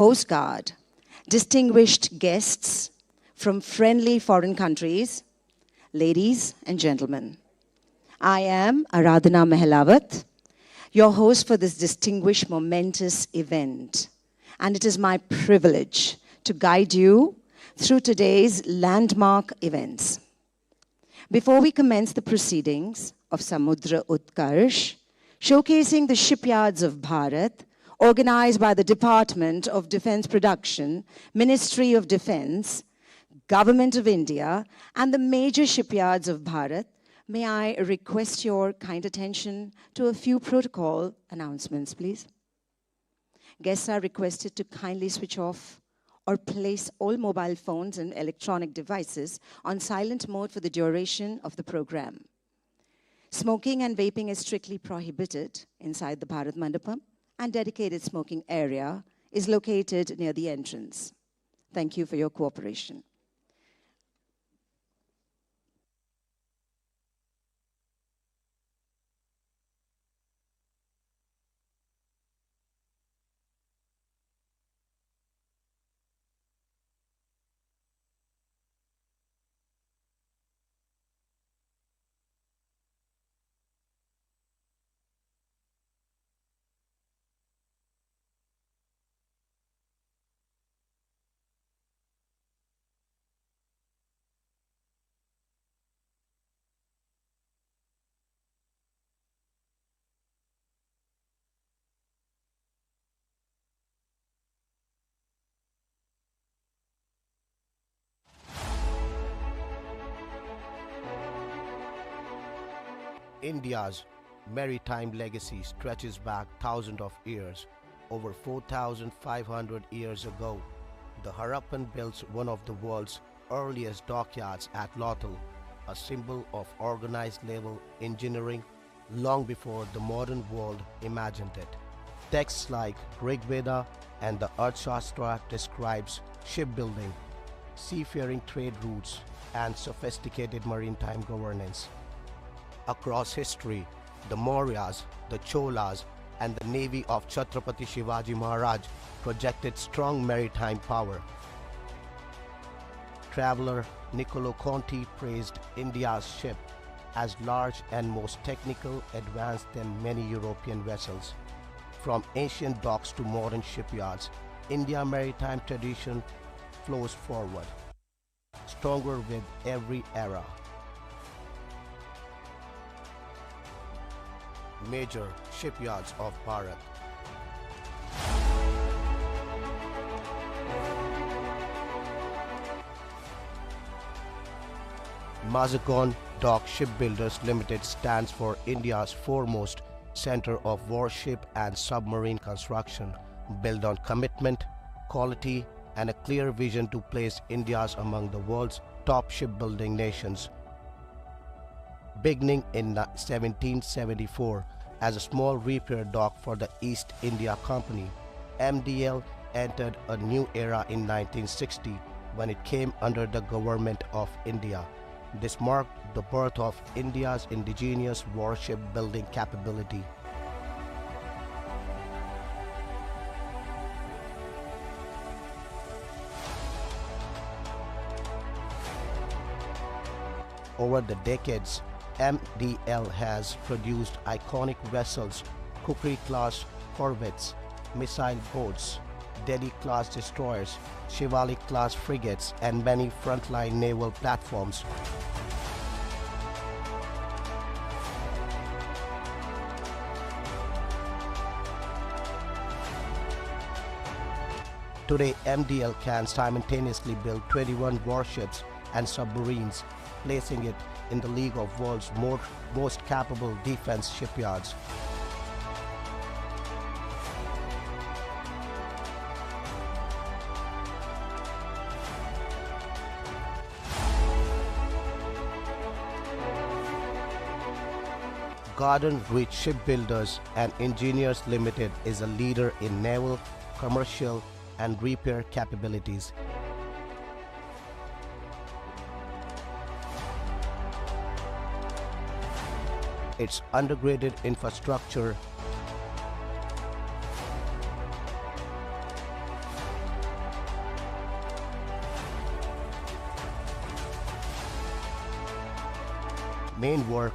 Coast Guard, distinguished guests from friendly foreign countries, ladies and gentlemen. I am Aradhana Mehlawat, your host for this distinguished, momentous event. And it is my privilege to guide you through today's landmark events. Before we commence the proceedings of Samudra Utkarsh, showcasing the shipyards of Bharat, organized by the Department of Defense Production, Ministry of Defense, Government of India, and the major shipyards of Bharat, may I request your kind attention to a few protocol announcements, please. Guests are requested to kindly switch off or place all mobile phones and electronic devices on silent mode for the duration of the program. Smoking and vaping is strictly prohibited inside the Bharat Mandapam, and dedicated smoking area is located near the entrance. Thank you for your cooperation. India's maritime legacy stretches back thousands of years. Over 4,500 years ago, the Harappan built one of the world's earliest dockyards at Lothal, a symbol of organized naval engineering long before the modern world imagined it. Texts like Rig Veda and the Arthashastra describes shipbuilding, seafaring trade routes, and sophisticated maritime governance. Across history, the Mauryas, the Cholas, and the navy of Chhatrapati Shivaji Maharaj projected strong maritime power. Traveler Niccolo Conti praised India's ship as large and most technical advanced than many European vessels. From ancient docks to modern shipyards, India's maritime tradition flows forward, stronger with every era. Major shipyards of Bharat. Mazagon Dock Shipbuilders Limited stands for India's foremost center of warship and submarine construction, built on commitment, quality, and a clear vision to place India among the world's top shipbuilding nations. Beginning in 1774 as a small repair dock for the East India Company, MDL entered a new era in 1960 when it came under the Government of India. This marked the birth of India's indigenous warship building capability. Over the decades, MDL has produced iconic vessels, Kukri-class corvettes, missile boats, Delhi-class destroyers, Shivalik-class frigates, and many frontline naval platforms. Today, MDL can simultaneously build 21 warships and submarines, placing it in the league of world's most capable defense shipyards. Garden Reach Shipbuilders and Engineers Limited is a leader in naval, commercial, and repair capabilities. Its undergraduate infrastructure Main work: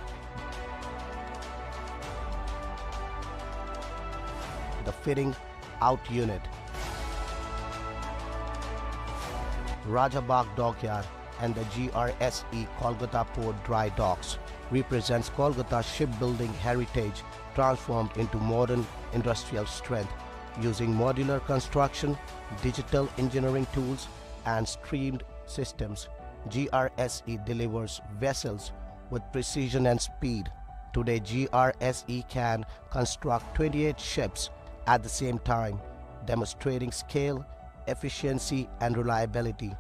the fitting out unit. Rajabagh Dockyard and the GRSE Kolkata Port Dry Docks represents Kolkata's shipbuilding heritage transformed into modern industrial strength. Using modular construction, digital engineering tools, and streamed systems, GRSE delivers vessels with precision and speed. Today, GRSE can construct 28 ships at the same time, demonstrating scale, efficiency, and reliability.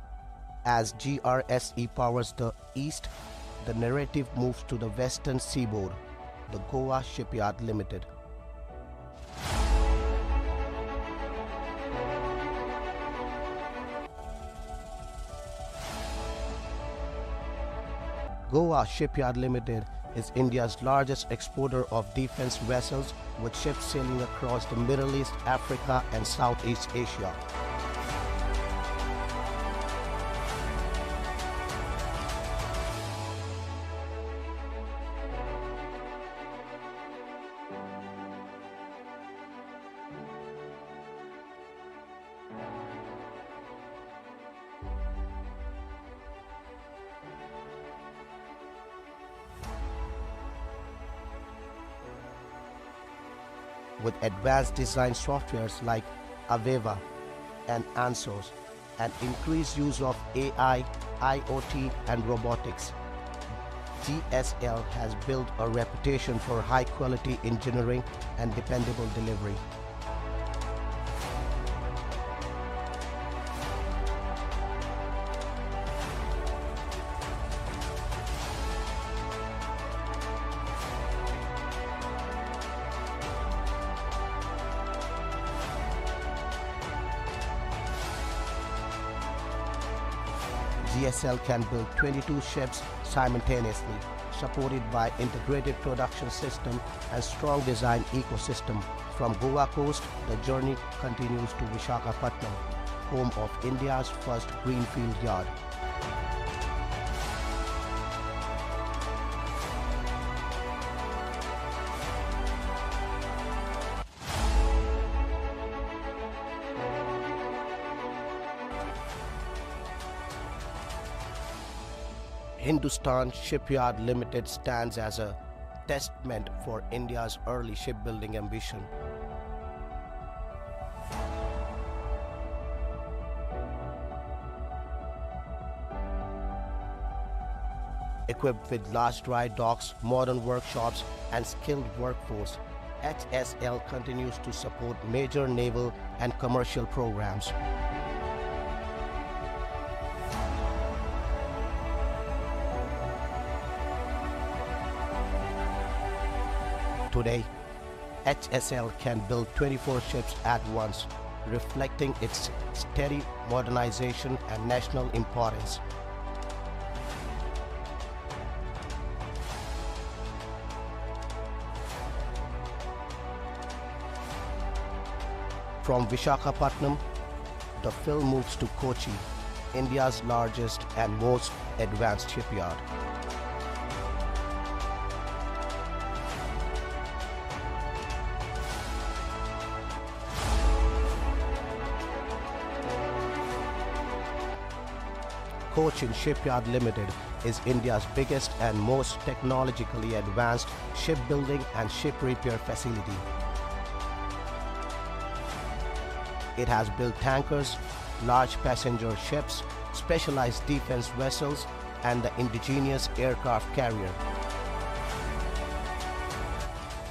As GRSE powers the east, the narrative moves to the western seaboard, the Goa Shipyard Limited. Goa Shipyard Limited is India's largest exporter of defense vessels, with ships sailing across the Middle East, Africa, and Southeast Asia. With advanced design softwares like Aveva and Ansos, and increased use of AI, IoT, and robotics, GSL has built a reputation for high-quality engineering and dependable delivery. GSL can build 22 ships simultaneously, supported by integrated production system and strong design ecosystem. From Goa coast, the journey continues to Visakhapatnam, home of India's first greenfield yard. Hindustan Shipyard Limited stands as a testament for India's early shipbuilding ambition. Equipped with large dry docks, modern workshops, and skilled workforce, HSL continues to support major naval and commercial programs. Today, HSL can build 24 ships at once, reflecting its steady modernization and national importance. From Visakhapatnam, the film moves to Kochi, India's largest and most advanced shipyard. Cochin Shipyard Limited is India's biggest and most technologically advanced shipbuilding and ship repair facility. It has built tankers, large passenger ships, specialized defense vessels, and the indigenous aircraft carrier.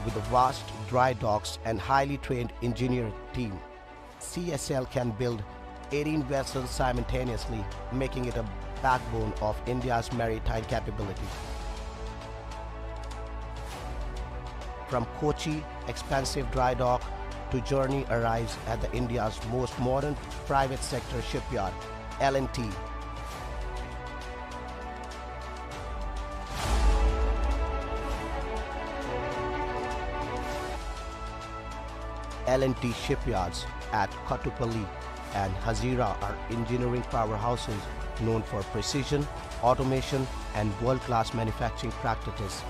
With a vast dry docks and highly trained engineer team, CSL can build 18 vessels simultaneously, making it a backbone of India's maritime capability. From Kochi expansive dry dock to journey arrives at the India's most modern private sector shipyard, L&T. L&T shipyards at Kattupalli and Hazira are engineering powerhouses known for precision, automation, and world-class manufacturing practices.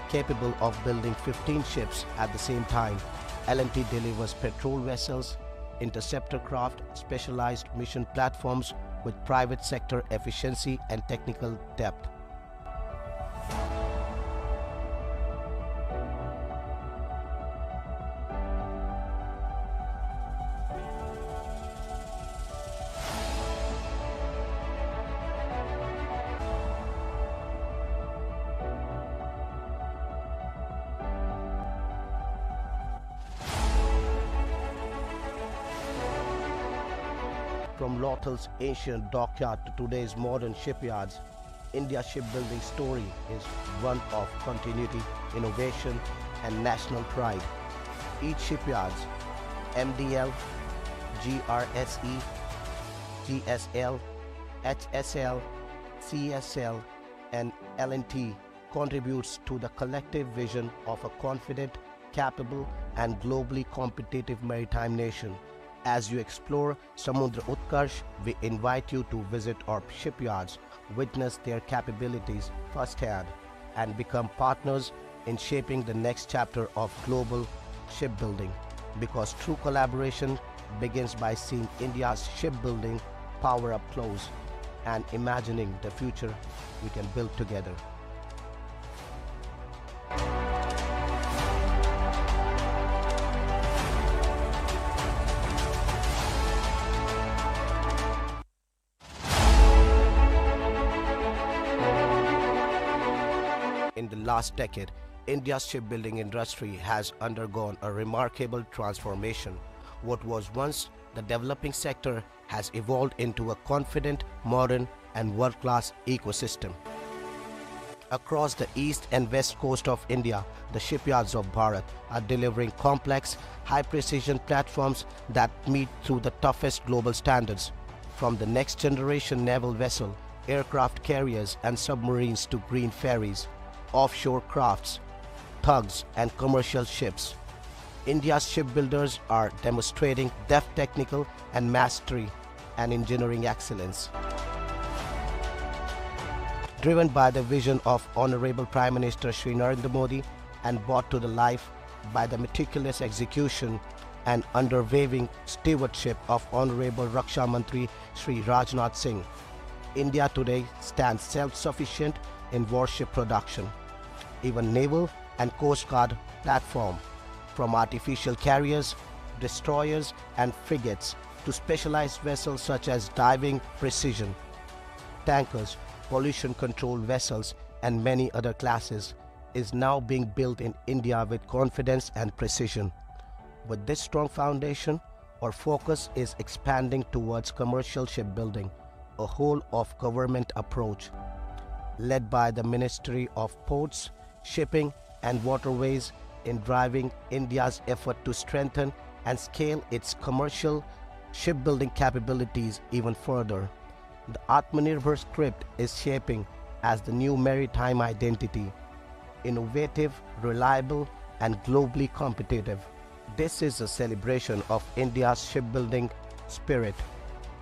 Capable of building 15 ships at the same time, L&T delivers patrol vessels, interceptor craft, specialized mission platforms with private sector efficiency and technical depth. From Lawtell's ancient dockyard to today's modern shipyards, India's shipbuilding story is one of continuity, innovation, and national pride. Each shipyard's MDL, GRSE, GSL, HSL, CSL, and L&T contributes to the collective vision of a confident, capable, and globally competitive maritime nation. As you explore Samudra Utkarsh, we invite you to visit our shipyards, witness their capabilities firsthand, and become partners in shaping the next chapter of global shipbuilding. Because true collaboration begins by seeing India's shipbuilding power up close and imagining the future we can build together. In the last decade, India's shipbuilding industry has undergone a remarkable transformation. What was once the developing sector has evolved into a confident, modern, and world-class ecosystem. Across the east and west coast of India, the shipyards of Bharat are delivering complex, high-precision platforms that meet through the toughest global standards. From the next-generation naval vessel, aircraft carriers and submarines to green ferries, offshore crafts, tugs, and commercial ships, India's shipbuilders are demonstrating deft technical and mastery and engineering excellence. Driven by the vision of Honorable Prime Minister Shri Narendra Modi and brought to the life by the meticulous execution and unwavering stewardship of Honorable Raksha Mantri Shri Rajnath Singh, India today stands self-sufficient in warship production. Even naval and coast guard platform, from artificial carriers, destroyers, and frigates to specialized vessels such as diving precision, tankers, pollution control vessels, and many other classes, is now being built in India with confidence and precision. With this strong foundation, our focus is expanding towards commercial shipbuilding, a whole of government approach led by the Ministry of Ports, Shipping and Waterways in driving India's effort to strengthen and scale its commercial shipbuilding capabilities even further. The Atmanirbhar script is shaping as the new maritime identity, innovative, reliable, and globally competitive. This is a celebration of India's shipbuilding spirit,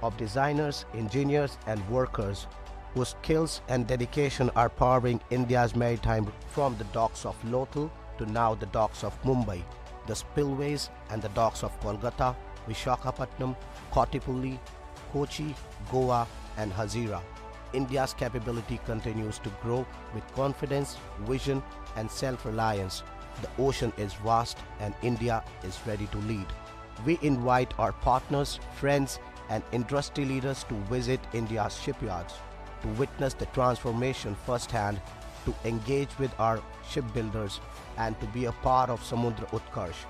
of designers, engineers, and workers whose skills and dedication are powering India's maritime from the docks of Lothal to now the docks of Mumbai, the spillways and the docks of Kolkata, Vishakhapatnam, Kottipalli, Kochi, Goa, and Hazira. India's capability continues to grow with confidence, vision, and self-reliance. The ocean is vast and India is ready to lead. We invite our partners, friends, and industry leaders to visit India's shipyards, to witness the transformation firsthand, to engage with our shipbuilders, and to be a part of Samudra Utkarsh,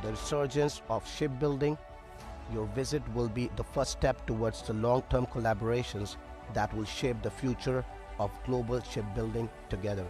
the resurgence of shipbuilding. Your visit will be the first step towards the long-term collaborations that will shape the future of global shipbuilding together.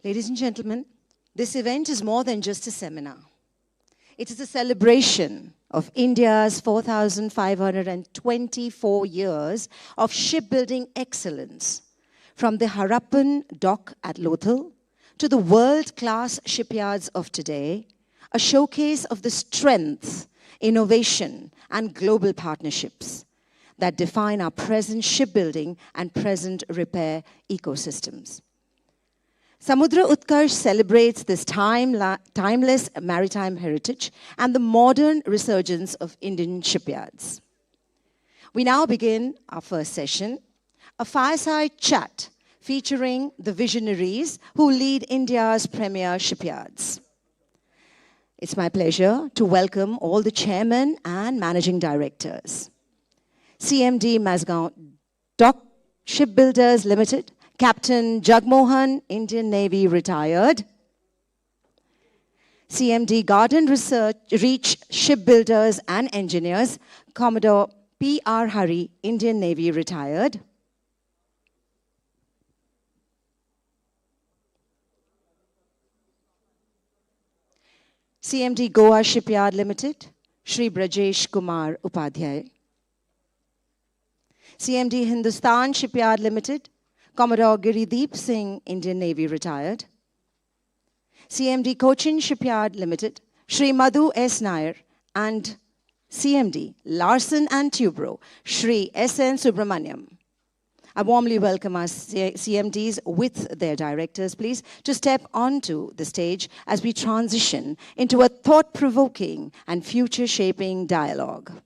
Ladies and gentlemen, this event is more than just a seminar. It is a celebration of India's 4,524 years of shipbuilding excellence, from the Harappan dock at Lothal to the world-class shipyards of today, a showcase of the strength, innovation, and global partnerships that define our present shipbuilding and present repair ecosystems. Samudra Utkarsh celebrates this timeless maritime heritage and the modern resurgence of Indian shipyards. We now begin our first session, a fireside chat featuring the visionaries who lead India's premier shipyards. It's my pleasure to welcome all the chairmen and managing directors. CMD Mazgaon Dock Shipbuilders Limited, Captain Jagmohan, Indian Navy, retired. CMD Garden Reach Shipbuilders and Engineers, Commodore P.R. Hari, Indian Navy, retired. CMD Goa Shipyard Limited, Shri Brajesh Kumar Upadhyay. CMD Hindustan Shipyard Limited, Commodore Girideep Singh, Indian Navy, retired. CMD Cochin Shipyard Limited, Shri Madhu S. Nair, and CMD Larsen and Tubro, Shri S.N. Subramaniam. I warmly welcome our CMDs with their directors, please, to step onto the stage as we transition into a thought-provoking and future-shaping dialogue.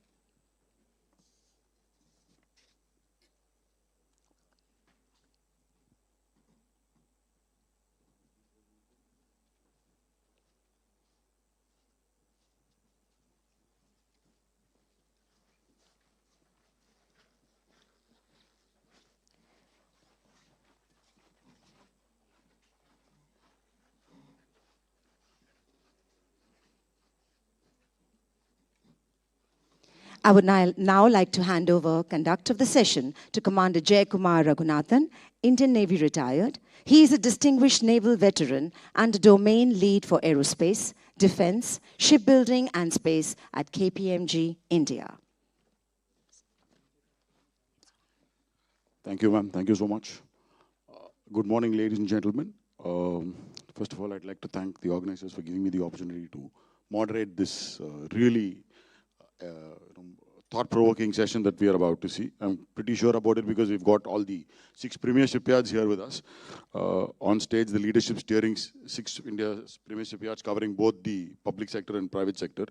I would now like to hand over conduct of the session to Commander Jayakumar Raghunathan, Indian Navy, retired. He is a distinguished naval veteran and a domain lead for aerospace, defense, shipbuilding and space at KPMG, India. Thank you, ma'am. Thank you so much. Good morning, ladies and gentlemen. First of all, I'd like to thank the organizers for giving me the opportunity to moderate this really thought-provoking session that we are about to see. I'm pretty sure about it because we've got all the 6 premier shipyards here with us. On stage, the leadership steering 6 India's premier shipyards covering both the public sector and private sector.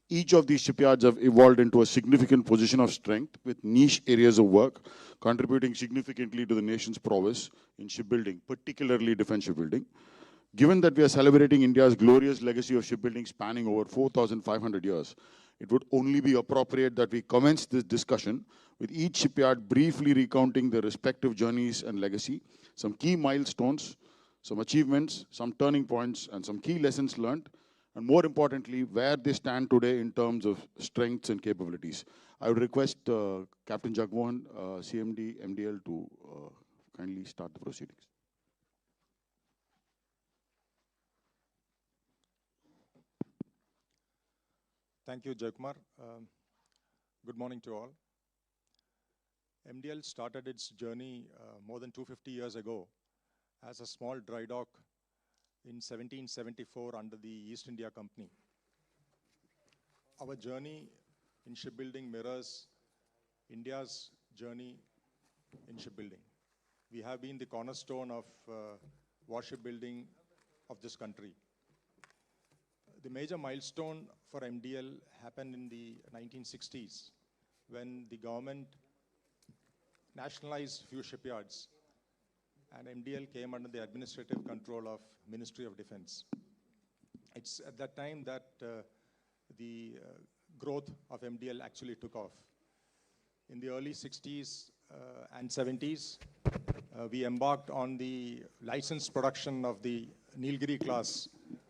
Each of these shipyards have evolved into a significant position of strength with niche areas of work, contributing significantly to the nation's prowess in shipbuilding, particularly defense shipbuilding. Given that we are celebrating India's glorious legacy of shipbuilding spanning over 4,500 years, it would only be appropriate that we commence this discussion with each shipyard briefly recounting their respective journeys and legacy, some key milestones, some achievements, some turning points, and some key lessons learned, and more importantly, where they stand today in terms of strengths and capabilities. I would request Captain Jagmohan, CMD, MDL, to kindly start the proceedings. Thank you, Jayakumar. Good morning to all. MDL started its journey more than 250 years ago as a small dry dock in 1774 under the East India Company. Our journey in shipbuilding mirrors India's journey in shipbuilding. We have been the cornerstone of warship building of this country. The major milestone for MDL happened in the 1960s when the government nationalized few shipyards and MDL came under the administrative control of Ministry of Defense. It's at that time that the growth of MDL actually took off. In the early 60s and 70s, we embarked on the licensed production of the Nilgiri class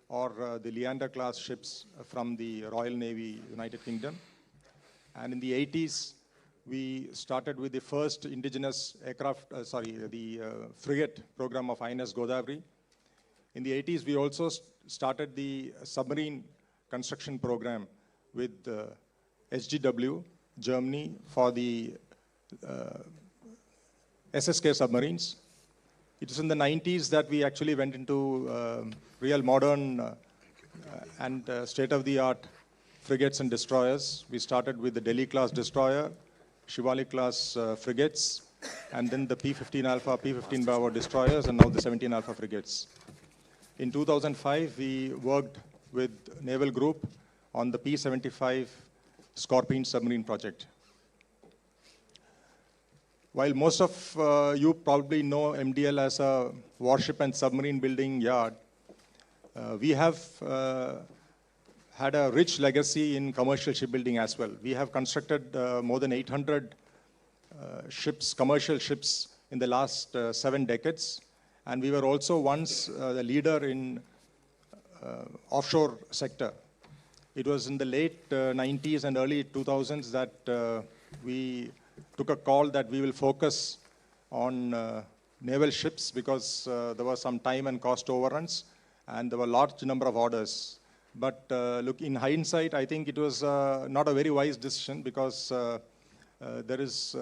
or the Leander class ships from the Royal Navy, United Kingdom. And in the 80s, we started with the first indigenous aircraft, the frigate program of INS Godavari. In the 80s, we also started the submarine construction program with SGW, Germany, for the SSK submarines. It was in the 90s that we actually went into real modern and state-of-the-art frigates and destroyers. We started with the Delhi-class destroyer, Shivali-class frigates, and then the P-15 Alpha, P-15 Bravo destroyers, and now the 17 Alpha frigates. In 2005, we worked with Naval Group on the P-75 Scorpion submarine project. While most of you probably know MDL as a warship and submarine building yard, we have had a rich legacy in commercial shipbuilding as well. We have constructed more than 800 ships, commercial ships, in the last 7 decades. And we were also once the leader in offshore sector. It was in the late 90s and early 2000s that we took a call that we will focus on naval ships because there were some time and cost overruns and there were a large number of orders. But look, in hindsight, I think it was not a very wise decision because there is,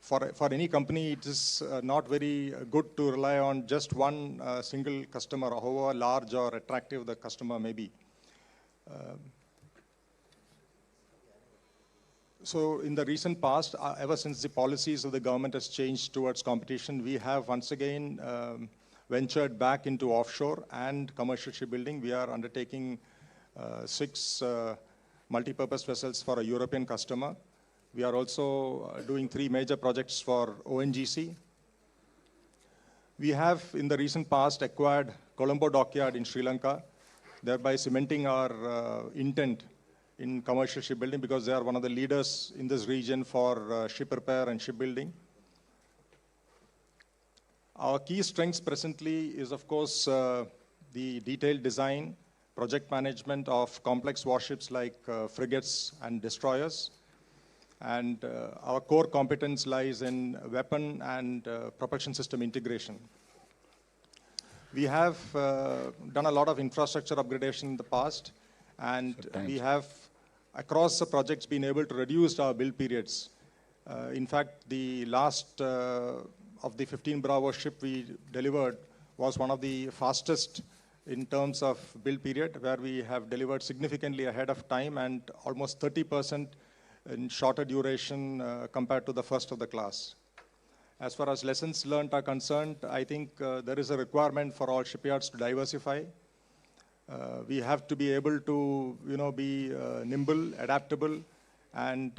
for any company, it is not very good to rely on just one single customer, however large or attractive the customer may be. So in the recent past, ever since the policies of the government has changed towards competition, we have once again ventured back into offshore and commercial shipbuilding. We are undertaking 6 multi-purpose vessels for a European customer. We are also doing 3 major projects for ONGC. We have, in the recent past, acquired Colombo Dockyard in Sri Lanka, thereby cementing our intent in commercial shipbuilding because they are one of the leaders in this region for ship repair and shipbuilding. Our key strengths presently is, of course, the detailed design, project management of complex warships like frigates and destroyers. And our core competence lies in weapon and propulsion system integration. We have done a lot of infrastructure upgradation in the past, and we have, across the projects, been able to reduce our build periods. In fact, the last of the 15 Bravo ship we delivered was one of the fastest in terms of build period, where we have delivered significantly ahead of time and almost 30% in shorter duration compared to the first of the class. As far as lessons learned are concerned, I think there is a requirement for all shipyards to diversify. We have to be able to, be nimble, adaptable, and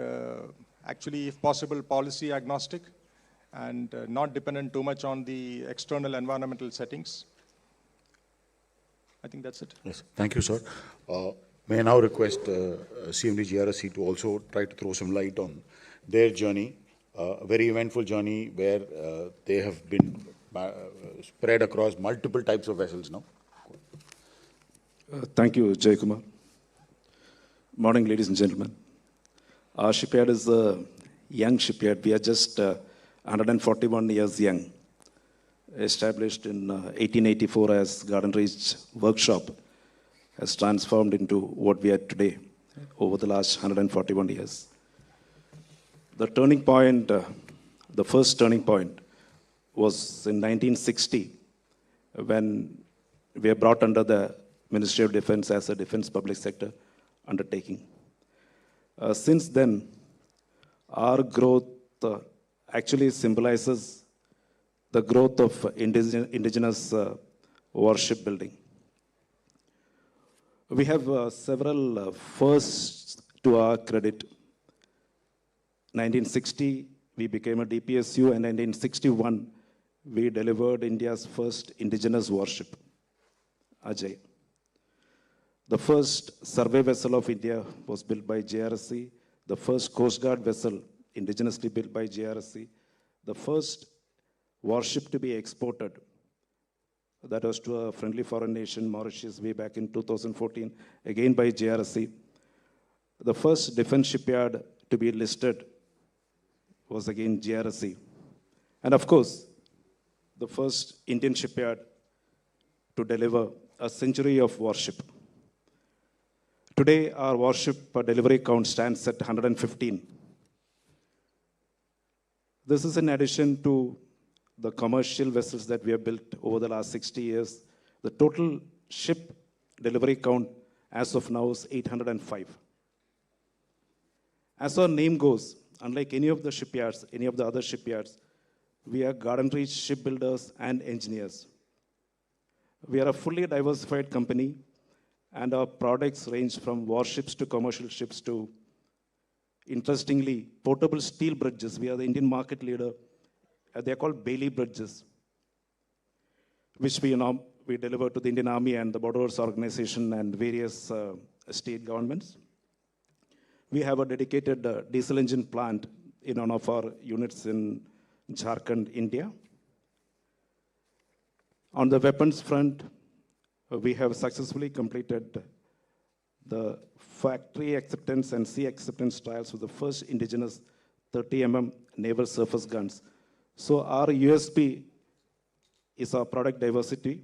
actually, if possible, policy agnostic, and not dependent too much on the external environmental settings. I think that's it. Yes, thank you, sir. May I now request CMD GRSC to also try to throw some light on their journey, a very eventful journey where they have been spread across multiple types of vessels now. Thank you, Jay Kumar. Morning, ladies and gentlemen. Our shipyard is a young shipyard. We are just 141 years young. Established in 1884 as Garden Reach Workshop, has transformed into what we are today over the last 141 years. The turning point, the first turning point was in 1960 when we were brought under the Ministry of Defense as a defense public sector undertaking. Since then, our growth actually symbolizes the growth of indigenous warship building. We have several firsts to our credit. 1960, we became a DPSU, and in 1961, we delivered India's first indigenous warship, Ajay. The first survey vessel of India was built by JRSC, the first Coast Guard vessel indigenously built by JRSC, the first warship to be exported, that was to a friendly foreign nation, Mauritius, way back in 2014, again by JRSC. The first defense shipyard to be listed was again JRSC. And of course, the first Indian shipyard to deliver a century of warship. Today, our warship delivery count stands at 115. This is in addition to the commercial vessels that we have built over the last 60 years. The total ship delivery count as of now is 805. As our name goes, unlike any of the shipyards, any of the other shipyards, we are garden-reach shipbuilders and engineers. We are a fully diversified company, and our products range from warships to commercial ships to, interestingly, portable steel bridges. We are the Indian market leader. They are called Bailey bridges, which we deliver to the Indian Army and the Borders Organization and various state governments. We have a dedicated diesel engine plant in one of our units in Jharkhand, India. On the weapons front, we have successfully completed the factory acceptance and sea acceptance trials with the first indigenous 30 naval surface guns. So our USP is our product diversity,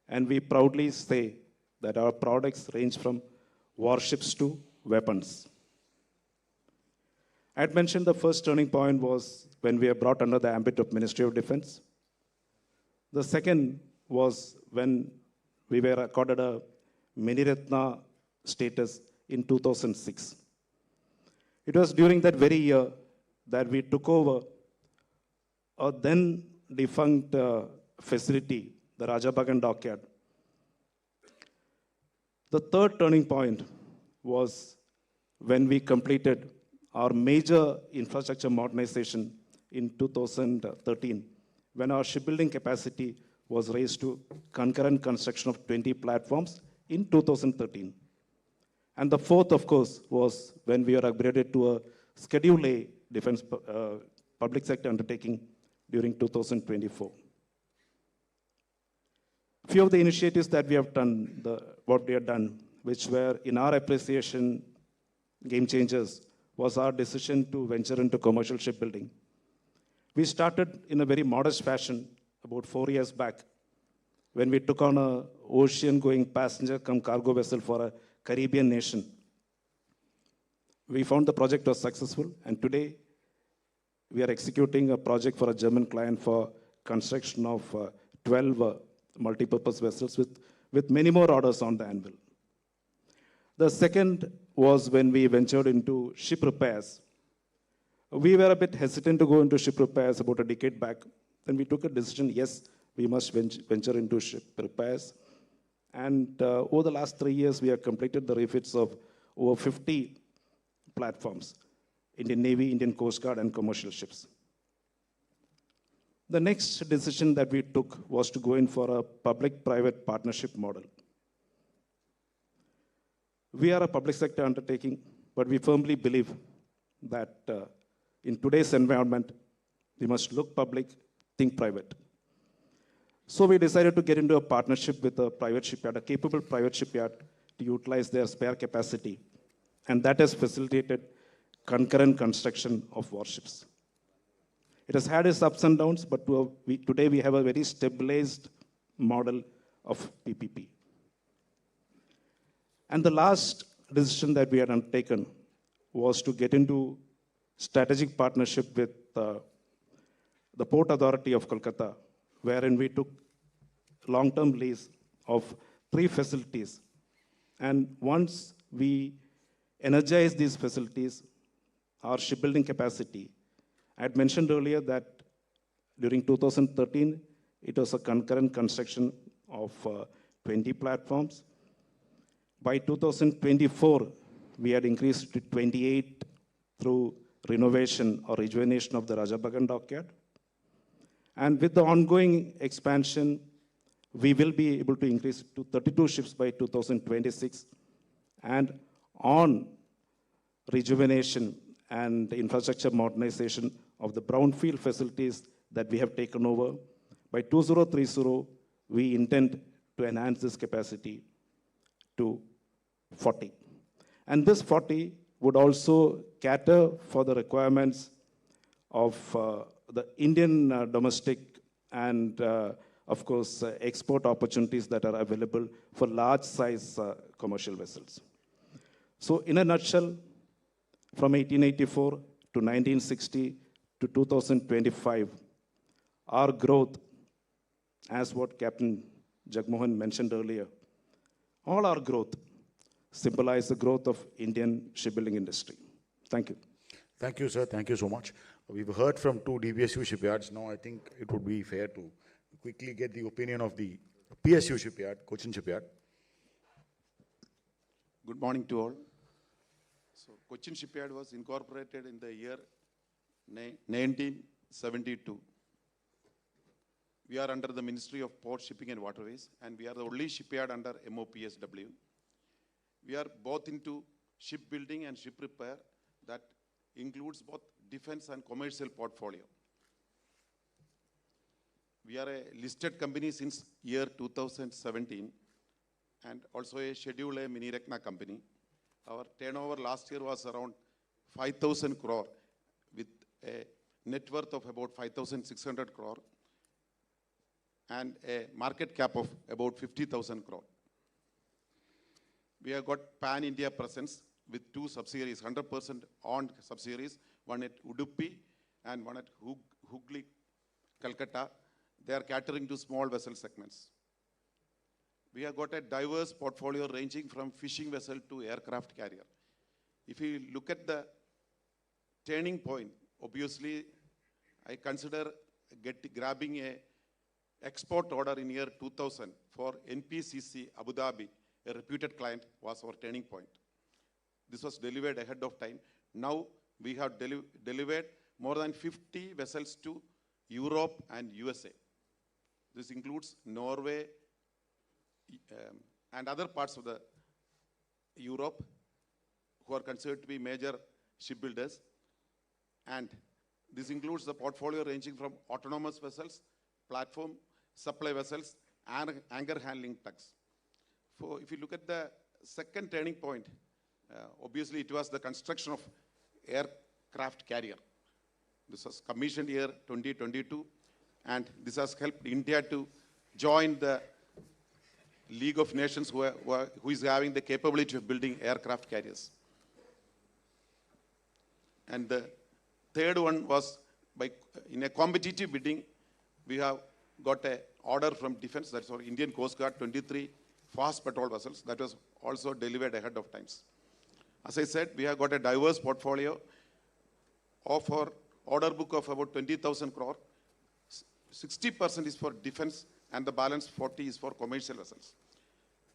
and we proudly say that our products range from warships to weapons. I had mentioned the first turning point was when we were brought under the ambit of Ministry of Defense. The second was when we were accorded a Miniratna status in 2006. It was during that very year that we took over a then defunct facility, the Rajabagan Dockyard. The third turning point was when we completed our major infrastructure modernization in 2013, when our shipbuilding capacity was raised to concurrent construction of 20 platforms in 2013. And the fourth, of course, was when we were upgraded to a Schedule A defense public sector undertaking during 2024. Few of the initiatives that we have done, what we have done, which were in our appreciation game changers, was our decision to venture into commercial shipbuilding. We started in a very modest fashion about 4 years back when we took on an ocean-going passenger cum cargo vessel for a Caribbean nation. We found the project was successful, and today we are executing a project for a German client for construction of 12 multipurpose vessels with many more orders on the anvil. The second was when we ventured into ship repairs. We were a bit hesitant to go into ship repairs about a decade back. Then we took a decision, yes, we must venture into ship repairs. And over the last 3 years, we have completed the refits of over 50 platforms, Indian Navy, Indian Coast Guard, and commercial ships. The next decision that we took was to go in for a public-private partnership model. We are a public sector undertaking, but we firmly believe that in today's environment, we must look public, think private. So we decided to get into a partnership with a private shipyard, a capable private shipyard, to utilize their spare capacity. And that has facilitated concurrent construction of warships. It has had its ups and downs, but today we have a very stabilized model of PPP. And the last decision that we had undertaken was to get into strategic partnership with the Port Authority of Kolkata, wherein we took long-term lease of 3 facilities. And once we energize these facilities, our shipbuilding capacity, I had mentioned earlier that during 2013, it was a concurrent construction of 20 platforms. By 2024, we had increased to 28 through renovation or rejuvenation of the Rajabagan Dockyard. And with the ongoing expansion, we will be able to increase to 32 ships by 2026. And on rejuvenation and infrastructure modernization of the brownfield facilities that we have taken over, by 2030, we intend to enhance this capacity to 40. And this 40 would also cater for the requirements of the Indian domestic and of course, export opportunities that are available for large size commercial vessels. So in a nutshell, from 1884 to 1960 to 2025, our growth, as what Captain Jagmohan mentioned earlier, all our growth symbolize the growth of Indian shipbuilding industry. Thank you. Thank you, sir. Thank you so much. We've heard from two DBSU shipyards. Now I think it would be fair to quickly get the opinion of the PSU shipyard, Cochin shipyard. Good morning to all. So Cochin shipyard was incorporated in the year 1972. We are under the Ministry of Port, Shipping and Waterways, and we are the only shipyard under MOPSW. We are both into shipbuilding and ship repair that includes both defense and commercial portfolio. We are a listed company since year 2017 and also a Schedule A Mini Rekna company. Our turnover last year was around 5,000 crore with a net worth of about 5,600 crore and a market cap of about 50,000 crore. We have got pan-India presence with two subsidiaries, 100% owned subsidiaries, one at Udupi and one at Hooghly, Calcutta. They are catering to small vessel segments. We have got a diverse portfolio ranging from fishing vessel to aircraft carrier. If you look at the turning point, obviously, I consider grabbing a export order in year 2000 for NPCC Abu Dhabi, a reputed client, was our turning point. This was delivered ahead of time. Now we have delivered more than 50 vessels to Europe and USA. This includes Norway and other parts of the Europe who are considered to be major shipbuilders. And this includes the portfolio ranging from autonomous vessels, platform supply vessels, and anchor handling tugs. If you look at the second turning point, obviously it was the construction of aircraft carrier. This was commissioned year 2022, and this has helped India to join the League of Nations who is having the capability of building aircraft carriers. And the third one was in a competitive bidding, we have got an order from defense, that's our Indian Coast Guard, 23 fast patrol vessels that was also delivered ahead of times. As I said, we have got a diverse portfolio of our order book of about 20,000 crore. 60% is for defense and the balance 40 is for commercial vessels.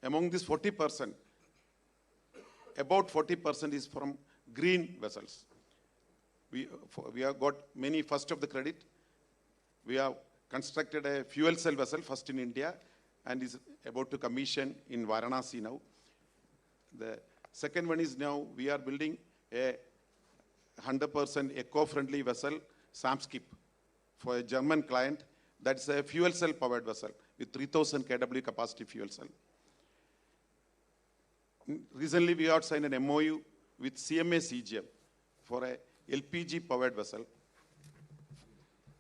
Among this 40%, about 40% is from green vessels. We have got many first of the credit. We have constructed a fuel cell vessel first in India and is about to commission in Varanasi now. The second one is now we are building a 100% eco-friendly vessel, Samskip, for a German client. That's a fuel cell powered vessel with 3000 kW capacity fuel cell. Recently, we have signed an MOU with CMA CGM for a LPG powered vessel,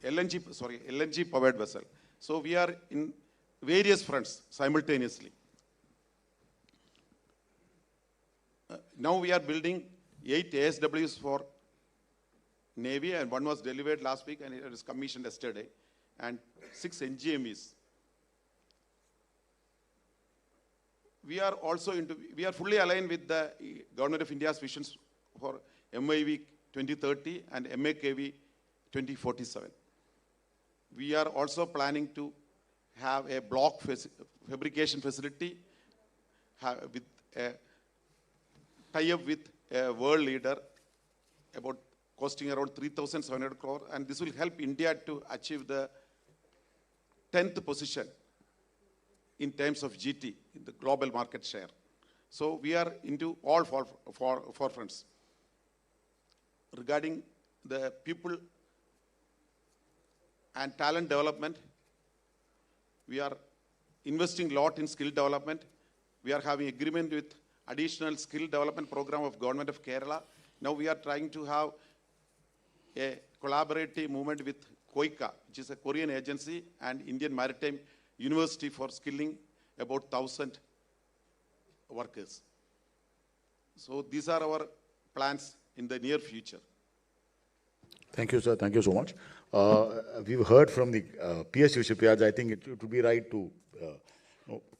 LNG powered vessel. So we are in various fronts simultaneously. Now we are building 8 ASWs for Navy, and one was delivered last week and it was commissioned yesterday, and 6 NGMEs. We are also we are fully aligned with the Government of India's visions for MIV 2030 and MAKV 2047. We are also planning to have a block fabrication facility with a tie-up with a world leader about costing around 3,700 crore, and this will help India to achieve the 10th position in terms of GT, in the global market share. So we are into all four fronts. Regarding the people and talent development, we are investing a lot in skill development. We are having agreement with additional skill development program of Government of Kerala. Now we are trying to have a collaborative movement with KOICA, which is a Korean agency, and Indian Maritime university for skilling about 1,000 workers. So these are our plans in the near future. Thank you, sir. Thank you so much. We've heard from the PSU shipyards. I think it would be right to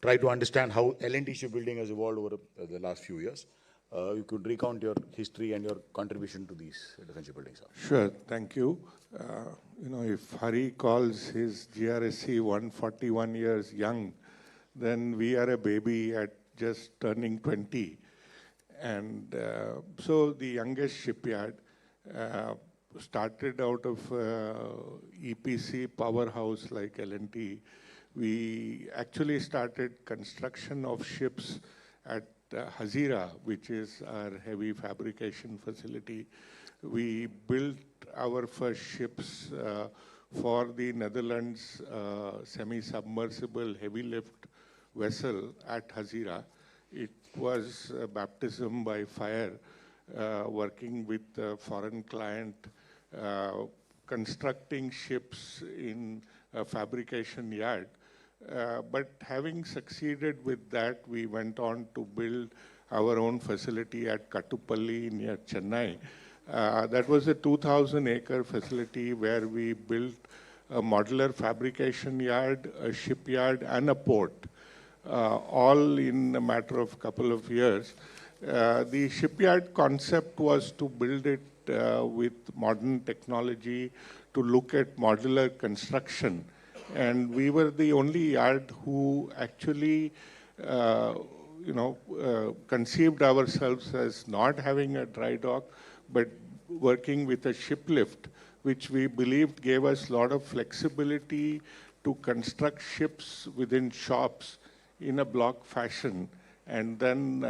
try to understand how L&T shipbuilding has evolved over the last few years. You could recount your history and your contribution to these defense shipbuilding, sir. Sure, thank you. If Hari calls his GRSC 141 years young, then we are a baby at just turning 20. And so the youngest shipyard started out of EPC powerhouse like L&T. We actually started construction of ships at Hazira, which is our heavy fabrication facility. We built our first ships for the Netherlands semi-submersible heavy lift vessel at Hazira. It was a baptism by fire, working with a foreign client, constructing ships in a fabrication yard. But having succeeded with that, we went on to build our own facility at Kattupalli near Chennai. That was a 2,000-acre facility where we built a modular fabrication yard, a shipyard, and a port, all in a matter of a couple of years. The shipyard concept was to build it with modern technology, to look at modular construction. And we were the only yard who actually, conceived ourselves as not having a dry dock, but working with a ship lift, which we believed gave us a lot of flexibility to construct ships within shops in a block fashion, and then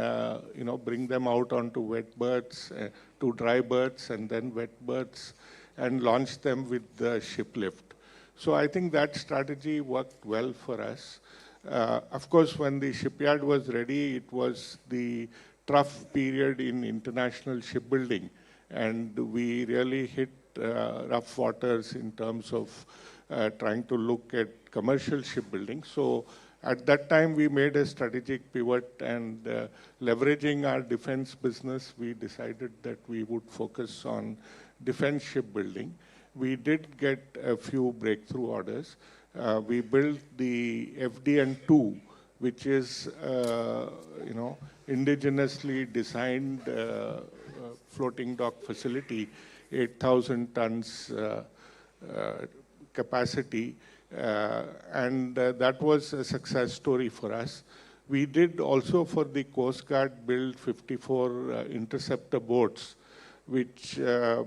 bring them out onto wet berths, to dry berths, and then wet berths, and launch them with the ship lift. So I think that strategy worked well for us. Of course, when the shipyard was ready, it was the trough period in international shipbuilding, and we really hit rough waters in terms of trying to look at commercial shipbuilding. So at that time, we made a strategic pivot, and leveraging our defense business, we decided that we would focus on defense shipbuilding. We did get a few breakthrough orders. We built the FDN-2, which is, indigenously designed floating dock facility, 8,000 tons capacity, and that was a success story for us. We did also for the Coast Guard build 54 interceptor boats, which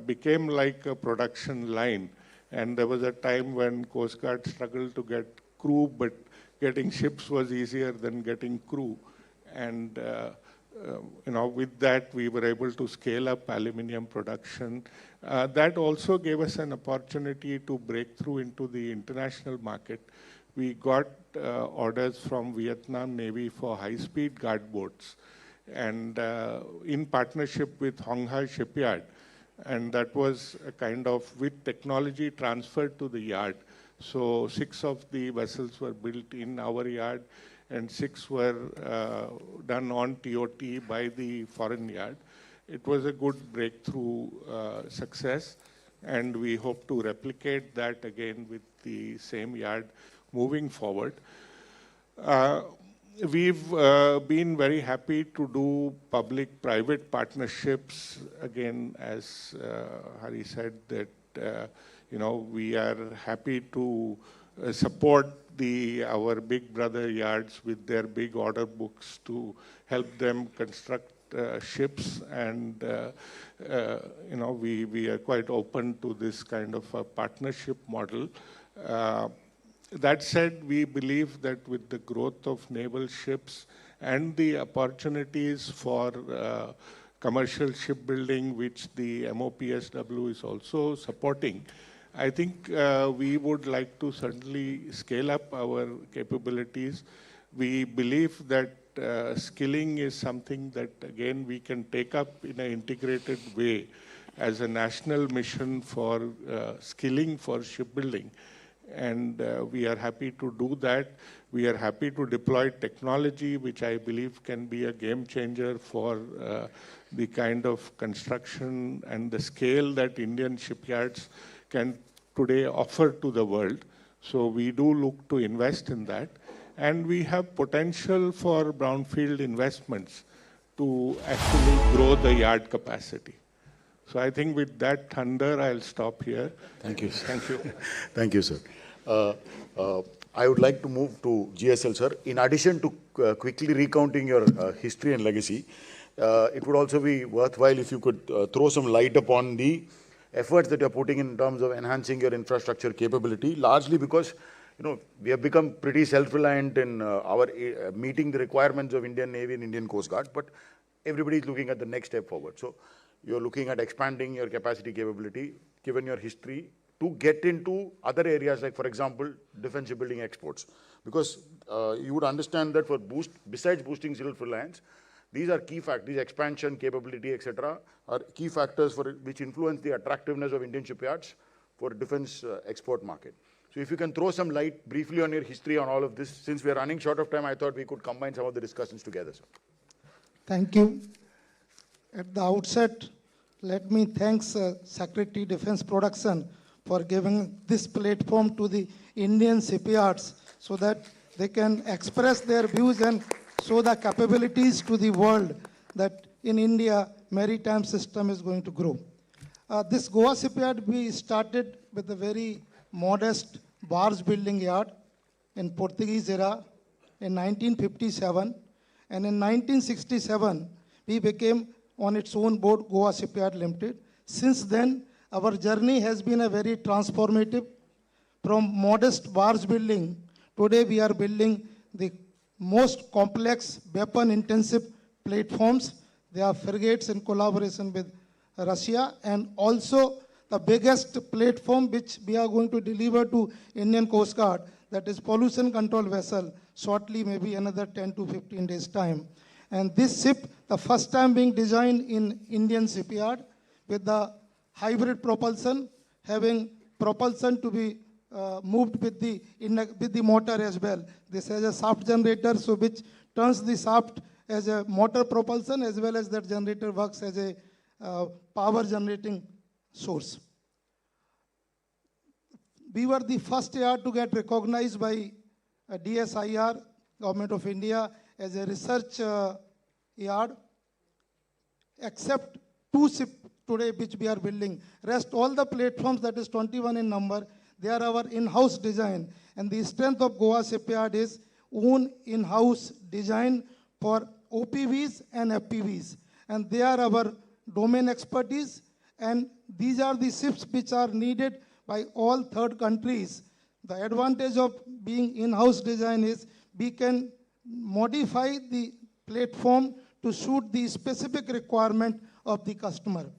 became like a production line. And there was a time when Coast Guard struggled to get crew, but getting ships was easier than getting crew. And with that, we were able to scale up aluminium production. That also gave us an opportunity to break through into the international market. We got orders from Vietnam Navy for high-speed guard boats, and in partnership with Hong Hai Shipyard. And that was a kind of with technology transferred to the yard. So 6 of the vessels were built in our yard, and 6 were done on TOT by the foreign yard. It was a good breakthrough success, and we hope to replicate that again with the same yard moving forward. We've been very happy to do public-private partnerships. Again, as Hari said, that we are happy to support our big brother yards with their big order books to help them construct ships, and we are quite open to this kind of a partnership model. That said, we believe that with the growth of naval ships and the opportunities for commercial shipbuilding, which the MOPSW is also supporting, I think we would like to certainly scale up our capabilities. We believe that skilling is something that, again, we can take up in an integrated way as a national mission for skilling for shipbuilding. and we are happy to do that. We are happy to deploy technology, which I believe can be a game changer for the kind of construction and the scale that Indian shipyards can today offer to the world. So we do look to invest in that. And we have potential for brownfield investments to actually grow the yard capacity. So I think with that thunder, I'll stop here. Thank you. Thank you. Thank you, sir. I would like to move to GSL, sir. In addition to quickly recounting your history and legacy, it would also be worthwhile if you could throw some light upon the efforts that you're putting in terms of enhancing your infrastructure capability, largely because we have become pretty self-reliant in our meeting the requirements of Indian Navy and Indian Coast Guard, but everybody is looking at the next step forward. So you're looking at expanding your capacity capability, given your history, to get into other areas like, for example, defense shipbuilding exports. Because you would understand that besides boosting self-reliance, these are key factors, these expansion, capability, etc., are key factors which influence the attractiveness of Indian shipyards for defense export market. So if you can throw some light briefly on your history on all of this, since we are running short of time, I thought we could combine some of the discussions together, sir. Thank you. At the outset, let me thank Secretary Defense Production for giving this platform to the Indian shipyards so that they can express their views and show the capabilities to the world that in India, maritime system is going to grow. This Goa shipyard, we started with a very modest barge building yard in Portuguese era in 1957. And in 1967, we became on its own board Goa Shipyard Limited. Since then, our journey has been a very transformative. From modest barge building, today we are building the most complex weapon-intensive platforms. They are frigates in collaboration with Russia, and also the biggest platform which we are going to deliver to Indian Coast Guard, that is pollution control vessel, shortly maybe another 10 to 15 days time. And this ship, the first time being designed in Indian shipyard with the hybrid propulsion, having propulsion to be moved with the motor as well. This has a shaft generator, so which turns the shaft as a motor propulsion, as well as that generator works as a power generating source. We were the first yard to get recognized by DSIR, Government of India, as a research yard, except 2 ships today which we are building. Rest all the platforms, that is 21 in number, they are our in-house design. And the strength of Goa Shipyard is own in-house design for OPVs and FPVs. And they are our domain expertise. And these are the ships which are needed by all third countries. The advantage of being in-house design is we can modify the platform to suit the specific requirement of the customer.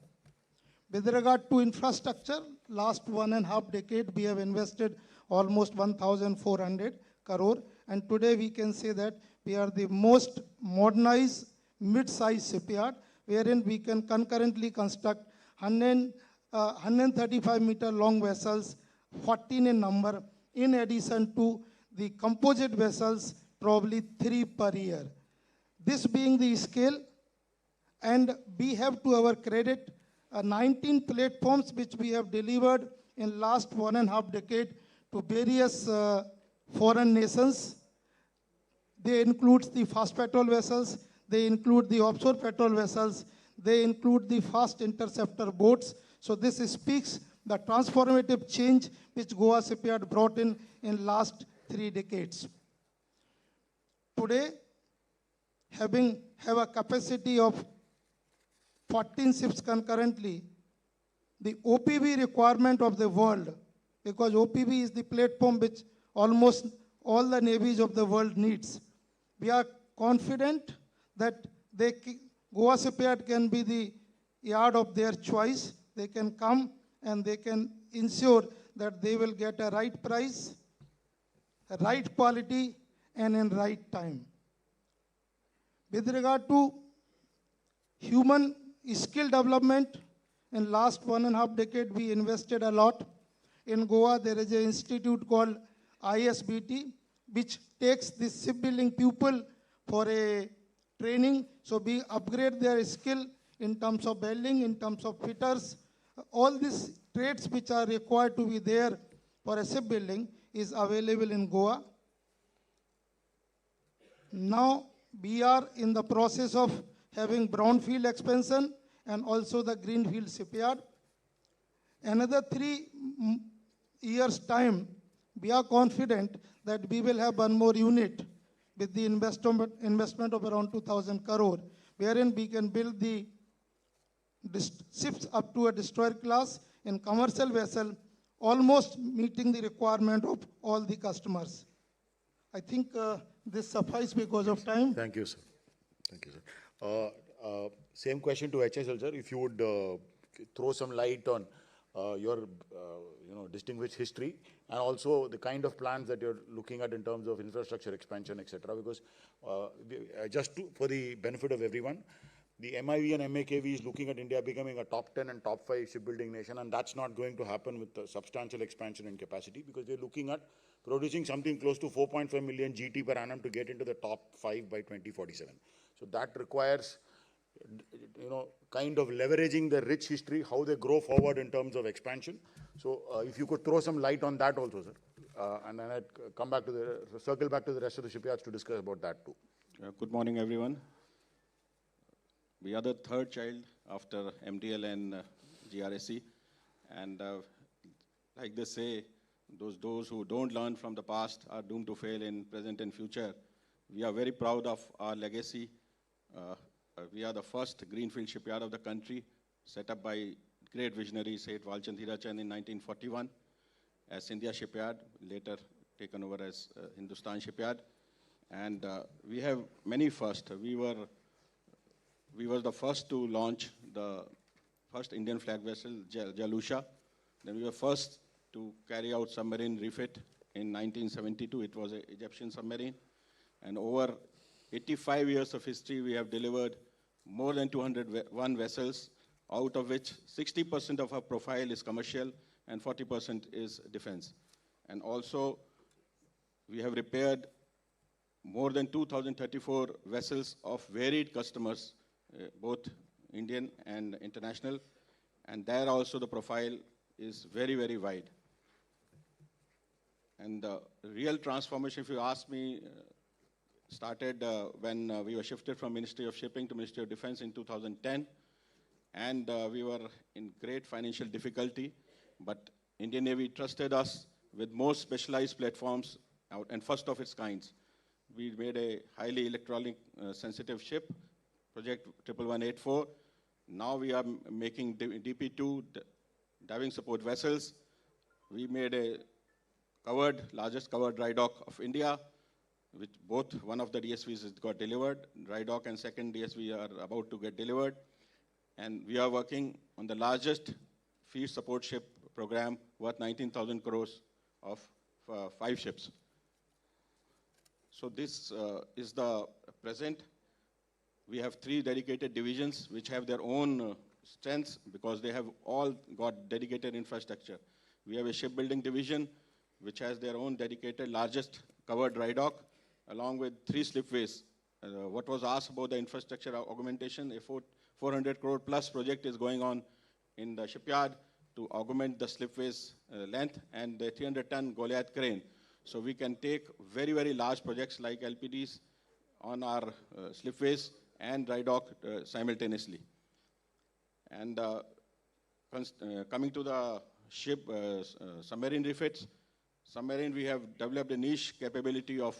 With regard to infrastructure, last 1.5 decade, we have invested almost 1,400 crore. And today we can say that we are the most modernized mid-size shipyard, wherein we can concurrently construct 135-meter long vessels, 14 in number, in addition to the composite vessels, probably 3 per year. This being the scale, and we have to our credit 19 platforms which we have delivered in last 1.5 decade to various foreign nations. They include the fast patrol vessels, they include the offshore patrol vessels, they include the fast interceptor boats. So this speaks the transformative change which Goa Shipyard brought in last 3 decades. Today, have a capacity of 14 ships concurrently, the OPV requirement of the world, because OPV is the platform which almost all the navies of the world needs. We are confident that Goa Shipyard can be the yard of their choice. They can come and they can ensure that they will get a right price, a right quality, and in right time. With regard to human skill development, in last 1.5 decade, we invested a lot. In Goa, there is an institute called ISBT, which takes the shipbuilding pupil for a training. So we upgrade their skill in terms of welding, in terms of fitters. All these trades which are required to be there for a shipbuilding is available in Goa. Now we are in the process of having brownfield expansion and also the greenfield shipyard. Another 3 years' time, we are confident that we will have one more unit with the investment of around 2,000 crore, wherein we can build the ships up to a destroyer class in commercial vessel, almost meeting the requirement of all the customers. I think this suffices because of time. Thank you, sir. Thank you, sir. Same question to HSL, sir. If you would throw some light on your distinguished history and also the kind of plans that you're looking at in terms of infrastructure expansion, etc. Because for the benefit of everyone, the MIV and MAKV is looking at India becoming a top 10 and top 5 shipbuilding nation, and that's not going to happen with a substantial expansion in capacity, because they're looking at producing something close to 4.5 million GT per annum to get into the top 5 by 2047. So that requires, kind of leveraging the rich history, how they grow forward in terms of expansion. So if you could throw some light on that also, sir. And then I'd circle back to the rest of the shipyards to discuss about that too. Good morning, everyone. We are the third child after MDL and GRSE. And like they say, those who don't learn from the past are doomed to fail in present and future. We are very proud of our legacy. We are the first greenfield shipyard of the country, set up by great visionary Seth Walchand Hirachand in 1941 as India Shipyard, later taken over as Hindustan Shipyard. And we have many firsts. We were the first to launch the first Indian flag vessel, Jalusha. Then we were first to carry out submarine refit in 1972. It was an Egyptian submarine. And over 85 years of history, we have delivered more than 201 vessels, out of which 60% of our profile is commercial and 40% is defense. And also, we have repaired more than 2,034 vessels of varied customers, both Indian and international. And there also the profile is very, very wide. And the real transformation, if you ask me, started when we were shifted from Ministry of Shipping to Ministry of Defense in 2010. And we were in great financial difficulty. But Indian Navy trusted us with more specialized platforms and first of its kinds. We made a highly electronic sensitive ship, Project 1184. Now we are making DP2, diving support vessels. We made a largest covered dry dock of India, which one of the DSVs got delivered. Dry dock and second DSV are about to get delivered. And we are working on the largest field support ship program worth 19,000 crores of 5 ships. So this is the present. We have 3 dedicated divisions which have their own strengths because they have all got dedicated infrastructure. We have a shipbuilding division which has their own dedicated largest covered dry dock along with 3 slipways. What was asked about the infrastructure augmentation, a 400 crore plus project is going on in the shipyard to augment the slipways length and the 300-ton Goliath crane. So we can take very, very large projects like LPDs on our slipways and dry dock simultaneously. And coming to the ship submarine refits, we have developed a niche capability of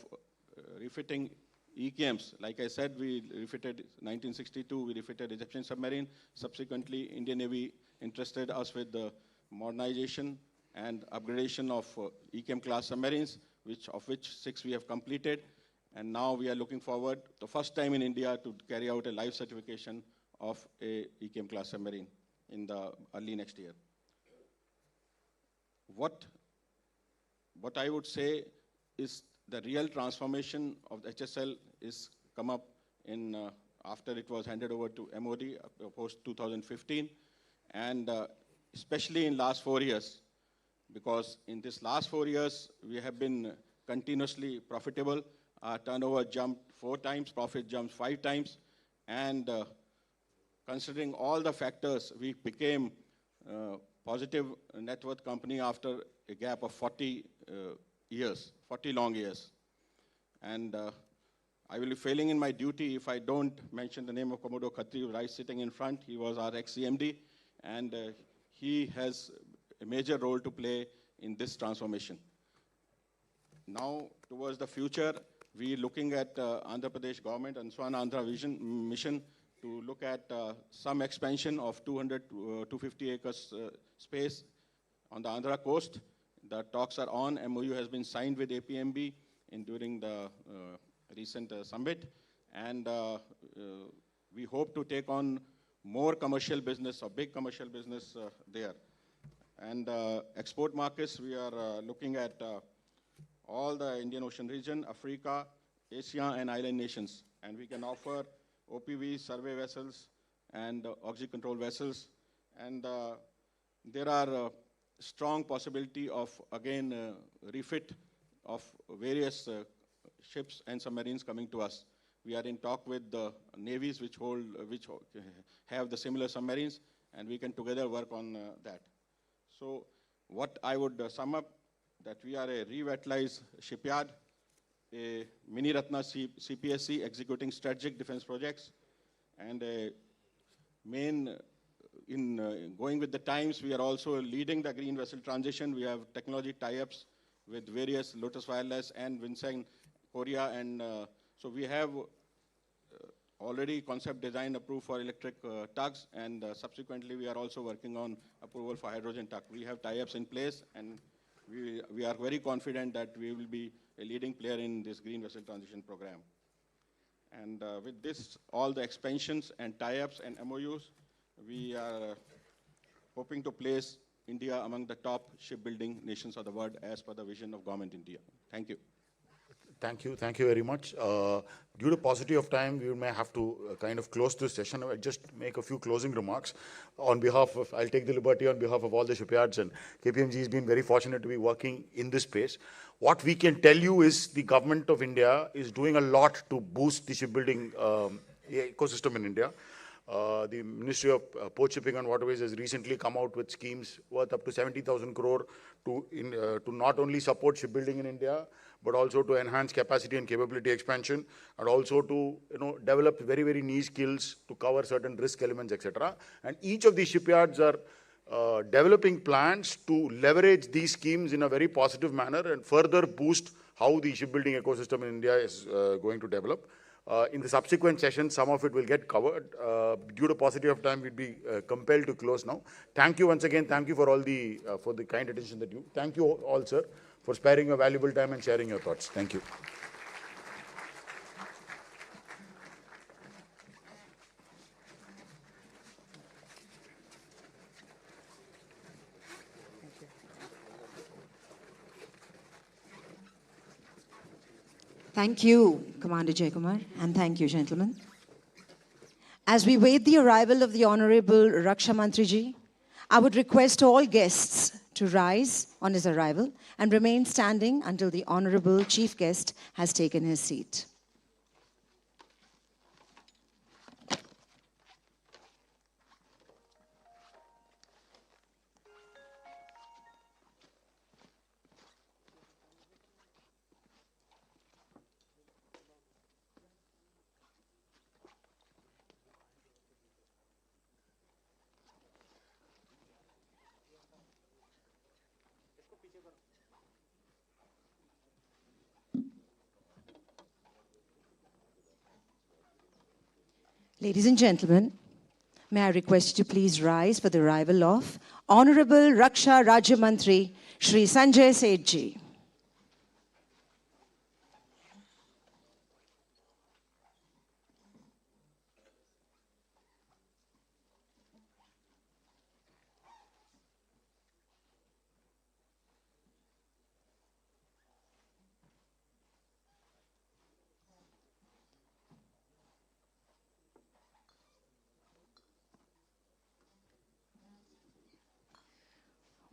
refitting EKMs. Like I said, we refitted 1962, we refitted Egyptian submarine. Subsequently, Indian Navy entrusted us with the modernization and upgradation of EKM class submarines, of which 6 we have completed. And now we are looking forward, the first time in India, to carry out a live certification of a EKM class submarine in the early next year. What I would say is the real transformation of the HSL is come up in after it was handed over to MOD post 2015, and especially in last 4 years, because in this last 4 years, we have been continuously profitable. Our turnover jumped 4 times, profit jumped 5 times, and considering all the factors, we became positive net worth company after a gap of 40 years, 40 long years. And I will be failing in my duty if I don't mention the name of Commodore Khatri, who is sitting in front. He was our ex-CMD, and he has a major role to play in this transformation. Now, towards the future, we're looking at Andhra Pradesh government and Swan Andhra Vision mission to look at some expansion of 200 to 250 acres space on the Andhra coast. The talks are on. MOU has been signed with APMB during the recent summit, and we hope to take on more commercial business or big commercial business there. And export markets, we are looking at all the Indian Ocean region, Africa, Asia, and island nations. And we can offer OPV survey vessels and oxy control vessels. And there are strong possibility of, again, refit of various ships and submarines coming to us. We are in talk with the navies which have the similar submarines, and we can together work on that. So what I would sum up, that we are a revitalized shipyard, a mini Ratna CPSC executing strategic defense projects, and a main, in going with the times, we are also leading the green vessel transition. We have technology tie-ups with various Lotus Wireless and Vincent Korea, and so we have already concept design approved for electric tugs, and subsequently we are also working on approval for hydrogen tug. We have tie-ups in place, and we are very confident that we will be a leading player in this green vessel transition program. And with this, all the expansions and tie-ups and MOUs, we are hoping to place India among the top shipbuilding nations of the world as per the vision of Government India. Thank you. Thank you very much. Due to paucity of time, we may have to kind of close this session. I'll just make a few closing remarks on behalf of, I'll take the liberty on behalf of all the shipyards, and KPMG has been very fortunate to be working in this space. What we can tell you is the government of India is doing a lot to boost the shipbuilding ecosystem in India. The Ministry of Port Shipping and Waterways has recently come out with schemes worth up to 70,000 crore to not only support shipbuilding in India, but also to enhance capacity and capability expansion, and also to develop very, very niche skills to cover certain risk elements, etc. And each of these shipyards are developing plans to leverage these schemes in a very positive manner and further boost how the shipbuilding ecosystem in India is going to develop. In the subsequent sessions, some of it will get covered. Due to paucity of time, we'd be compelled to close now. Thank you once again. Thank you for all the kind attention that you. Thank you all, sir, for sparing your valuable time and sharing your thoughts. Thank you. Thank you, Commander Jaikumar, and thank you, gentlemen. As we wait the arrival of the Honorable Raksha Mantriji, I would request all guests to rise on his arrival and remain standing until the Honorable Chief Guest has taken his seat. Ladies and gentlemen, may I request you to please rise for the arrival of Honorable Raksha Rajya Mantri, Shri Sanjay Sethji.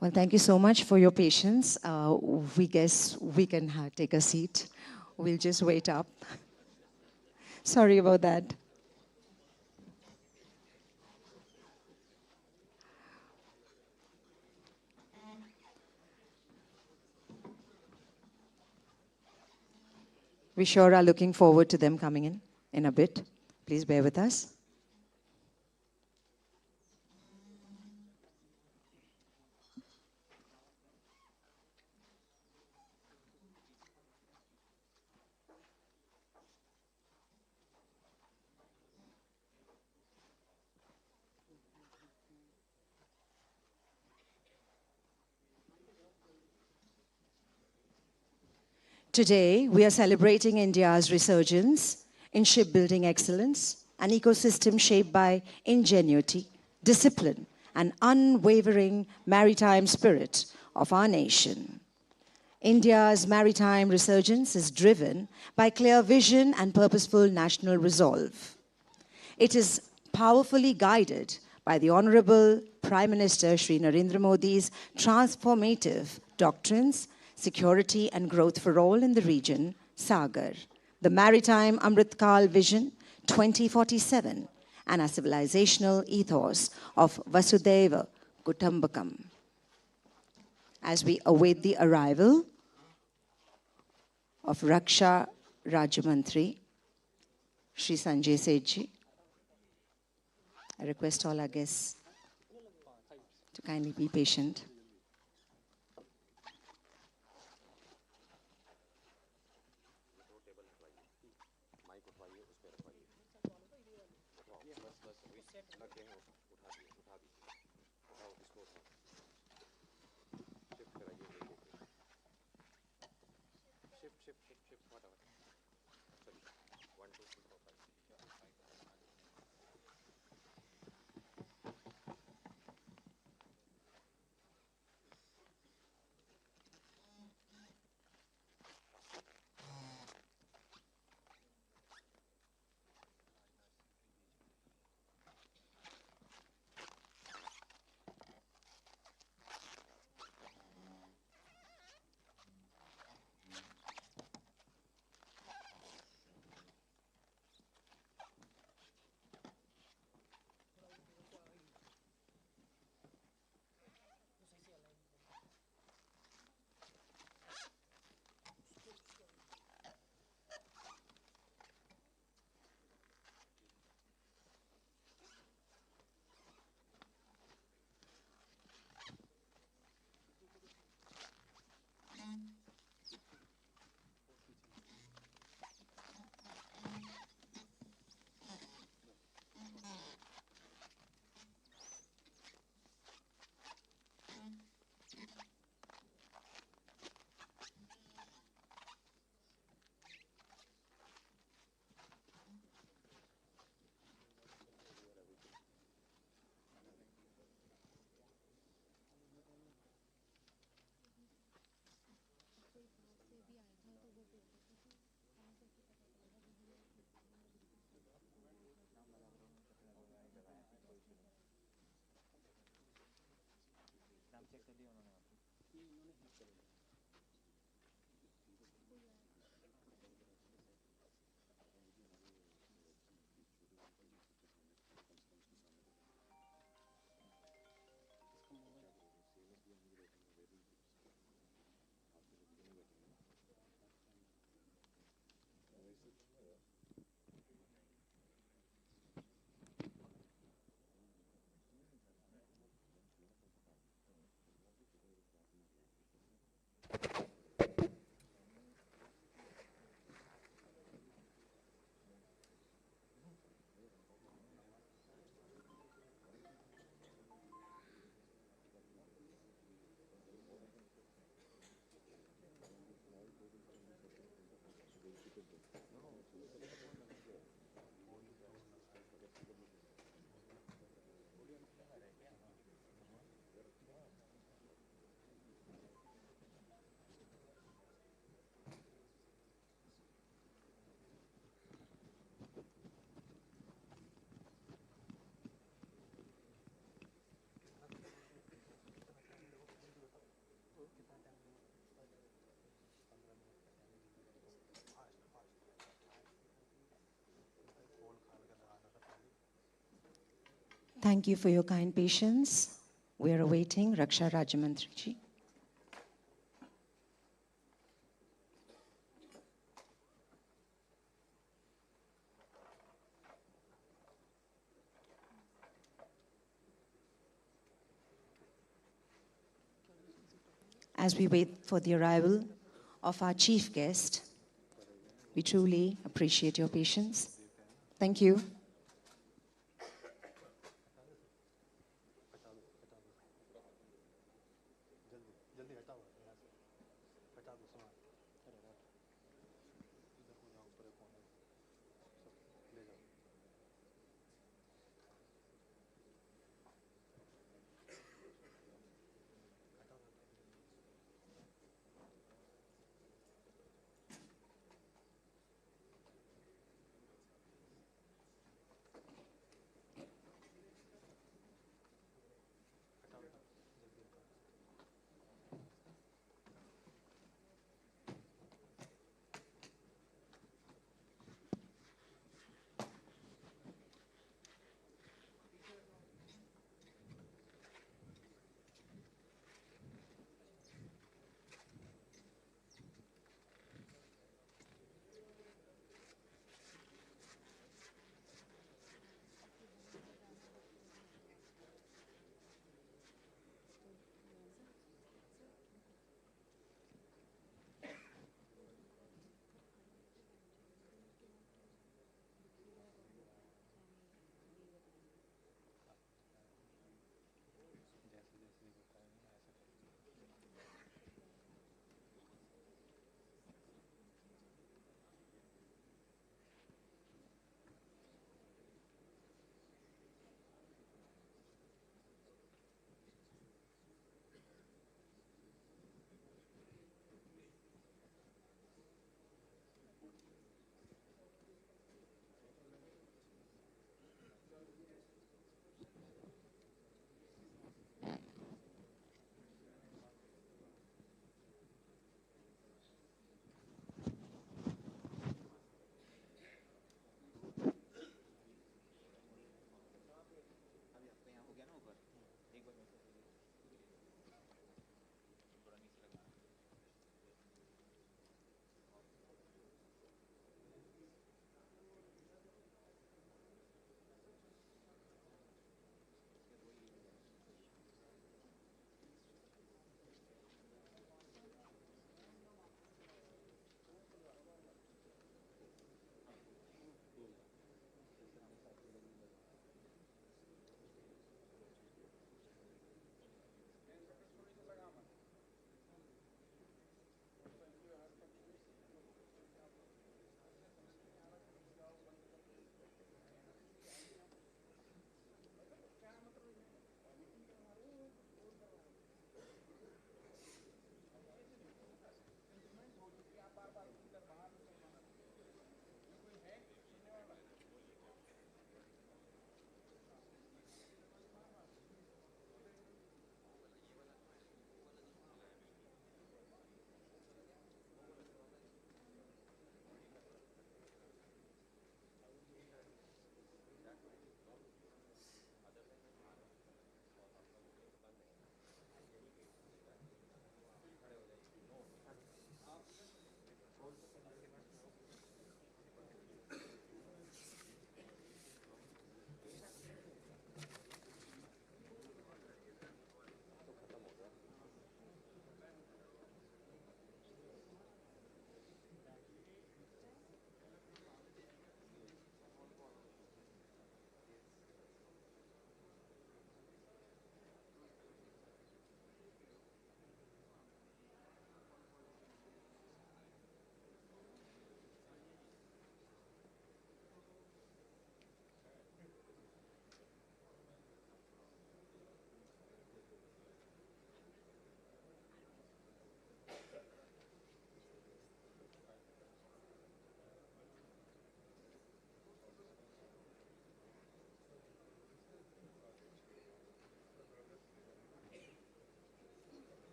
Well, thank you so much for your patience. We guess we can take a seat. We'll just wait up. Sorry about that. We sure are looking forward to them coming in a bit. Please bear with us. Today, we are celebrating India's resurgence in shipbuilding excellence, an ecosystem shaped by ingenuity, discipline, and unwavering maritime spirit of our nation. India's maritime resurgence is driven by clear vision and purposeful national resolve. It is powerfully guided by the Honorable Prime Minister Shri Narendra Modi's transformative doctrines, security and growth for all in the region, Sagar, the Maritime Amritkal Vision 2047, and a civilizational ethos of Vasudhaiva Kutumbakam. As we await the arrival of Raksha Rajamantri, Shri Sanjay Sethji, I request all our guests to kindly be patient. Thank you for your kind patience. We are awaiting Raksha Rajamantri ji. As we wait for the arrival of our chief guest, we truly appreciate your patience. Thank you.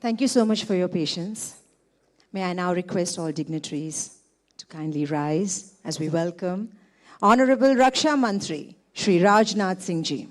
Thank you so much for your patience. May I now request all dignitaries to kindly rise as we welcome Honorable Raksha Mantri, Shri Rajnath Singh Ji.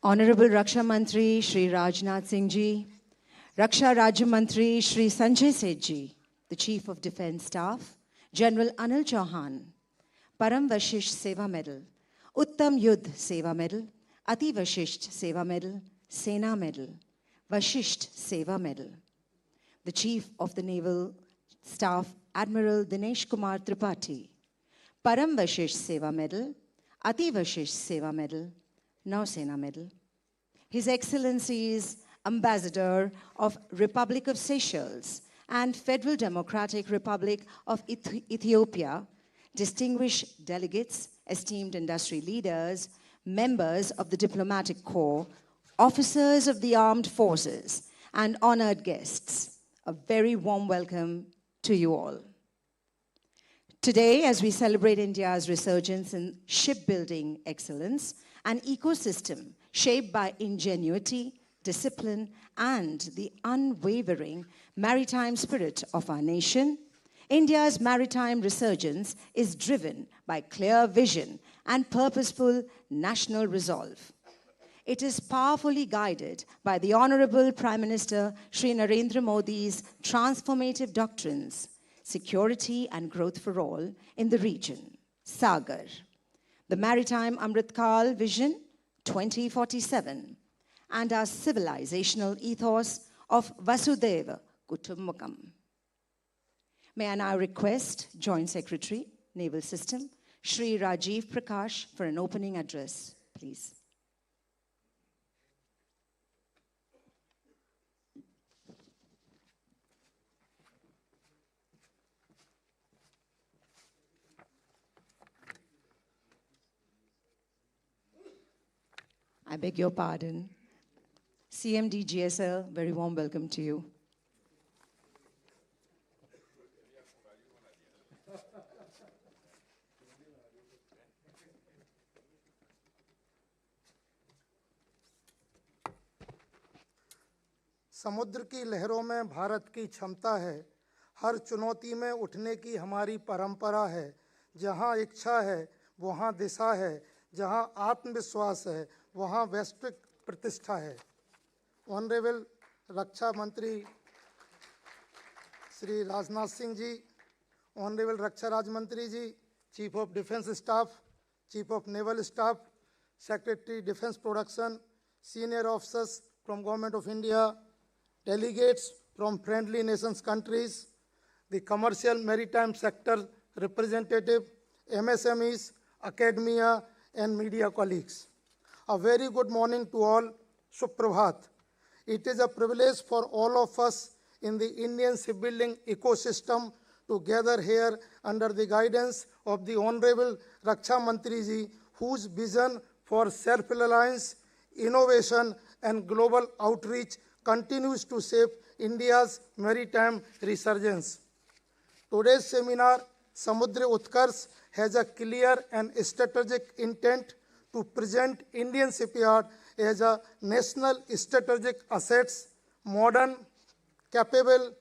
Honorable Raksha Mantri Shri Rajnath Singh Ji, Raksha Rajya Mantri Shri Sanjay Seth Ji, the Chief of Defence Staff, General Anil Chauhan, Param Vashisht Seva Medal, Uttam Yudh Seva Medal, Ati Vashisht Seva Medal, Sena Medal, Vashisht Seva Medal, the Chief of the Naval Staff, Admiral Dinesh Kumar Tripathi, Param Vashisht Seva Medal, Ati Vashisht Seva Medal, Nausena Medal. His Excellencies Ambassador of Republic of Seychelles and Federal Democratic Republic of Ethiopia, distinguished delegates, esteemed industry leaders, members of the diplomatic corps, officers of the armed forces, and honored guests, a very warm welcome to you all. Today, as we celebrate India's resurgence in shipbuilding excellence, an ecosystem shaped by ingenuity, discipline, and the unwavering maritime spirit of our nation, India's maritime resurgence is driven by clear vision and purposeful national resolve. It is powerfully guided by the Honorable Prime Minister Shri Narendra Modi's transformative doctrines, security and growth for all in the region, Sagar, the Maritime Amritkal Vision 2047, and our civilizational ethos of Vasudeva Kutumbakam. May I now request Joint Secretary, Naval System, Shri Rajiv Prakash for an opening address, please. I beg your pardon. CMD GSL, very warm welcome to you. समुद्र की लहरों में भारत की क्षमता है, हर चुनौती में उठने की हमारी परंपरा है, जहां इच्छा है वहां दिशा है, जहां आत्मविश्वास है वहां वैश्विक प्रतिष्ठा है. ऑनरेबल रक्षा मंत्री श्री राजनाथ सिंह जी, ऑनरेबल रक्षा राज्य मंत्री जी, chief of defence staff, chief of naval staff, secretary defence production, senior officers from government of India, delegates from friendly nations countries, the commercial maritime sector representative, MSMEs, academia, and media colleagues. A very good morning to all. Suprabhat. It is a privilege for all of us in the Indian shipbuilding ecosystem to gather here under the guidance of the Honorable Raksha Mantri ji, whose vision for self-reliance, innovation, and global outreach continues to shape India's maritime resurgence. Today's seminar, Samudra Utkarsh, has a clear and strategic intent to present Indian shipyard as a national strategic assets, modern, capable,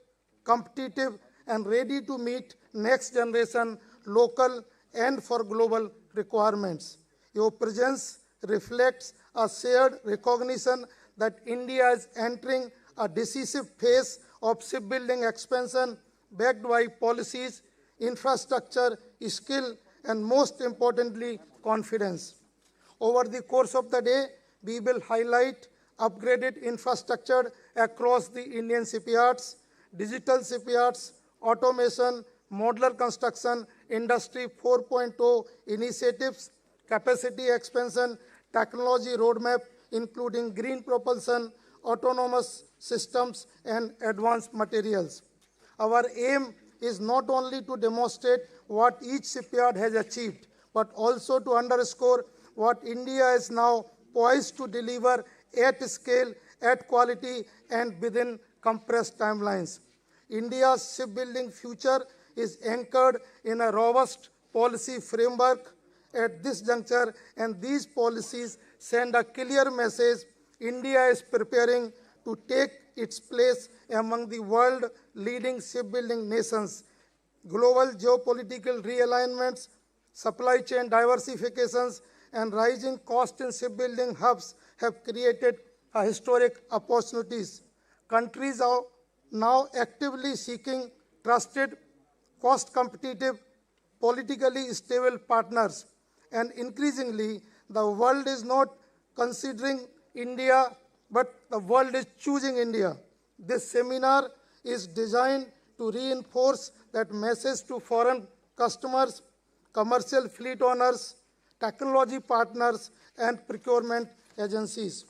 competitive, and ready to meet next generation local and for global requirements. Your presence reflects a shared recognition that India is entering a decisive phase of shipbuilding expansion backed by policies, infrastructure, skill, and most importantly, confidence. Over the course of the day, we will highlight upgraded infrastructure across the Indian shipyards, digital shipyards, automation, modular construction, Industry 4.0 initiatives, capacity expansion, technology roadmap, including green propulsion, autonomous systems, and advanced materials. Our aim is not only to demonstrate what each shipyard has achieved, but also to underscore what India is now poised to deliver at scale, at quality, and within compressed timelines. India's shipbuilding future is anchored in a robust policy framework at this juncture, and these policies send a clear message: India is preparing to take its place among the world leading shipbuilding nations. Global geopolitical realignments, supply chain diversifications, and rising costs in shipbuilding hubs have created historic opportunities. Countries are now actively seeking trusted, cost-competitive, politically stable partners. And increasingly, the world is not considering India, but the world is choosing India. This seminar is designed to reinforce that message to foreign customers, commercial fleet owners, technology partners, and procurement agencies.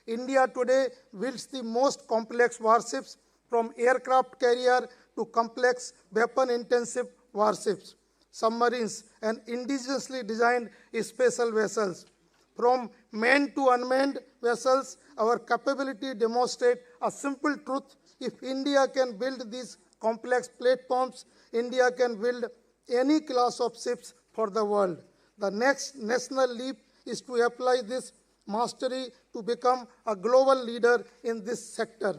India today builds the most complex warships, from aircraft carrier to complex weapon-intensive warships, submarines, and indigenously designed special vessels. From manned to unmanned vessels, our capability demonstrates a simple truth: if India can build these complex platforms, India can build any class of ships for the world. The next national leap is to apply this mastery to become a global leader in this sector.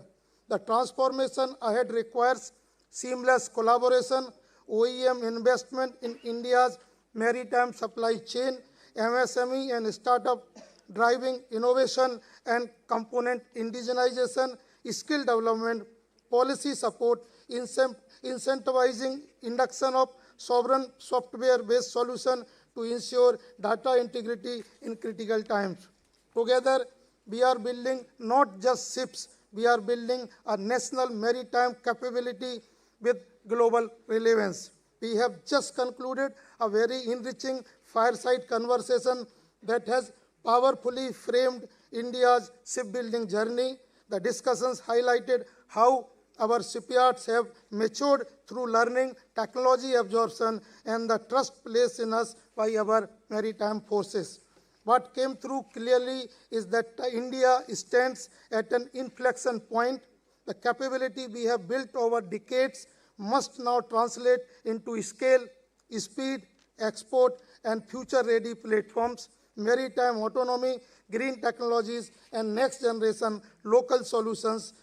The transformation ahead requires seamless collaboration, OEM investment in India's maritime supply chain, MSME and startup driving innovation and component indigenization, skill development, policy support, incentivizing induction of sovereign software-based solution to ensure data integrity in critical times. Together, we are building not just ships, we are building a national maritime capability with global relevance. We have just concluded a very enriching fireside conversation that has powerfully framed India's shipbuilding journey. The discussions highlighted how our shipyards have matured through learning, technology absorption, and the trust placed in us by our maritime forces. What came through clearly is that India stands at an inflection point. The capability we have built over decades must now translate into scale, speed, export, and future-ready platforms. Maritime autonomy, green technologies, and next-generation local solutions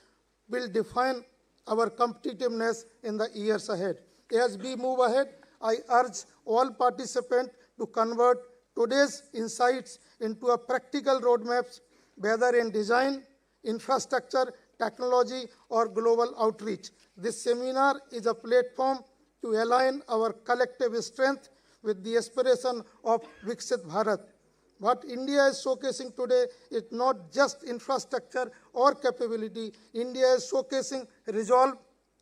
will define our competitiveness in the years ahead. As we move ahead, I urge all participants to convert today's insights into a practical roadmaps, whether in design, infrastructure, technology, or global outreach. This seminar is a platform to align our collective strength with the aspiration of Viksit Bharat. What India is showcasing today is not just infrastructure or capability. India is showcasing resolve,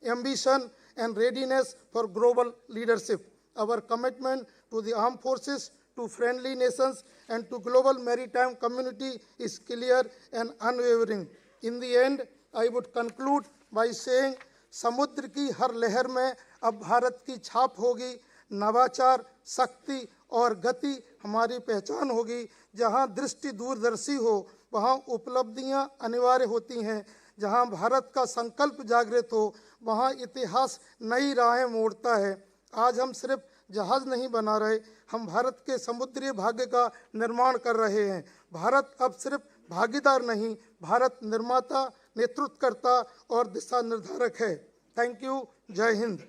ambition, and readiness for global leadership. Our commitment to the armed forces, to friendly nations, and to global maritime community is clear and unwavering. In the end, I would conclude by saying, समुद्र की हर लहर में अब भारत की छाप होगी, नवाचार, शक्ति और गति हमारी पहचान होगी। जहां दृष्टि दूरदर्शी हो, वहां उपलब्धियां अनिवार्य होती हैं। जहां भारत का संकल्प जागृत हो, वहां इतिहास नई राहें मोड़ता है। आज हम सिर्फ जहाज नहीं बना रहे, हम भारत के समुद्री भाग्य का निर्माण कर रहे हैं। भारत अब सिर्फ भागीदार नहीं, भारत निर्माता, नेतृत्वकर्ता और दिशा निर्धारक है। Thank you. जय Hind.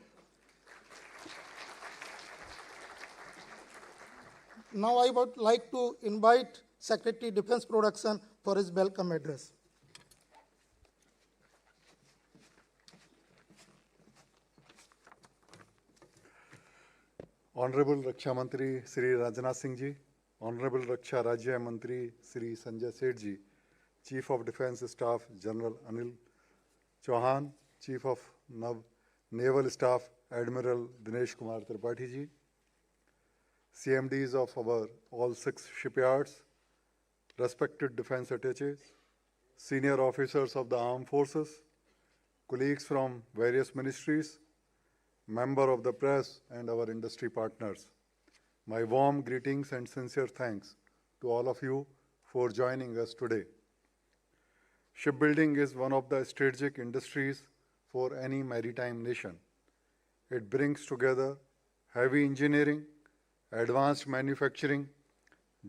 Now I would like to invite Secretary Defense Production for his welcome address. Honorable Raksha Mantri Sri Rajnath Singh Ji, Honorable Raksha Rajya Mantri Sri Sanjay Seth Ji, Chief of Defence Staff General Anil Chauhan, Chief of Naval Staff Admiral Dinesh Kumar Tripathi Ji, CMDs of our all 6 shipyards, respected defence attaches, senior officers of the armed forces, colleagues from various ministries, member of the press and our industry partners. My warm greetings and sincere thanks to all of you for joining us today. Shipbuilding is one of the strategic industries for any maritime nation. It brings together heavy engineering, advanced manufacturing,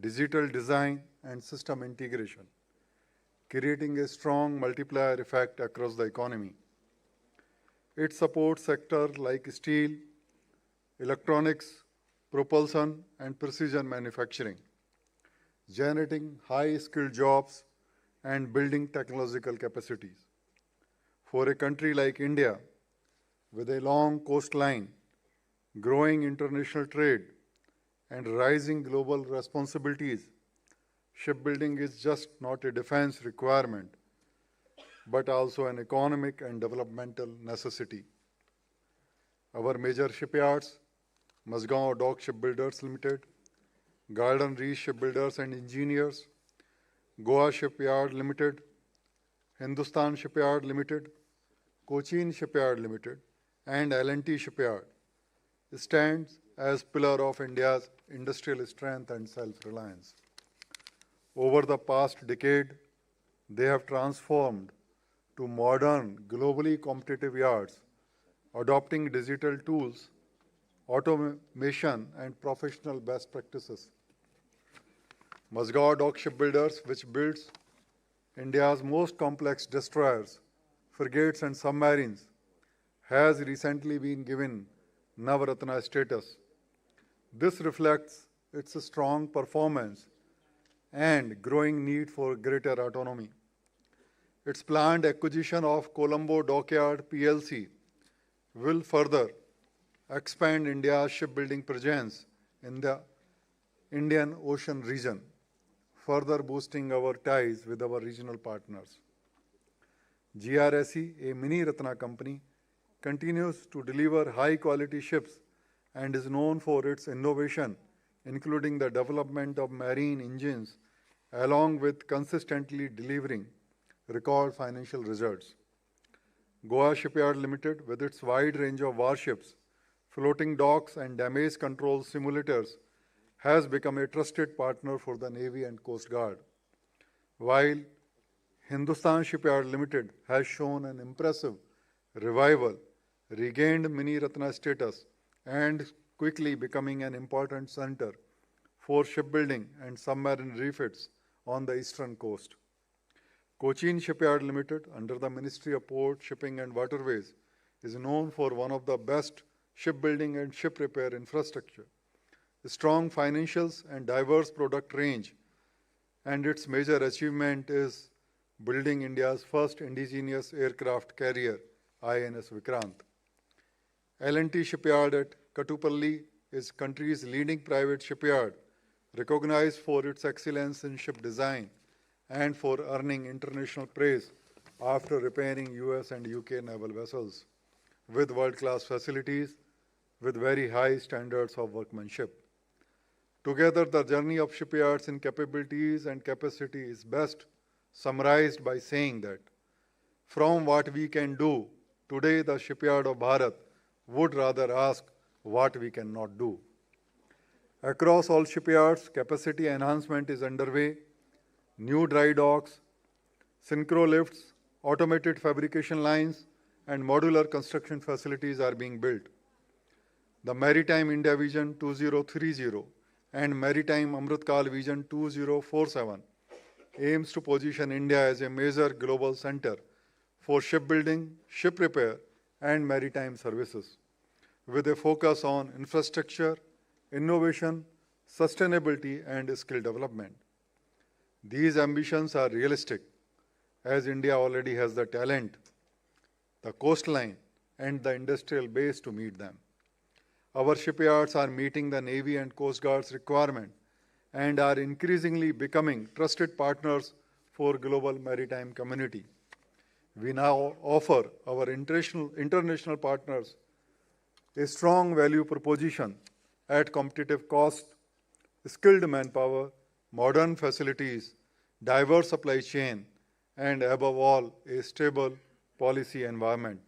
digital design, and system integration, creating a strong multiplier effect across the economy. It supports sectors like steel, electronics, propulsion, and precision manufacturing, generating high-skilled jobs and building technological capacities. For a country like India, with a long coastline, growing international trade, and rising global responsibilities, shipbuilding is just not a defense requirement, but also an economic and developmental necessity. Our major shipyards, Mazgaon Dock Shipbuilders Limited, Garden Reach Shipbuilders and Engineers, Goa Shipyard Limited, Hindustan Shipyard Limited, Cochin Shipyard Limited, and L&T Shipyard stands as pillar of India's industrial strength and self-reliance. Over the past decade, they have transformed to modern, globally competitive yards, adopting digital tools, automation, and professional best practices. Mazgaon Dock Shipbuilders, which builds India's most complex destroyers, frigates, and submarines, has recently been given Navratna status. This reflects its strong performance and growing need for greater autonomy. Its planned acquisition of Colombo Dockyard PLC will further expand India's shipbuilding presence in the Indian Ocean region, further boosting our ties with our regional partners. GRSE, a mini Ratna company, continues to deliver high-quality ships and is known for its innovation, including the development of marine engines, along with consistently delivering record financial results. Goa Shipyard Limited, with its wide range of warships, floating docks, and damage control simulators, has become a trusted partner for the Navy and Coast Guard. While Hindustan Shipyard Limited has shown an impressive revival, regained Mini Ratna status, and quickly becoming an important center for shipbuilding and submarine refits on the eastern coast. Cochin Shipyard Limited, under the Ministry of Port, Shipping and Waterways, is known for one of the best shipbuilding and ship repair infrastructure, strong financials, and diverse product range. And its major achievement is building India's first indigenous aircraft carrier, INS Vikrant. L&T Shipyard at Kattupalli is country's leading private shipyard, recognized for its excellence in ship design and for earning international praise after repairing US and UK naval vessels with world-class facilities with very high standards of workmanship. Together, the journey of shipyards in capabilities and capacity is best summarized by saying that from what we can do, today the shipyard of Bharat would rather ask what we cannot do. Across all shipyards, capacity enhancement is underway. New dry docks, synchro lifts, automated fabrication lines, and modular construction facilities are being built. The Maritime India Vision 2030 and Maritime Amritkal Vision 2047 aims to position India as a major global center for shipbuilding, ship repair, and maritime services, with a focus on infrastructure, innovation, sustainability, and skill development. These ambitions are realistic, as India already has the talent, the coastline, and the industrial base to meet them. Our shipyards are meeting the Navy and Coast Guard's requirement and are increasingly becoming trusted partners for global maritime community. We now offer our international partners a strong value proposition at competitive cost, skilled manpower, modern facilities, diverse supply chain, and above all, a stable policy environment.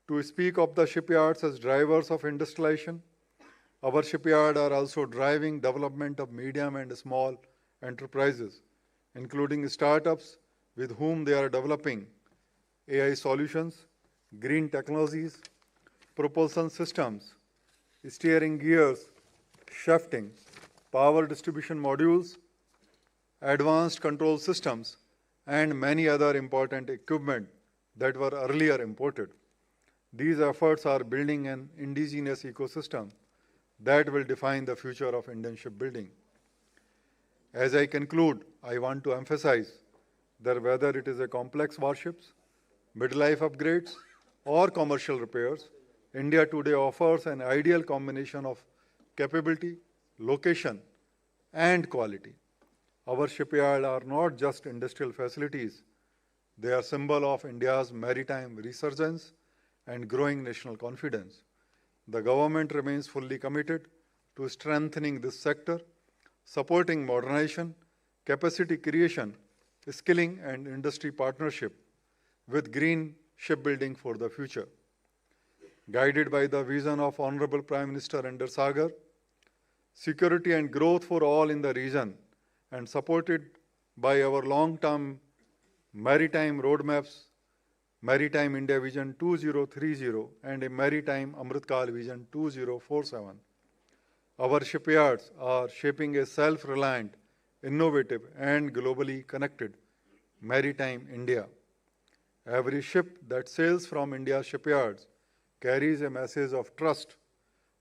To speak of the shipyards as drivers of industrialization, our shipyards are also driving development of medium and small enterprises, including startups with whom they are developing AI solutions, green technologies, propulsion systems, steering gears, shafting, power distribution modules, advanced control systems, and many other important equipment that were earlier imported. These efforts are building an indigenous ecosystem that will define the future of Indian shipbuilding. As I conclude, I want to emphasize that whether it is a complex warships, midlife upgrades, or commercial repairs, India today offers an ideal combination of capability, location, and quality. Our shipyards are not just industrial facilities, they are a symbol of India's maritime resurgence and growing national confidence. The government remains fully committed to strengthening this sector, supporting modernization, capacity creation, skilling, and industry partnership with green shipbuilding for the future. Guided by the vision of Honorable Prime Minister Inder Sagar, security and growth for all in the region, and supported by our long-term maritime roadmaps, Maritime India Vision 2030 and a Maritime Amritkal Vision 2047. Our shipyards are shaping a self-reliant, innovative, and globally connected maritime India. Every ship that sails from India's shipyards carries a message of trust,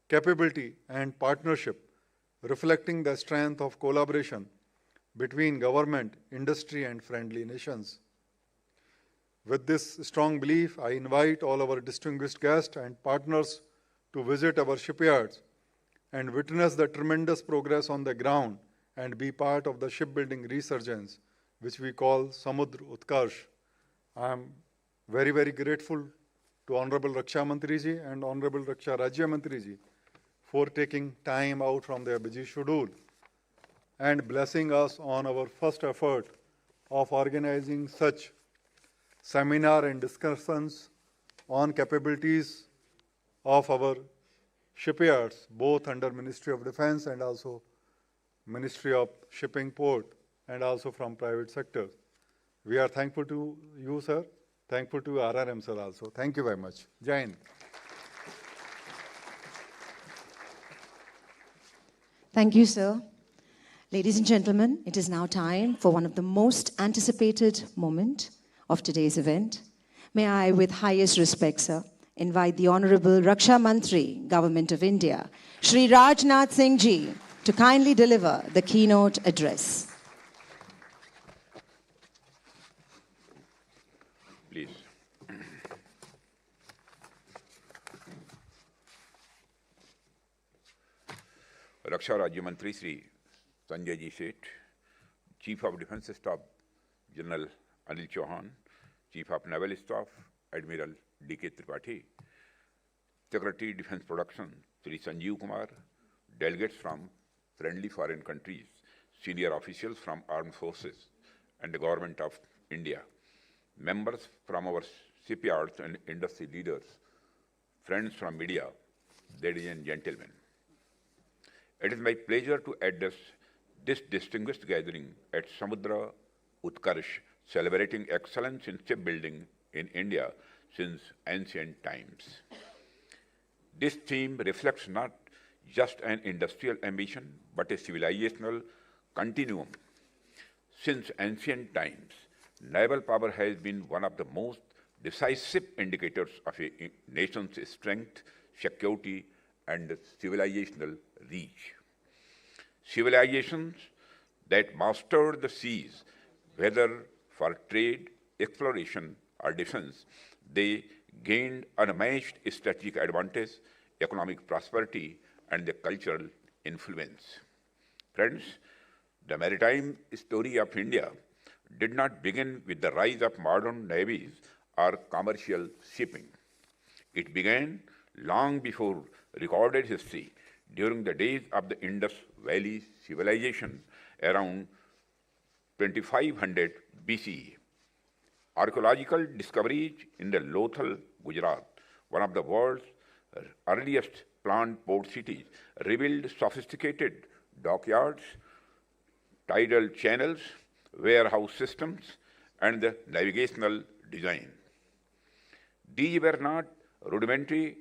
capability, and partnership, reflecting the strength of collaboration between government, industry, and friendly nations. With this strong belief, I invite all our distinguished guests and partners to visit our shipyards and witness the tremendous progress on the ground and be part of the shipbuilding resurgence, which we call Samudra Utkarsh. I am very, very grateful to Honorable Raksha Mantri ji and Honorable Raksha Rajya Mantri ji for taking time out from their busy schedule and blessing us on our first effort of organizing such seminar and discussions on capabilities of our shipyards, both under Ministry of Defense and also Ministry of Shipping Port, and also from private sector. We are thankful to you, sir. Thankful to RRM, sir, also. Thank you very much. Jai Hind. Thank you, sir. Ladies and gentlemen, it is now time for one of the most anticipated moments of today's event. May I, with highest respect, sir, invite the Honorable Raksha Mantri, Government of India, Shri Rajnath Singh ji, to kindly deliver the keynote address. Please. Raksha Rajya Mantri Sri Sanjay Ji Seth, Chief of Defence Staff General Anil Chauhan, Chief of Naval Staff Admiral D.K. Tripathi, Secretary Defence Production Sri Sanjeev Kumar, delegates from friendly foreign countries, senior officials from armed forces and the Government of India, members from our shipyards and industry leaders, friends from media, ladies and gentlemen. It is my pleasure to address this distinguished gathering at Samudra Utkarsh, celebrating excellence in shipbuilding in India since ancient times. This theme reflects not just an industrial ambition, but a civilizational continuum. Since ancient times, naval power has been one of the most decisive indicators of a nation's strength, security, and civilizational reach. Civilizations that mastered the seas, whether for trade, exploration, or defense, they gained unmatched strategic advantage economic prosperity, and the cultural influence. Friends, the maritime story of India did not begin with the rise of modern navies or commercial shipping. It began long before recorded history, during the days of the Indus Valley civilization around 2500 BCE. Archaeological discoveries in the Lothal, Gujarat, one of the world's earliest planned port cities, revealed sophisticated dockyards, tidal channels, warehouse systems, and the navigational design. These were not rudimentary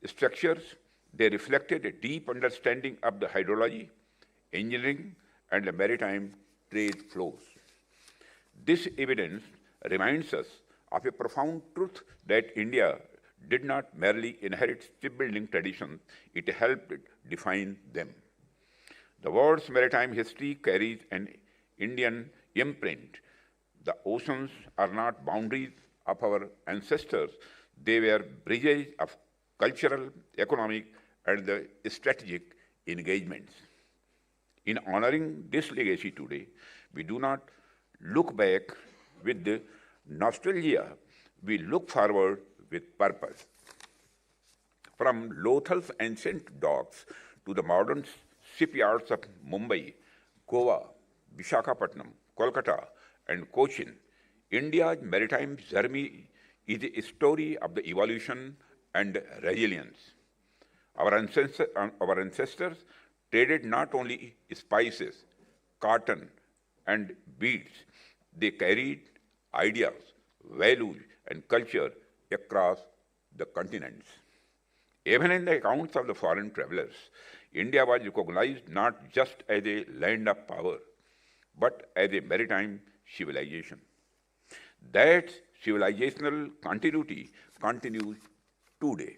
structures. They reflected a deep understanding of the hydrology, engineering, and the maritime trade flows. This evidence reminds us of a profound truth that India did not merely inherit shipbuilding traditions, it helped define them. The world's maritime history carries an Indian imprint. The oceans are not boundaries of our ancestors, they were bridges of cultural, economic, and the strategic engagements. In honoring this legacy today, we do not look back with the nostalgia, we look forward with purpose. From Lothal's ancient docks to the modern shipyards of Mumbai, Goa, Visakhapatnam, Kolkata, and Cochin, India's maritime journey is a story of the evolution and resilience. Our ancestors traded not only spices, cotton, and beads, they carried ideas, values, and culture across the continents. Even in the accounts of the foreign travelers, India was recognized not just as a land of power, but as a maritime civilization. That civilizational continuity continues today.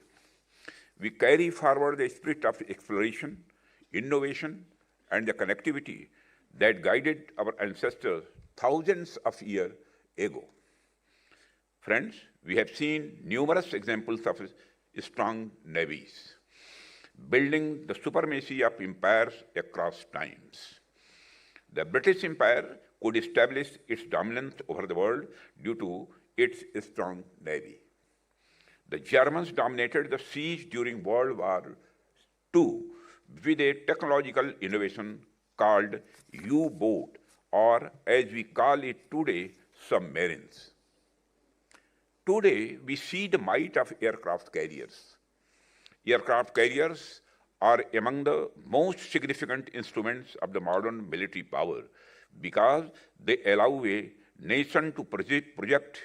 We carry forward the spirit of exploration, innovation, and the connectivity that guided our ancestors thousands of years ago. Friends, we have seen numerous examples of strong navies, building the supremacy of empires across times. The British Empire could establish its dominance over the world due to its strong navy. The Germans dominated the seas during World War II with a technological innovation called U-boat, or as we call it today, submarines. Today, we see the might of aircraft carriers. Aircraft carriers are among the most significant instruments of the modern military power because they allow a nation to project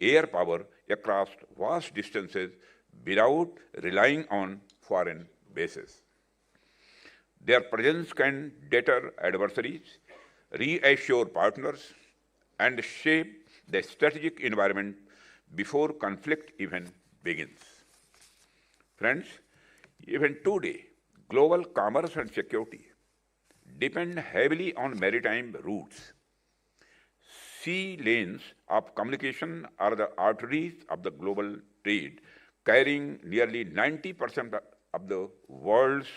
air power across vast distances without relying on foreign bases. Their presence can deter adversaries, reassure partners, and shape the strategic environment before conflict even begins. Friends, even today, global commerce and security depend heavily on maritime routes. Sea lanes of communication are the arteries of the global trade, carrying nearly 90% of the world's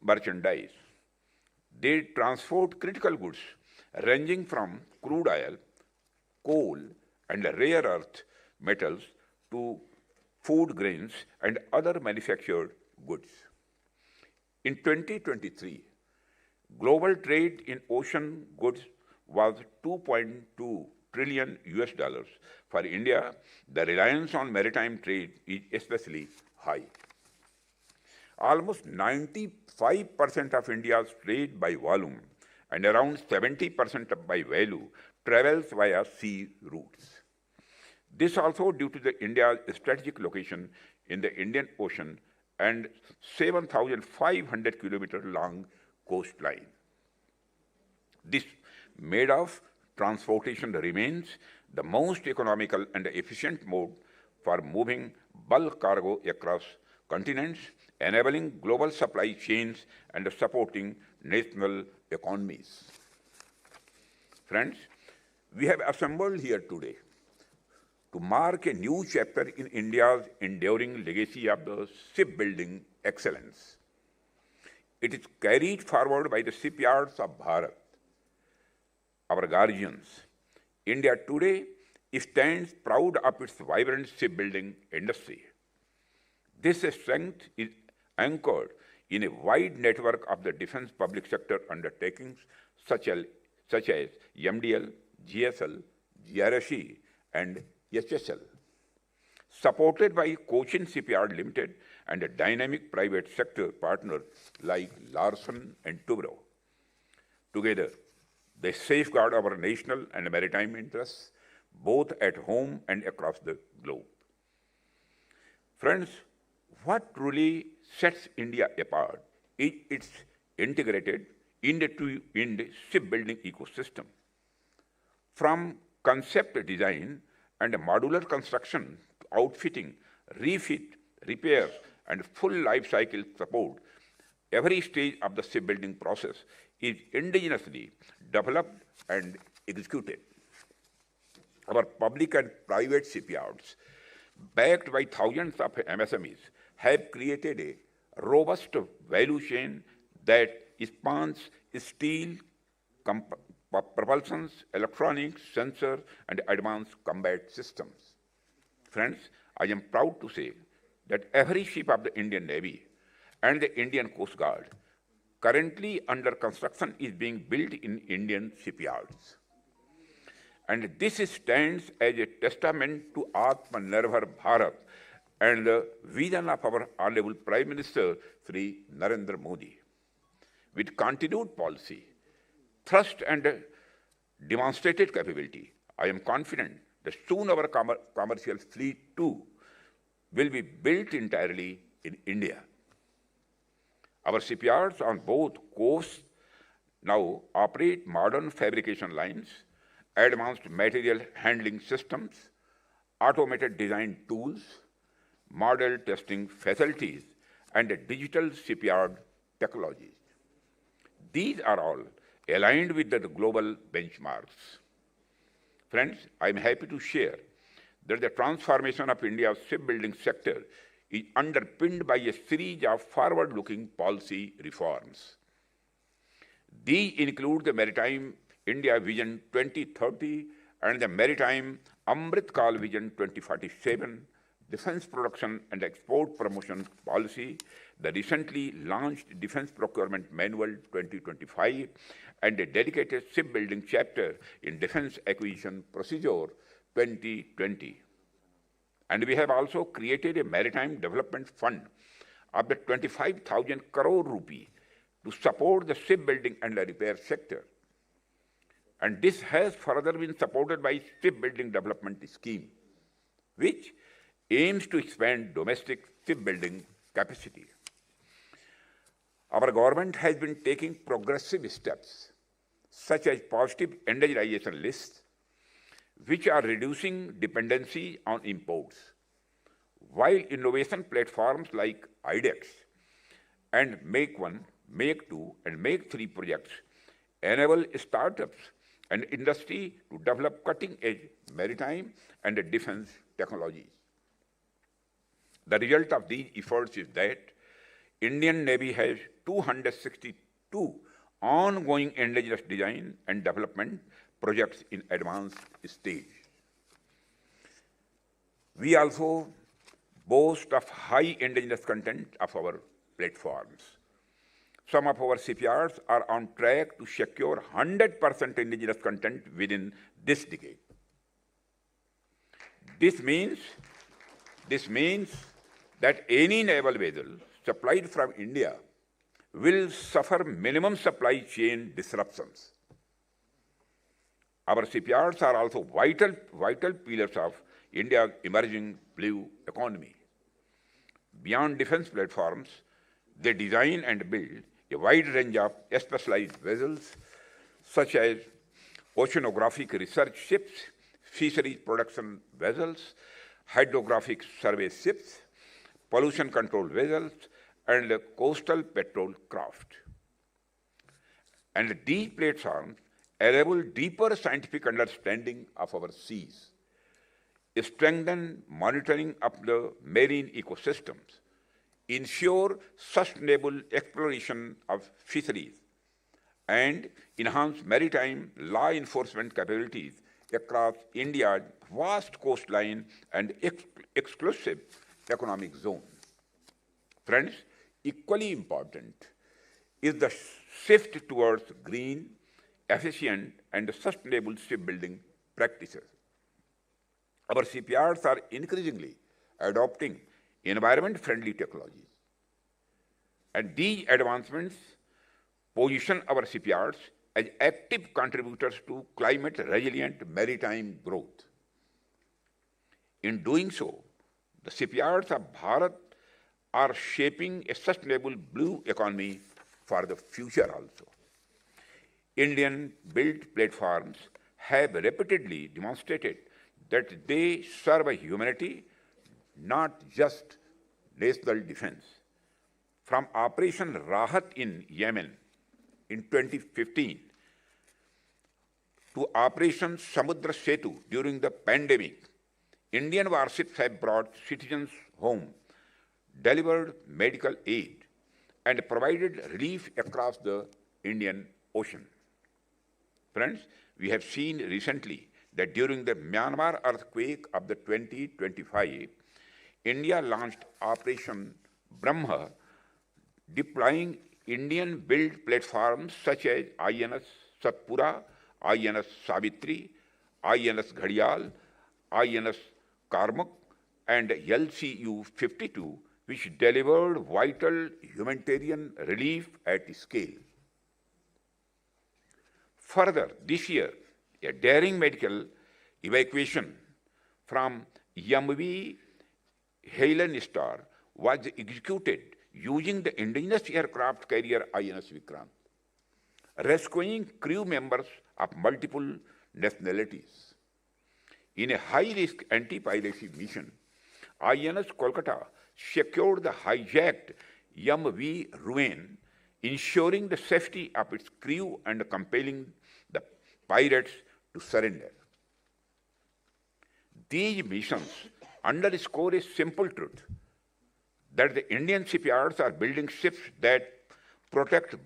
merchandise. They transport critical goods ranging from crude oil, coal, and rare earth metals to food grains and other manufactured goods. In 2023, global trade in ocean goods was $2.2 trillion US. For India, the reliance on maritime trade is especially high. Almost 95% of India's trade by volume and around 70% by value travels via sea routes. This also due to the India's strategic location in the Indian Ocean and 7,500 kilometer long coastline. This mode of transportation remains the most economical and efficient mode for moving bulk cargo across continents, enabling global supply chains and supporting national economies. Friends, we have assembled here today to mark a new chapter in India's enduring legacy of the shipbuilding excellence. It is carried forward by the shipyards of Bharat, our guardians. India today stands proud of its vibrant shipbuilding industry. This strength is anchored in a wide network of the defense public sector undertakings such as MDL, GSL, GRSE, and HSL, supported by Cochin Shipyard Limited and a dynamic private sector partner like Larsen and Toubro. Together, they safeguard our national and maritime interests, both at home and across the globe. Friends, what truly sets India apart is its integrated end-to-end shipbuilding ecosystem. From concept design and modular construction to outfitting, refit, repairs, and full life cycle support, every stage of the shipbuilding process is indigenously developed and executed. Our public and private shipyards, backed by thousands of MSMEs, have created a robust value chain that spans steel, propulsions, electronics, sensors, and advanced combat systems. Friends, I am proud to say that every ship of the Indian Navy and the Indian Coast Guard currently under construction is being built in Indian shipyards. And this stands as a testament to Atmanirbhar Bharat and the vision of our Honorable Prime Minister, Sri Narendra Modi. With continued policy, thrust and demonstrated capability, I am confident that soon our commercial fleet too will be built entirely in India. Our shipyards on both coasts now operate modern fabrication lines, advanced material handling systems, automated design tools, model testing facilities, and digital shipyard technologies. These are all aligned with the global benchmarks. Friends, I am happy to share that the transformation of India's shipbuilding sector is underpinned by a series of forward-looking policy reforms. These include the Maritime India Vision 2030 and the Maritime Amrit Kal Vision 2047, Defense Production and Export Promotion Policy, the recently launched Defense Procurement Manual 2025, and a dedicated shipbuilding chapter in Defense Acquisition Procedure 2020. And we have also created a Maritime Development Fund of the 25,000 crore rupee to support the shipbuilding and the repair sector. And this has further been supported by Shipbuilding Development Scheme, which aims to expand domestic shipbuilding capacity. Our government has been taking progressive steps, such as positive indigenization lists, which are reducing dependency on imports, while innovation platforms like IDEX and Make 1, Make 2, and Make 3 projects enable startups and industry to develop cutting-edge maritime and defense technologies. The result of these efforts is that Indian Navy has 262 ongoing indigenous design and development projects in advanced stage. We also boast of high indigenous content of our platforms. Some of our shipyards are on track to secure 100% indigenous content within this decade. This means that any naval vessel supplied from India will suffer minimum supply chain disruptions. Our shipyards are also vital pillars of India's emerging blue economy. Beyond defense platforms, they design and build a wide range of specialized vessels, such as oceanographic research ships, fisheries production vessels, hydrographic survey ships, pollution control vessels, and coastal patrol craft. And these platforms enable deeper scientific understanding of our seas. strengthen monitoring of the marine ecosystems, ensure sustainable exploration of fisheries, and enhance maritime law enforcement capabilities across India's vast coastline and exclusive economic zone. Friends, equally important is the shift towards green, efficient, and sustainable shipbuilding practices. Our shipyards are increasingly adopting environment-friendly technologies. And these advancements position our shipyards as active contributors to climate-resilient maritime growth. In doing so, the shipyards of Bharat are shaping a sustainable blue economy for the future also. Indian-built platforms have repeatedly demonstrated that they serve humanity, not just national defense. From Operation Rahat in Yemen in 2015 to Operation Samudra Setu during the pandemic, Indian warships have brought citizens home, delivered medical aid, and provided relief across the Indian Ocean. Friends, we have seen recently that during the Myanmar earthquake of the 2025, India launched Operation Brahma, deploying Indian-built platforms such as INS Satpura, INS Savitri, INS Ghadial, INS Karmuk, and LCU-52, which delivered vital humanitarian relief at scale. Further, this year, a daring medical evacuation from MV Helen Star was executed using the indigenous aircraft carrier INS Vikrant, rescuing crew members of multiple nationalities. In a high-risk anti-piracy mission, INS Kolkata secured the hijacked MV Ruin, ensuring the safety of its crew and compelling the pirates to surrender. These missions underscore a simple truth, that the Indian shipyards are building ships that protect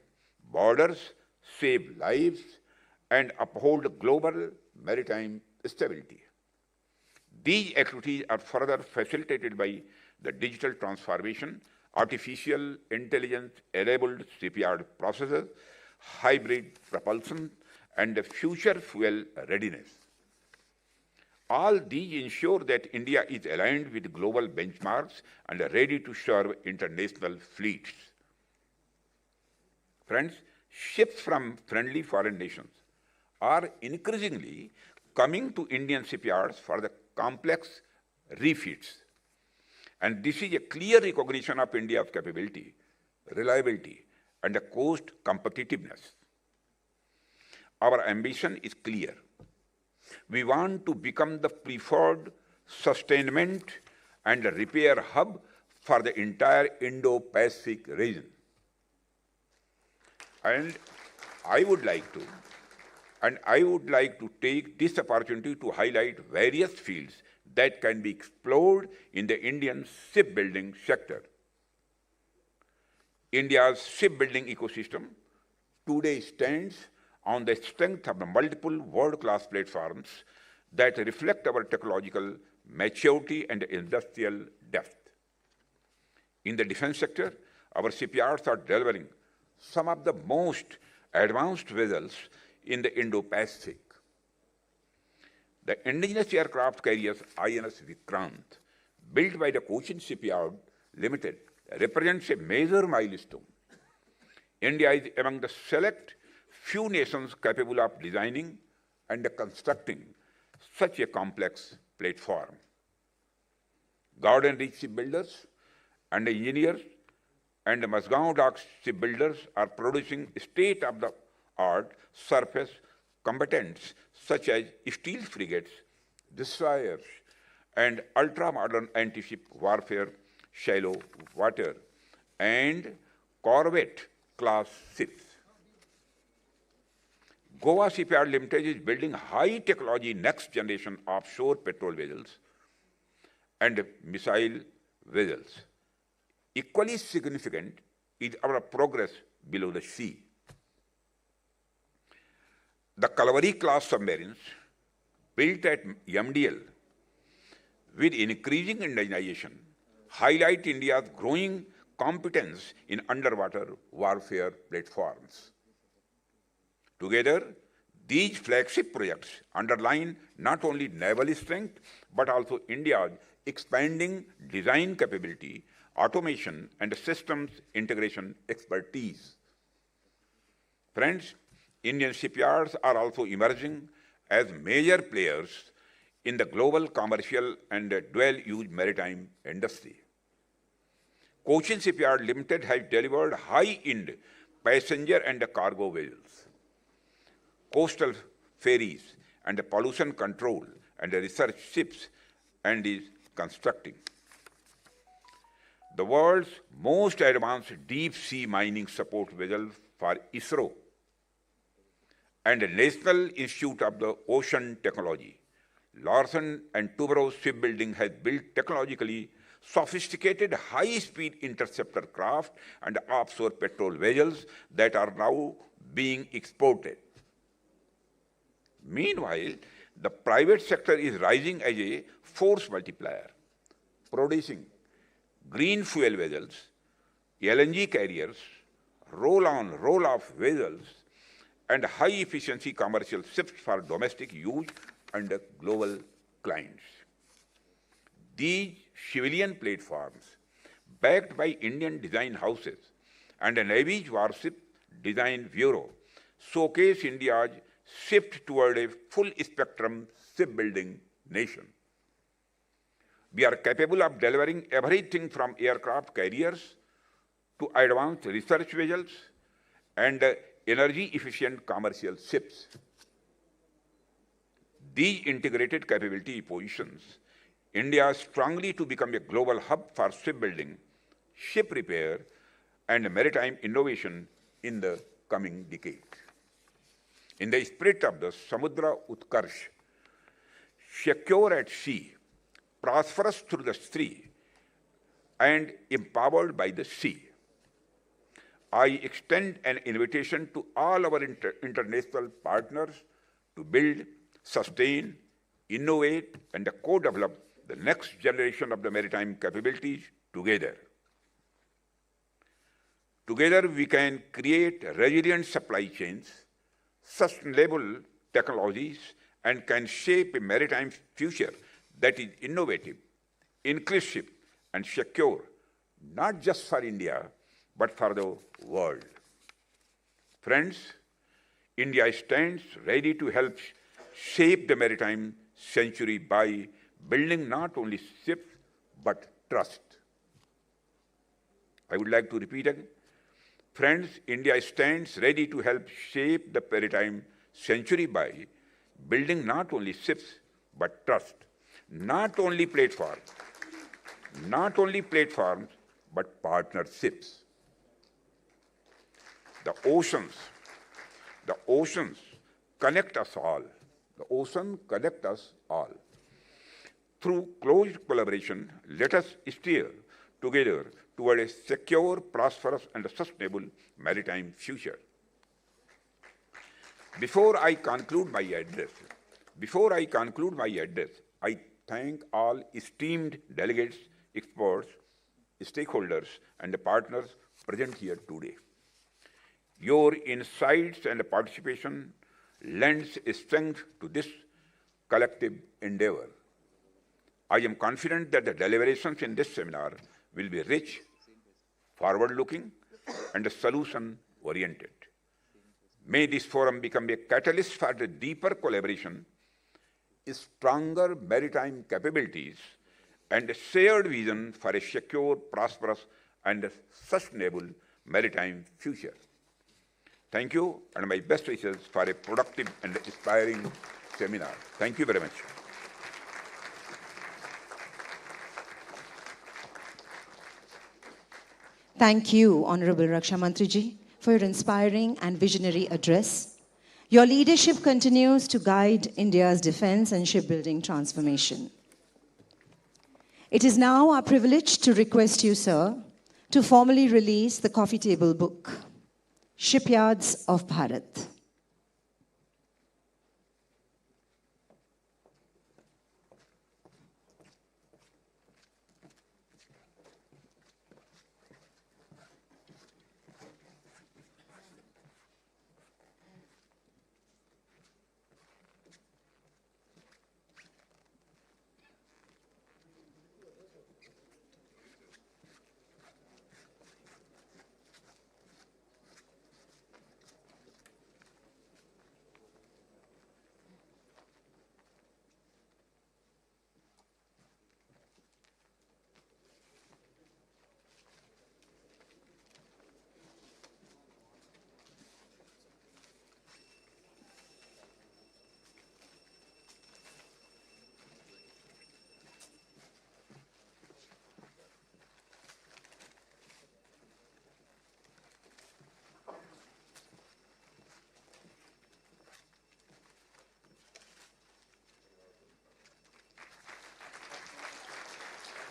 borders, save lives, and uphold global maritime stability. These activities are further facilitated by the digital transformation, artificial intelligence-enabled shipyard processes, hybrid propulsion, and future fuel readiness. All these ensure that India is aligned with global benchmarks and ready to serve international fleets. Friends, ships from friendly foreign nations are increasingly coming to Indian shipyards for the complex refits. And this is a clear recognition of India's capability, reliability, and cost competitiveness. Our ambition is clear. We want to become the preferred sustainment and repair hub for the entire Indo-Pacific region. And I would like to take this opportunity to highlight various fields that can be explored in the Indian shipbuilding sector. India's shipbuilding ecosystem today stands on the strength of the multiple world-class platforms that reflect our technological maturity and industrial depth. In the defense sector, our shipyards are delivering some of the most advanced vessels in the Indo-Pacific. The indigenous aircraft carriers INS Vikrant, built by the Cochin Shipyard Limited, represents a major milestone. India is among the select few nations capable of designing and constructing such a complex platform. Garden-rich shipbuilders and engineers and Mazgaon Dock shipbuilders are producing state-of-the-art surface combatants such as steel frigates, destroyers, and ultra-modern anti-ship warfare shallow water and corvette-class ships. Goa Shipyard Limited is building high-technology next-generation offshore petrol vessels and missile vessels. Equally significant is our progress below the sea. The Kalvari-class submarines built at MDL with increasing indigenization highlight India's growing competence in underwater warfare platforms. Together, these flagship projects underline not only naval strength, but also India's expanding design capability, automation, and systems integration expertise. Friends, Indian shipyards are also emerging as major players in the global commercial and dual-use maritime industry. Cochin Shipyard Limited has delivered high-end passenger and cargo vessels, coastal ferries, and pollution control and research ships, and is constructing the world's most advanced deep-sea mining support vessel for ISRO and the National Institute of the Ocean Technology. Larsen and Toubro Shipbuilding has built technologically sophisticated high-speed interceptor craft and offshore patrol vessels that are now being exported. Meanwhile, the private sector is rising as a force multiplier, producing green fuel vessels, LNG carriers, roll-on, roll-off vessels, and high-efficiency commercial ships for domestic use and global clients. These civilian platforms, backed by Indian design houses and a Navy's Warship Design Bureau, showcase India's shift toward a full-spectrum shipbuilding nation. We are capable of delivering everything from aircraft carriers to advanced research vessels and energy-efficient commercial ships. These integrated capability positions India strongly to become a global hub for shipbuilding, ship repair, and maritime innovation in the coming decade. In the spirit of the Samudra Utkarsh, secure at sea, prosperous through the sea, and empowered by the sea, I extend an invitation to all our international partners to build, sustain, innovate, and co-develop the next generation of the maritime capabilities together. Together, we can create resilient supply chains, sustainable technologies, and can shape a maritime future that is innovative, inclusive, and secure, not just for India, but for the world. Friends, India stands ready to help shape the maritime century by building not only ships, but trust. I would like to repeat again. Friends, India stands ready to help shape the maritime century by building not only ships, but trust. Not only platforms, but partnerships. The oceans connect us all. The ocean connect us all. Through close collaboration, let us steer together toward a secure, prosperous, and sustainable maritime future. Before I conclude my address, I thank all esteemed delegates, experts, stakeholders, and partners present here today. Your insights and participation lends strength to this collective endeavor. I am confident that the deliberations in this seminar will be rich, forward-looking, and solution-oriented. May this forum become a catalyst for the deeper collaboration, stronger maritime capabilities, and a shared vision for a secure, prosperous, and sustainable maritime future. Thank you, and my best wishes for a productive and inspiring seminar. Thank you very much. Thank you, Honorable Raksha Mantriji, for your inspiring and visionary address. Your leadership continues to guide India's defense and shipbuilding transformation. It is now our privilege to request you, sir, to formally release the coffee table book, Shipyards of Bharat.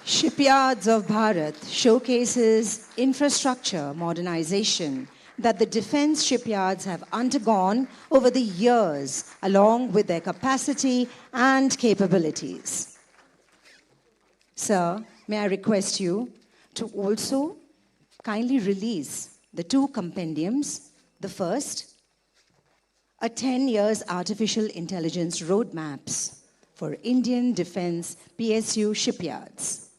Shipyards of Bharat showcases infrastructure modernization that the defense shipyards have undergone over the years, along with their capacity and capabilities. Sir, may I request you to also kindly release the two compendiums. The first, a 10 years artificial intelligence roadmaps for Indian defense PSU shipyards.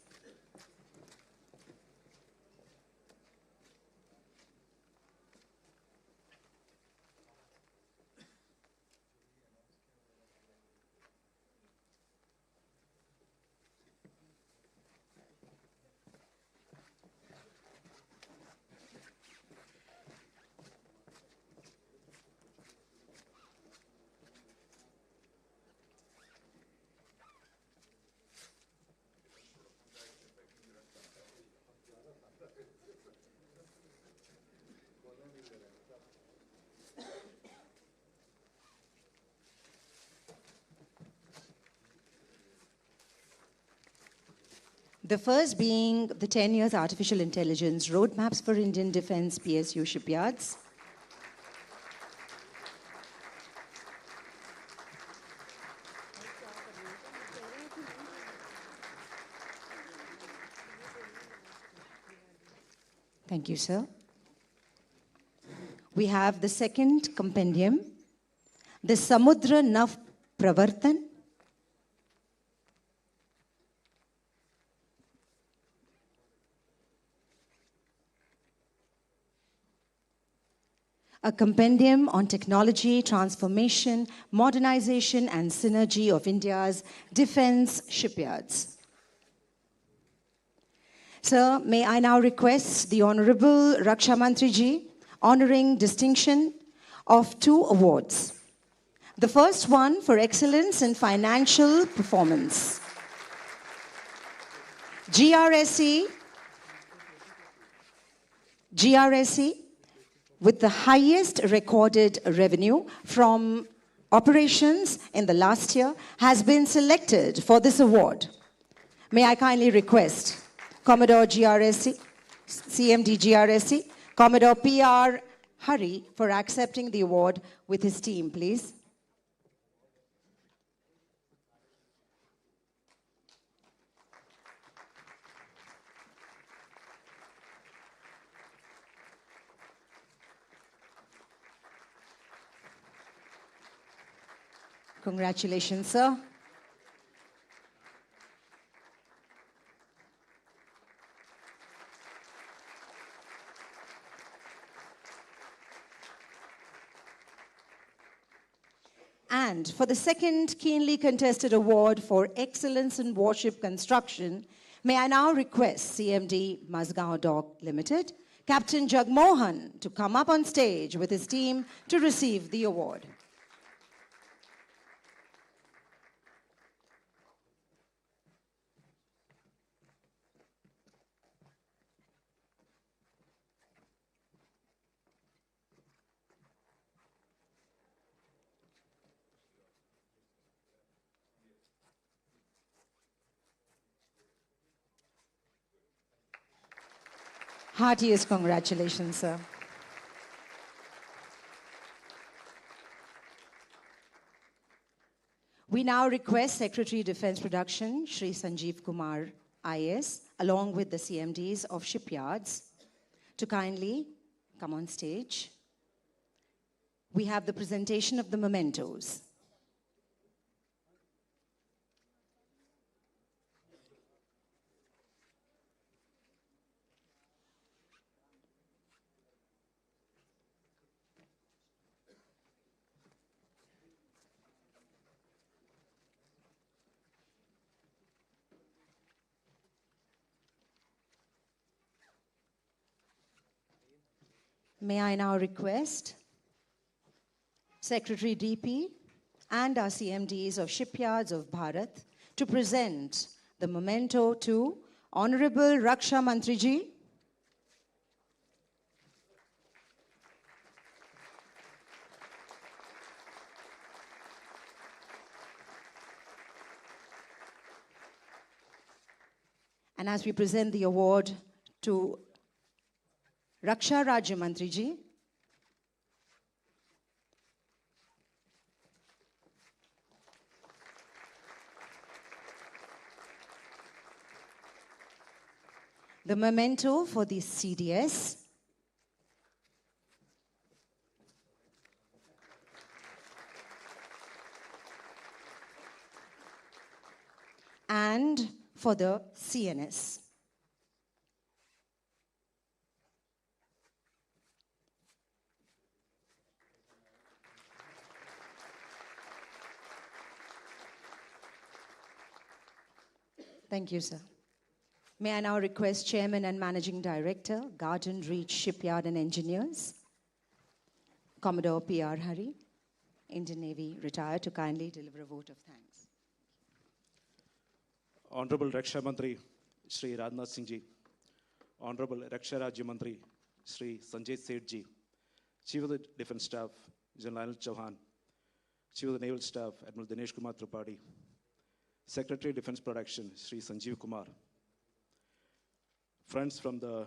The first being the 10 years artificial intelligence roadmaps for Indian defense PSU shipyards. Thank you, sir. We have the second compendium, the Samudra Nav Pravartan. A compendium on technology, transformation, modernization, and synergy of India's defense shipyards. Sir, may I now request the Honorable Raksha Mantri ji honoring distinction of 2 awards. The first one for excellence in financial performance. GRSE with the highest recorded revenue from operations in the last year has been selected for this award. May I kindly request Commodore GRSE, CMD GRSE, Commodore PR Hari for accepting the award with his team, please. Congratulations, sir. And for the second keenly contested award for excellence in warship construction, may I now request CMD Mazgaon Dock Limited, Captain Jagmohan, to come up on stage with his team to receive the award. Heartiest congratulations, sir. We now request Secretary Defense Production, Shri Sanjeev Kumar, IS, along with the CMDs of shipyards, to kindly come on stage. We have the presentation of the mementos. May I now request Secretary DP and our CMDs of shipyards of Bharat to present the memento to Honorable Raksha Mantriji. And as we present the award to Raksha Rajya Mantriji, the memento for the CDS, and for the CNS. Thank you, sir. May I now request Chairman and Managing Director, Garden Reach Shipyard and Engineers, Commodore P.R. Hari, Indian Navy retired, to kindly deliver a vote of thanks. Honorable Raksha Mantri, Shri Rajnath Singh Ji, Honorable Raksha Rajya Mantri, Shri Sanjay Seth Ji, Chief of the Defence Staff, General Anil Chauhan, Chief of the Naval Staff, Admiral Dinesh Kumar Tripathi, Secretary Defence Production, Shri Sanjeev Kumar, friends from the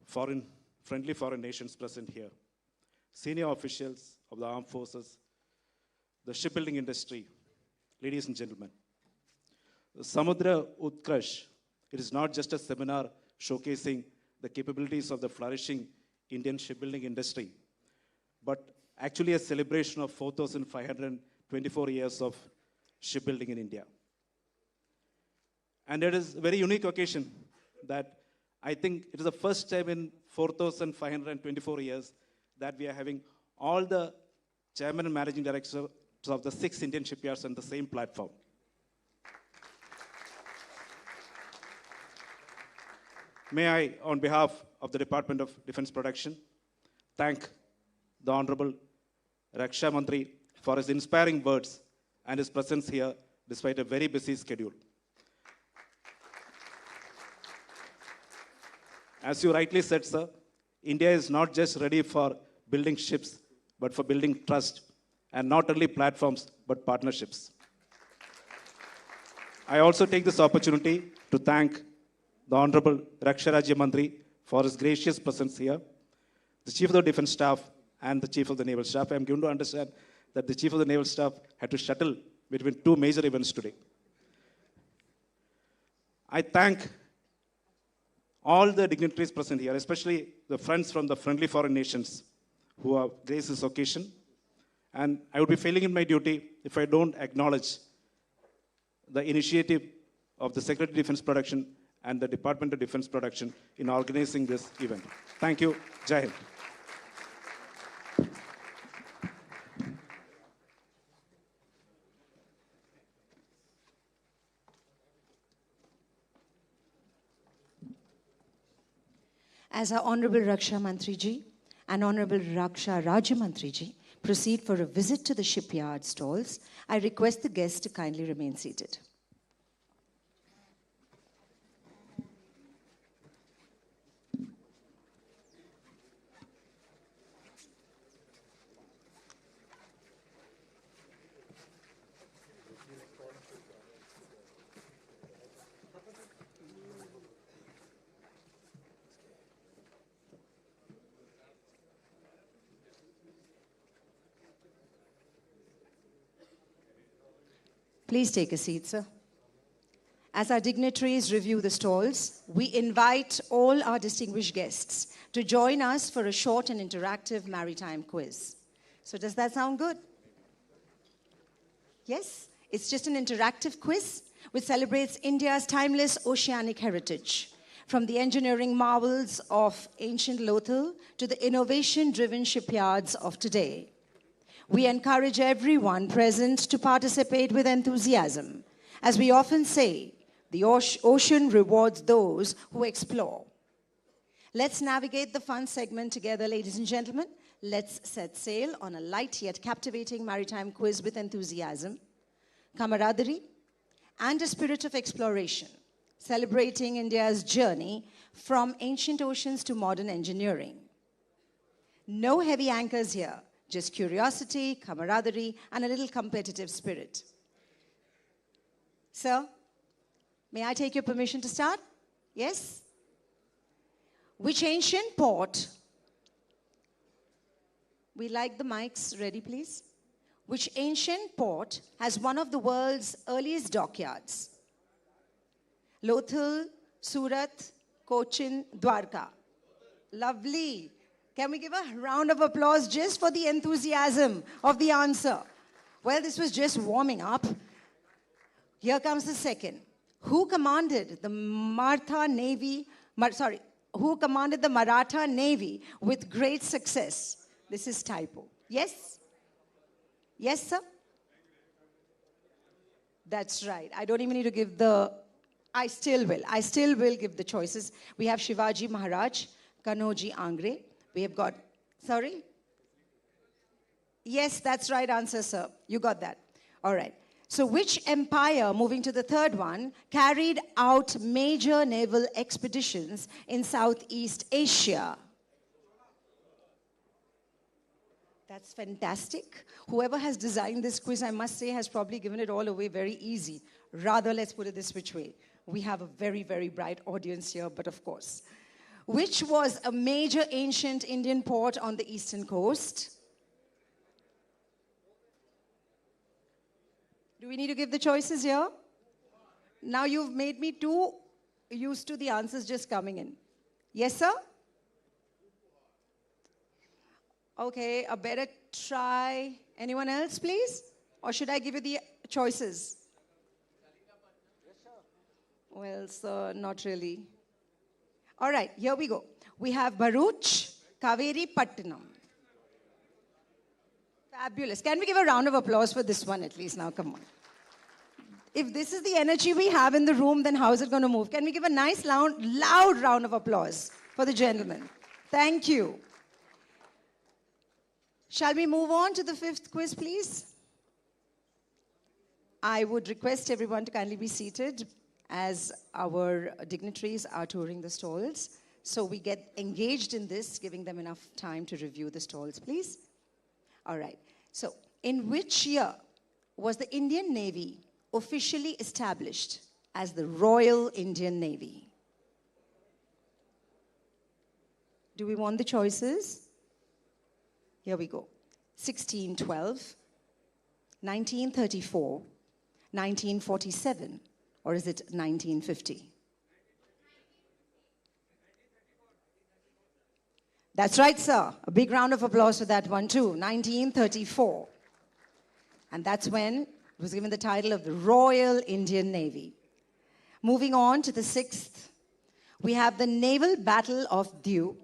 friendly foreign nations present here, senior officials of the armed forces, the shipbuilding industry, ladies and gentlemen. Samudra Utkarsh, it is not just a seminar showcasing the capabilities of the flourishing Indian shipbuilding industry, but actually a celebration of 4,524 years of shipbuilding in India. And it is a very unique occasion that I think it is the first time in 4,524 years that we are having all the chairman and managing directors of the 6 Indian shipyards on the same platform. May I, on behalf of the Department of Defense Production, thank the Honorable Raksha Mantri for his inspiring words and his presence here despite a very busy schedule. As you rightly said, sir, India is not just ready for building ships, but for building trust, and not only platforms, but partnerships. I also take this opportunity to thank the Honorable Raksha Rajya Mantri for his gracious presence here, the Chief of the Defence Staff and the Chief of the Naval Staff. I am given to understand that the Chief of the Naval Staff had to shuttle between 2 major events today. I thank all the dignitaries present here, especially the friends from the friendly foreign nations who have graced this occasion. And I would be failing in my duty if I don't acknowledge the initiative of the Secretary of Defense Production and the Department of Defense Production in organizing this event. Thank you. Jai Hind. As our Honorable Raksha Mantriji and Honorable Raksha Rajya Mantriji proceed for a visit to the shipyard stalls, I request the guests to kindly remain seated. Please take a seat, sir. As our dignitaries review the stalls, we invite all our distinguished guests to join us for a short and interactive maritime quiz. So does that sound good? Yes, it's just an interactive quiz which celebrates India's timeless oceanic heritage, from the engineering marvels of ancient Lothal to the innovation-driven shipyards of today. We encourage everyone present to participate with enthusiasm. As we often say, the ocean rewards those who explore. Let's navigate the fun segment together, ladies and gentlemen. Let's set sail on a light yet captivating maritime quiz with enthusiasm, camaraderie, and a spirit of exploration, celebrating India's journey from ancient oceans to modern engineering. No heavy anchors here, just curiosity, camaraderie, and a little competitive spirit. Sir, may I take your permission to start? Yes? Which ancient port, we like the mics ready, please. Which ancient port has one of the world's earliest dockyards? Lothal, Surat, Cochin, Dwarka. Lovely. Can we give a round of applause just for the enthusiasm of the answer? Well, this was just warming up. Here comes the second. Who commanded the Maratha Navy with great success? This is typo. Yes? Yes, sir? That's right. I don't even need to give I still will give the choices. We have Shivaji Maharaj, Kanoji Angre. We have got, sorry? Yes, that's right answer, sir. You got that. All right. So which empire, moving to the third one, carried out major naval expeditions in Southeast Asia? That's fantastic. Whoever has designed this quiz, I must say, has probably given it all away very easy. Rather, let's put it this which way. We have a very, very bright audience here, but of course. Which was a major ancient Indian port on the eastern coast? Do we need to give the choices here? Now you've made me too used to the answers just coming in. Yes, sir? Okay, a better try. Anyone else, please? Or should I give you the choices? Well, sir, not really. All right, here we go. We have Bharuch, Kaveri, Pattanam. Fabulous. Can we give a round of applause for this one at least now? Come on. If this is the energy we have in the room, then how is it going to move? Can we give a nice, loud round of applause for the gentleman? Thank you. Shall we move on to the fifth quiz, please? I would request everyone to kindly be seated as our dignitaries are touring the stalls. So we get engaged in this, giving them enough time to review the stalls, please. All right. So in which year was the Indian Navy officially established as the Royal Indian Navy? Do we want the choices? Here we go. 1612, 1934, 1947, or is it 1950? That's right, sir. A big round of applause for that one too. 1934. And that's when it was given the title of the Royal Indian Navy. Moving on to the sixth, we have the Naval Battle of Diu,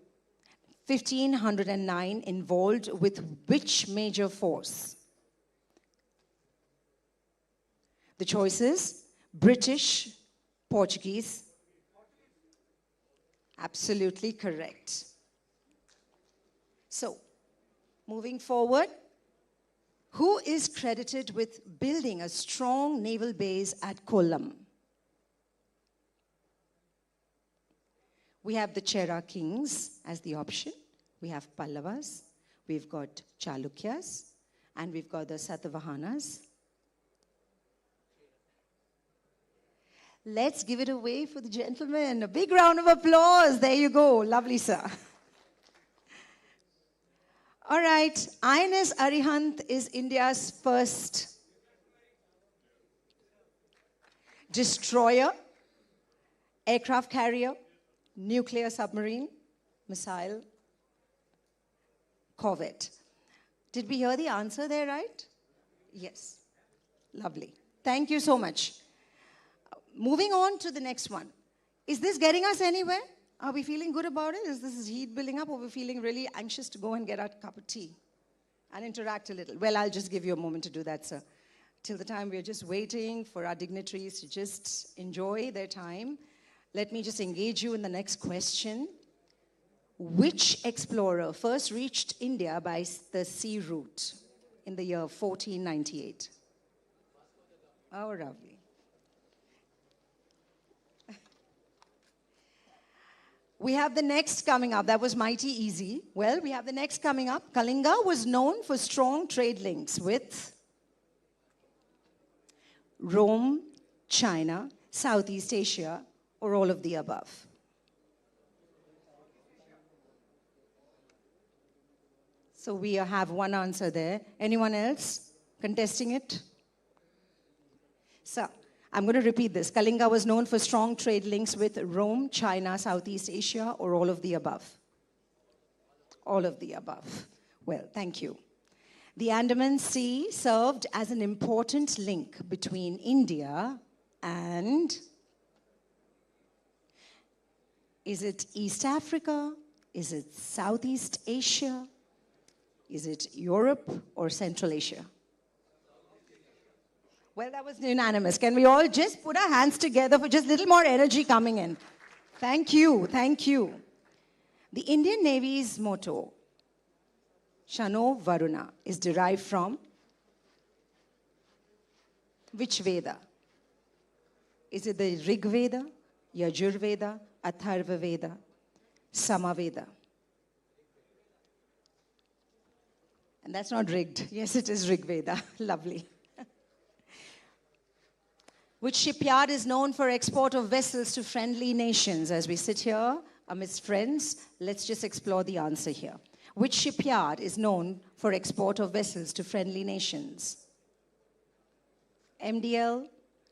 1509, involved with which major force? The choices: British, Portuguese. Absolutely correct. So, moving forward, who is credited with building a strong naval base at Kollam? We have the Chera kings as the option. We have Pallavas, we've got Chalukyas, and we've got the Satavahanas. Let's give it away for the gentleman. A big round of applause. There you go. Lovely, sir. All right. INS Arihant is India's first. destroyer, aircraft carrier, nuclear submarine, missile, corvette. Did we hear the answer there right? Yes. Lovely. Thank you so much. Moving on to the next one. Is this getting us anywhere? Are we feeling good about it? Is this heat building up, or are we feeling really anxious to go and get our cup of tea and interact a little? Well, I'll just give you a moment to do that, sir. Till the time we're just waiting for our dignitaries to just enjoy their time, let me just engage you in the next question. Which explorer first reached India by the sea route in the year 1498? Oh, lovely. We have the next coming up. That was mighty easy. Well, we have the next coming up. Kalinga was known for strong trade links with Rome, China, Southeast Asia, or all of the above. So we have one answer there. Anyone else contesting it? So I'm going to repeat this. Kalinga was known for strong trade links with Rome, China, Southeast Asia, or all of the above? All of the above. Well, thank you. The Andaman Sea served as an important link between India and... Is it East Africa? Is it Southeast Asia? Is it Europe or Central Asia? Well, that was unanimous. Can we all just put our hands together for just a little more energy coming in? Thank you, thank you. The Indian Navy's motto, Shano Varuna, is derived from which Veda? Is it the Rig Veda, Yajur Veda, Atharva Veda, Samaveda? And that's not rigged. Yes, it is Rig Veda. Lovely. Which shipyard is known for export of vessels to friendly nations? As we sit here amidst friends, let's just explore the answer here. Which shipyard is known for export of vessels to friendly nations? MDL,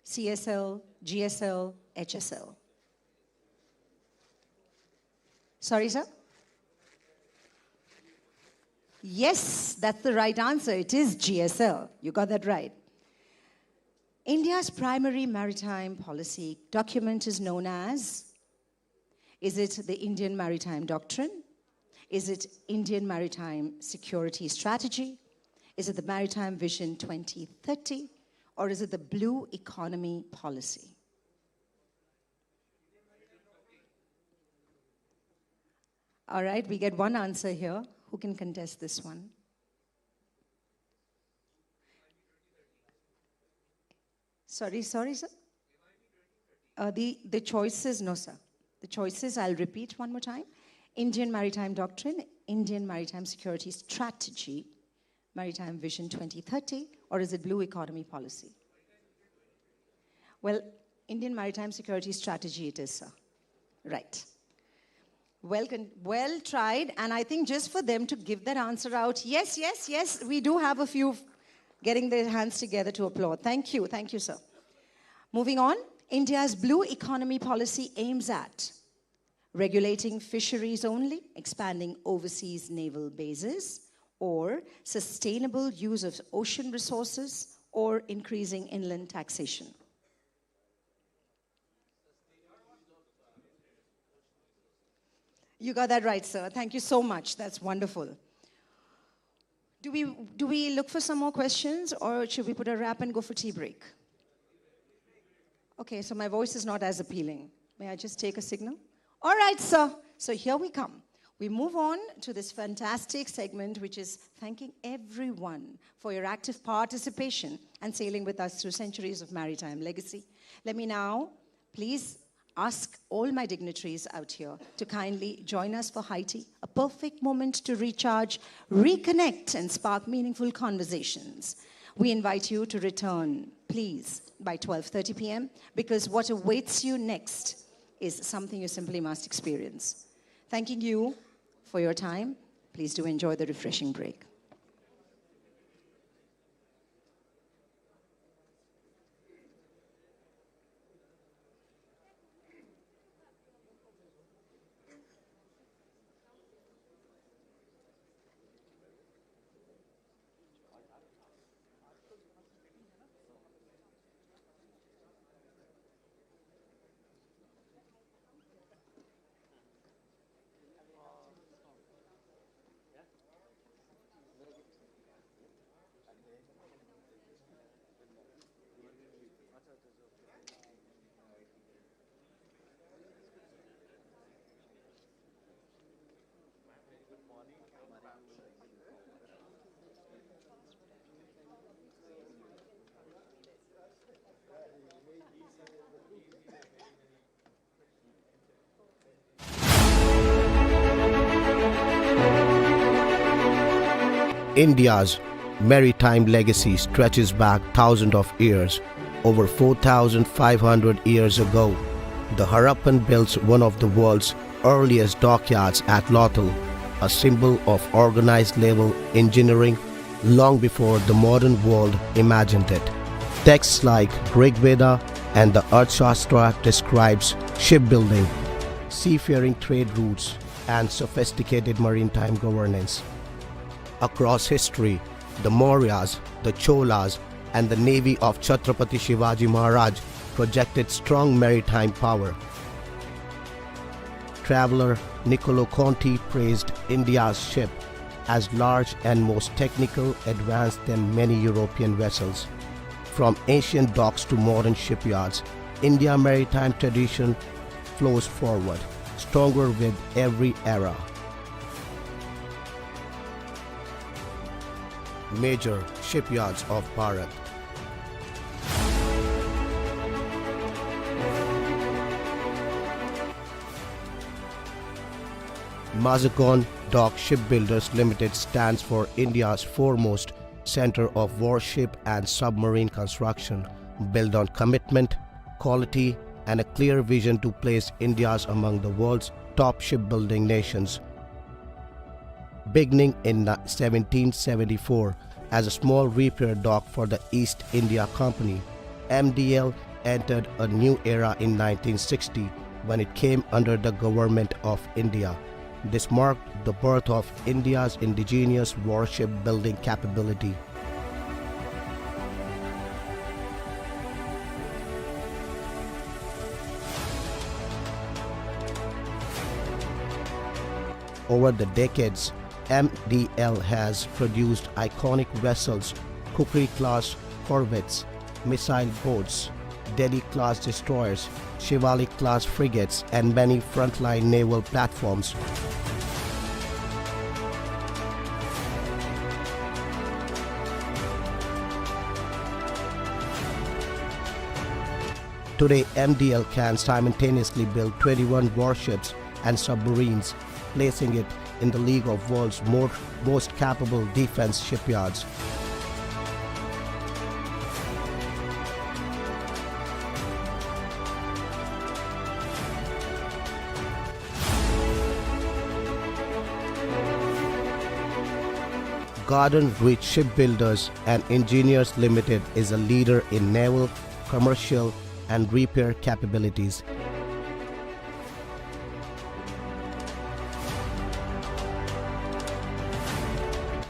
CSL, GSL, HSL. Sorry, sir? Yes, that's the right answer. It is GSL. You got that right. India's primary maritime policy document is known as, is it the Indian Maritime Doctrine? Is it Indian Maritime Security Strategy? Is it the Maritime Vision 2030? Or is it the Blue Economy Policy? All right, we get one answer here. Who can contest this one? Sorry, sir? The choices, no, sir. The choices, I'll repeat one more time. Indian Maritime Doctrine, Indian Maritime Security Strategy, Maritime Vision 2030, or is it Blue Economy Policy? Well, Indian Maritime Security Strategy it is, sir. Right. Well tried, and I think just for them to give that answer out, yes, we do have a few getting their hands together to applaud. Thank you, sir. Moving on, India's Blue Economy Policy aims at regulating fisheries only, expanding overseas naval bases, or sustainable use of ocean resources, or increasing inland taxation. You got that right, sir. Thank you so much. That's wonderful. Do we look for some more questions, or should we put a wrap and go for tea break? Okay, so my voice is not as appealing. May I just take a signal? All right, sir. So here we come. We move on to this fantastic segment, which is thanking everyone for your active participation and sailing with us through centuries of maritime legacy. Let me now please ask all my dignitaries out here to kindly join us for high tea, a perfect moment to recharge, reconnect, and spark meaningful conversations. We invite you to return, please, by 12:30 p.m., because what awaits you next is something you simply must experience. Thanking you for your time. Please do enjoy the refreshing break. India's maritime legacy stretches back thousands of years. Over 4,500 years ago, the Harappan built one of the world's earliest dockyards at Lothal, a symbol of organized naval engineering long before the modern world imagined it. Texts like Rig Veda and the Arthashastra describes shipbuilding, seafaring trade routes, and sophisticated maritime governance. Across history, the Mauryas, the Cholas, and the navy of Chhatrapati Shivaji Maharaj projected strong maritime power. Traveler Niccolo Conti praised India's ship as large and most technical, advanced than many European vessels. From ancient docks to modern shipyards, India's maritime tradition flows forward, stronger with every era. Major shipyards of Bharat. Mazagon Dock Shipbuilders Limited stands for India's foremost center of warship and submarine construction, built on commitment, quality, and a clear vision to place India among the world's top shipbuilding nations. Beginning in 1774 as a small repair dock for the East India Company, MDL entered a new era in 1960 when it came under the Government of India. This marked the birth of India's indigenous warship building capability. Over the decades, MDL has produced iconic vessels, Kukri-class corvettes, missile boats, Delhi-class destroyers, Shivalik-class frigates, and many frontline naval platforms. Today, MDL can simultaneously build 21 warships and submarines, placing it in the league of world's most capable defense shipyards. Garden Reach Shipbuilders and Engineers Limited is a leader in naval, commercial, and repair capabilities.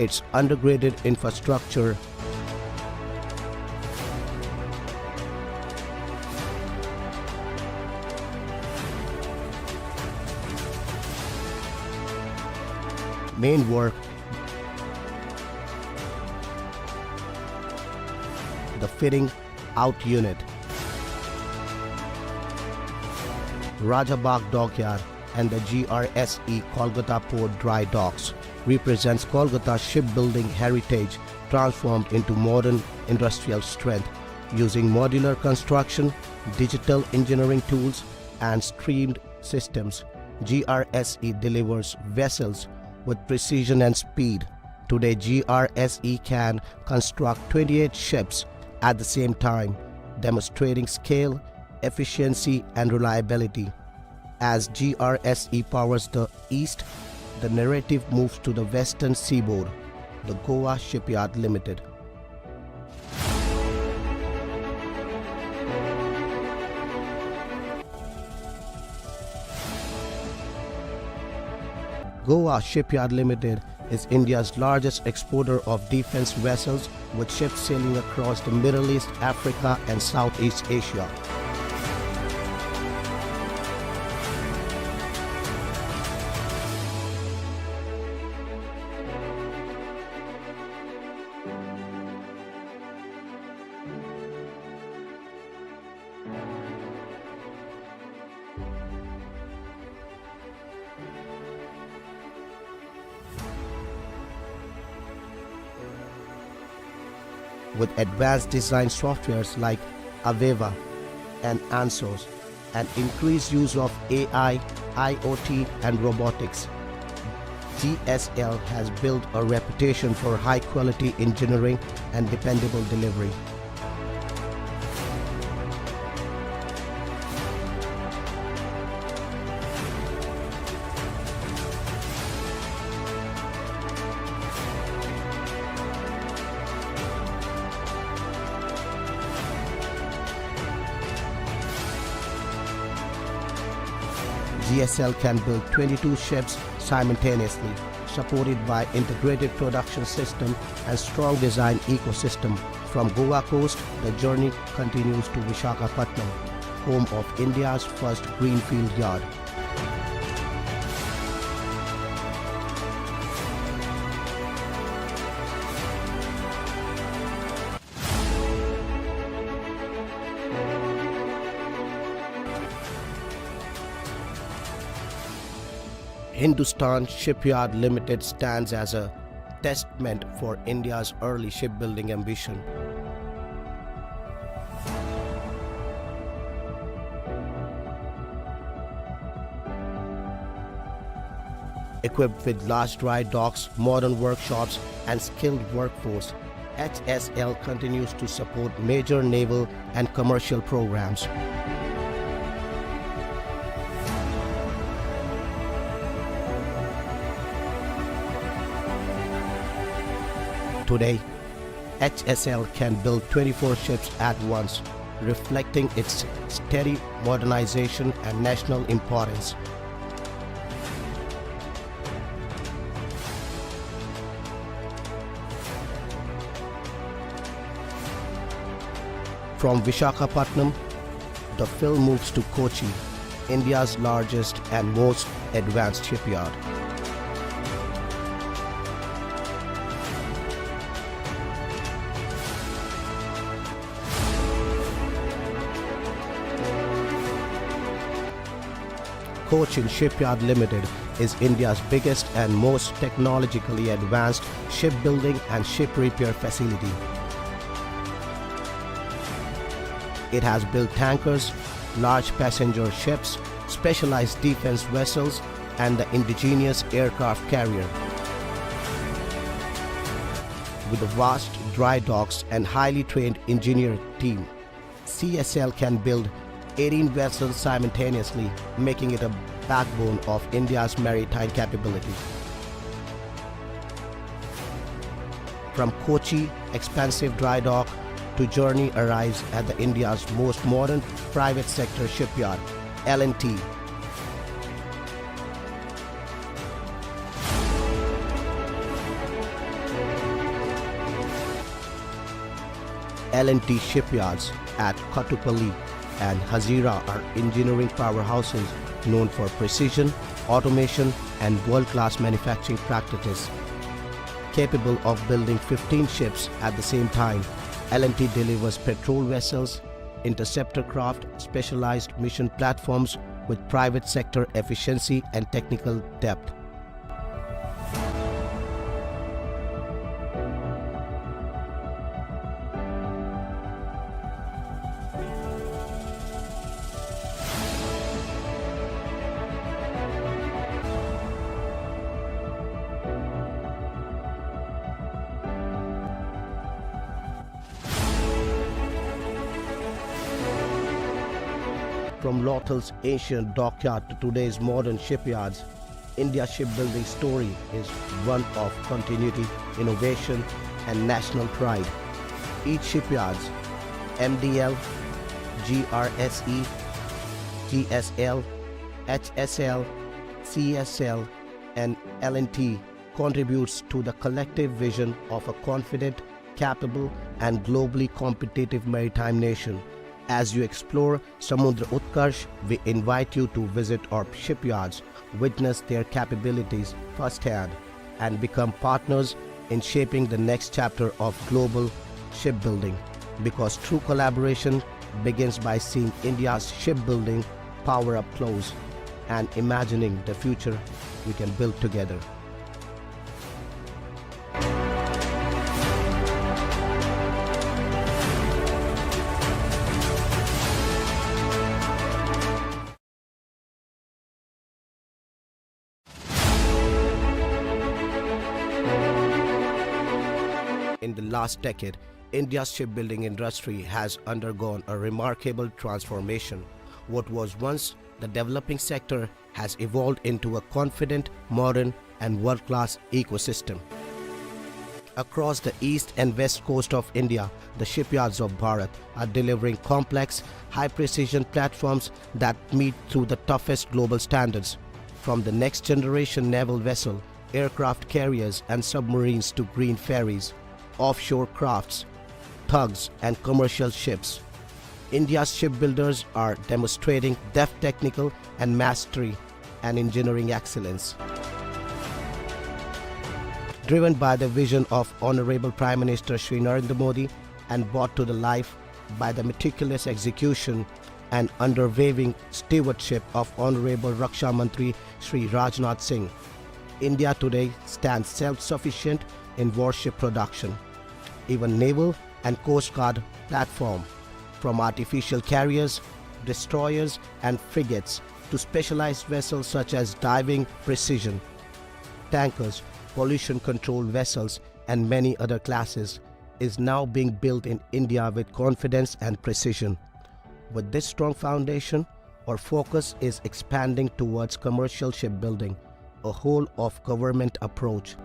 Its undergraded infrastructure main work, the fitting out unit, Rajabagh Dockyard, and the GRSE Kolkata Port Dry Docks represents Kolkata's shipbuilding heritage transformed into modern industrial strength. Using modular construction, digital engineering tools, and streamed systems, GRSE delivers vessels with precision and speed. Today, GRSE can construct 28 ships at the same time, demonstrating scale, efficiency, and reliability. As GRSE powers the East, the narrative moves to the western seaboard, the Goa Shipyard Limited. Goa Shipyard Limited is India's largest exporter of defense vessels, with ships sailing across the Middle East, Africa, and Southeast Asia. With advanced design softwares like Aveva and Ansos, and increased use of AI, IoT, and robotics, GSL has built a reputation for high-quality engineering and dependable delivery. GSL can build 22 ships simultaneously, supported by integrated production system and strong design ecosystem. From Goa coast, the journey continues to Visakhapatnam, home of India's first greenfield yard. Hindustan Shipyard Limited stands as a testament for India's early shipbuilding ambition. Equipped with large dry docks, modern workshops, and skilled workforce, HSL continues to support major naval and commercial programs. Today, HSL can build 24 ships at once, reflecting its steady modernization and national importance. From Visakhapatnam, the film moves to Kochi, India's largest and most advanced shipyard. Cochin Shipyard Limited is India's biggest and most technologically advanced shipbuilding and ship repair facility. It has built tankers, large passenger ships, specialized defense vessels, and the indigenous aircraft carrier. With a vast dry docks and highly trained engineer team, CSL can build 18 vessels simultaneously, making it a backbone of India's maritime capability. From Kochi expansive dry dock to journey arrives at the India's most modern private sector shipyard, L&T. L&T shipyards at Kattupalli and Hazira are engineering powerhouses known for precision, automation, and world-class manufacturing practices. Capable of building 15 ships at the same time, L&T delivers patrol vessels, interceptor craft, specialized mission platforms with private sector efficiency and technical depth. From Lawtell's ancient dockyard to today's modern shipyards, India's shipbuilding story is one of continuity, innovation, and national pride. Each shipyard's MDL, GRSE, GSL, HSL, CSL, and L&T contributes to the collective vision of a confident, capable, and globally competitive maritime nation. As you explore Samudra Utkarsh, we invite you to visit our shipyards, witness their capabilities firsthand, and become partners in shaping the next chapter of global shipbuilding. Because true collaboration begins by seeing India's shipbuilding power up close and imagining the future we can build together. the last decade, India's shipbuilding industry has undergone a remarkable transformation. What was once the developing sector has evolved into a confident, modern, and world-class ecosystem. Across the east and west coast of India, the shipyards of Bharat are delivering complex, high-precision platforms that meet through the toughest global standards. From the next-generation naval vessel, aircraft carriers and submarines to green ferries, offshore crafts, tugs and commercial ships, India's shipbuilders are demonstrating deft technical and mastery and engineering excellence. Driven by the vision of Honorable Prime Minister Shri Narendra Modi and brought to the life by the meticulous execution and unwavering stewardship of Honorable Raksha Mantri Shri Rajnath Singh, India today stands self-sufficient in warship production. Even naval and coast guard platform, from artificial carriers, destroyers and frigates to specialized vessels such as diving precision, tankers, pollution control vessels and many other classes, is now being built in India with confidence and precision. With this strong foundation, our focus is expanding towards commercial shipbuilding, a whole of government approach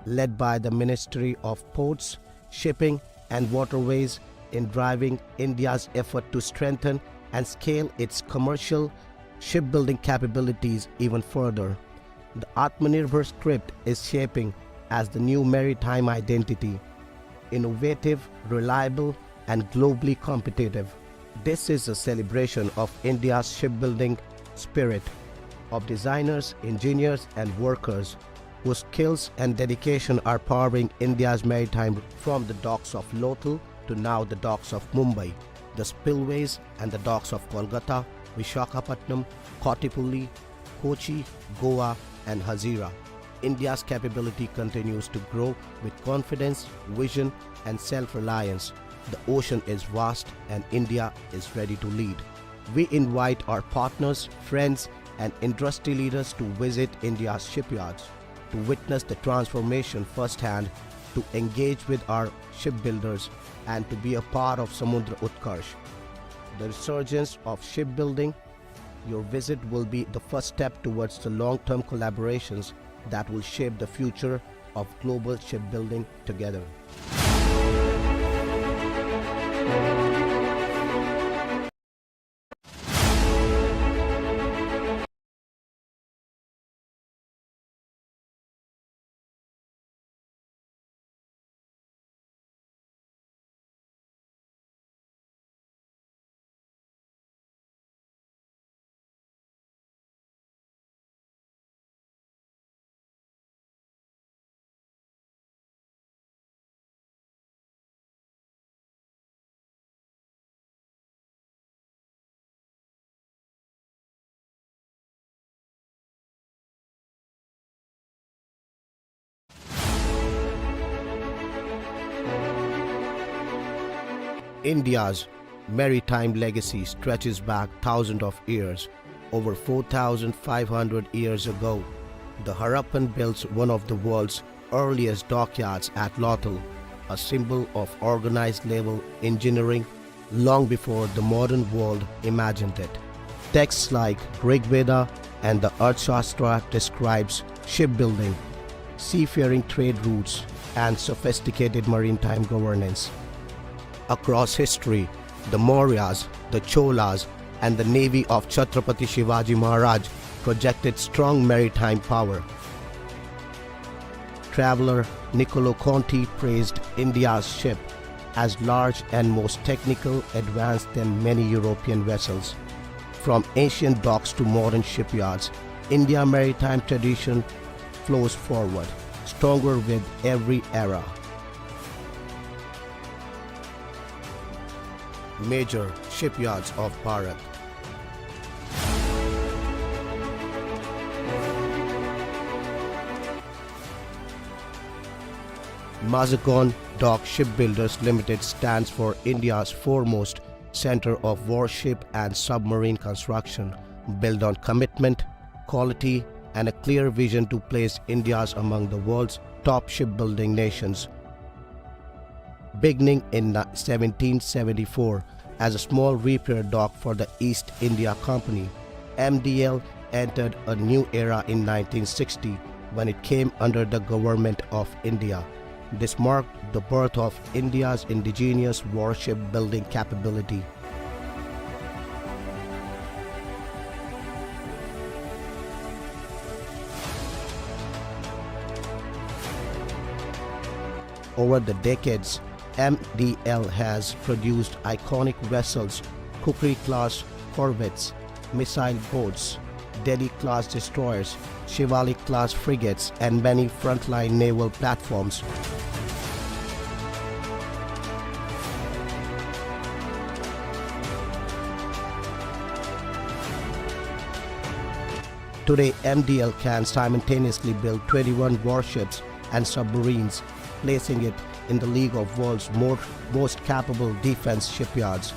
led by the Ministry of Ports, Shipping and Waterways in driving India's effort to strengthen and scale its commercial shipbuilding capabilities even further. The Atmanirbhar script is shaping as the new maritime identity, innovative, reliable and globally competitive. This is a celebration of India's shipbuilding spirit, of designers, engineers and workers whose skills and dedication are powering India's maritime from the docks of Lothal to now the docks of Mumbai, the spillways and the docks of Kolkata, Vishakhapatnam, Kottipulli, Kochi, Goa and Hazira. India's capability continues to grow with confidence, vision and self-reliance. The ocean is vast and India is ready to lead. We invite our partners, friends and industry leaders to visit India's shipyards, to witness the transformation firsthand, to engage with our shipbuilders and to be a part of Samudra Utkarsh, the resurgence of shipbuilding. Your visit will be the first step towards the long-term collaborations that will shape the future of global shipbuilding together. India's maritime legacy stretches back thousands of years. Over 4,500 years ago, the Harappan built one of the world's earliest dockyards at Lothal, a symbol of organized naval engineering long before the modern world imagined it. Texts like Rig Veda and the Arthashastra describes shipbuilding, seafaring trade routes, and sophisticated maritime governance. Across history, the Mauryas, the Cholas, and the navy of Chhatrapati Shivaji Maharaj projected strong maritime power. Traveler Niccolo Conti praised India's ship as large and most technical, advanced than many European vessels. From ancient docks to modern shipyards, India's maritime tradition flows forward, stronger with every era. Major shipyards of Bharat. Mazagon Dock Shipbuilders Limited stands for India's foremost center of warship and submarine construction, built on commitment, quality, and a clear vision to place India among the world's top shipbuilding nations. Beginning in 1774 as a small repair dock for the East India Company, MDL entered a new era in 1960 when it came under the Government of India. This marked the birth of India's indigenous warship building capability. Over the decades, MDL has produced iconic vessels, Kukri-class corvettes, missile boats, Delhi-class destroyers, Shivalik-class frigates, and many frontline naval platforms. Today, MDL can simultaneously build 21 warships and submarines, placing it in the league of world's most capable defense shipyards.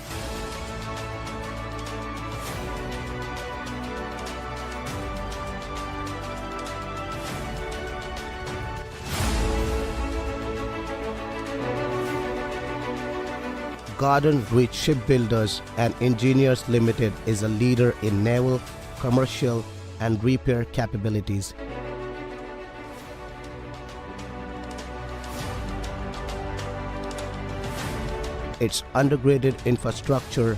Garden Reach Shipbuilders and Engineers Limited is a leader in naval, commercial, and repair capabilities. Its undergraduate infrastructure,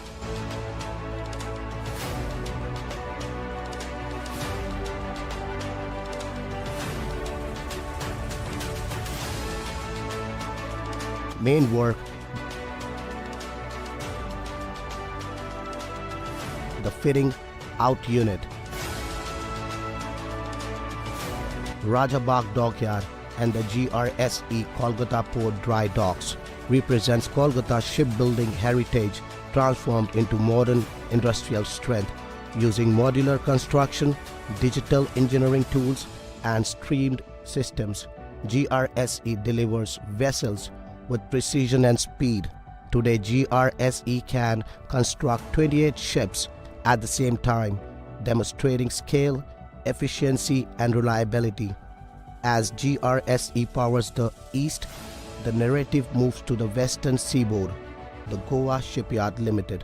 main work, the fitting out unit, Rajabagh Dockyard, and the GRSE Kolkata Port Dry Docks represents Kolkata's shipbuilding heritage transformed into modern industrial strength. Using modular construction, digital engineering tools, and streamed systems, GRSE delivers vessels with precision and speed. Today, GRSE can construct 28 ships at the same time, demonstrating scale, efficiency, and reliability. As GRSE powers the East, the narrative moves to the western seaboard, the Goa Shipyard Limited.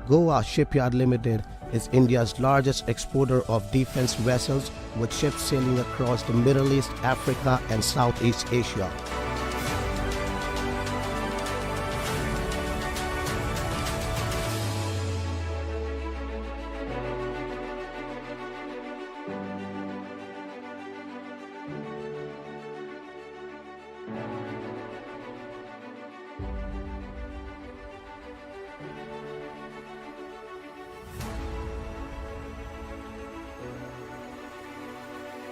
Goa Shipyard Limited is India's largest exporter of defense vessels, with ships sailing across the Middle East, Africa, and Southeast Asia.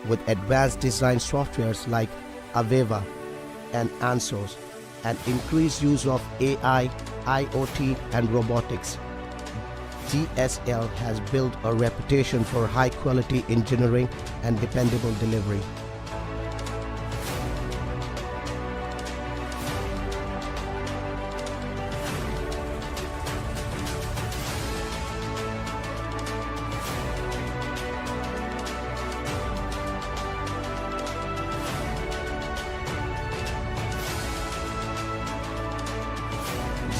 With advanced design softwares like Aveva and Ansos, and increased use of AI, IoT, and robotics, GSL has built a reputation for high-quality engineering and dependable delivery.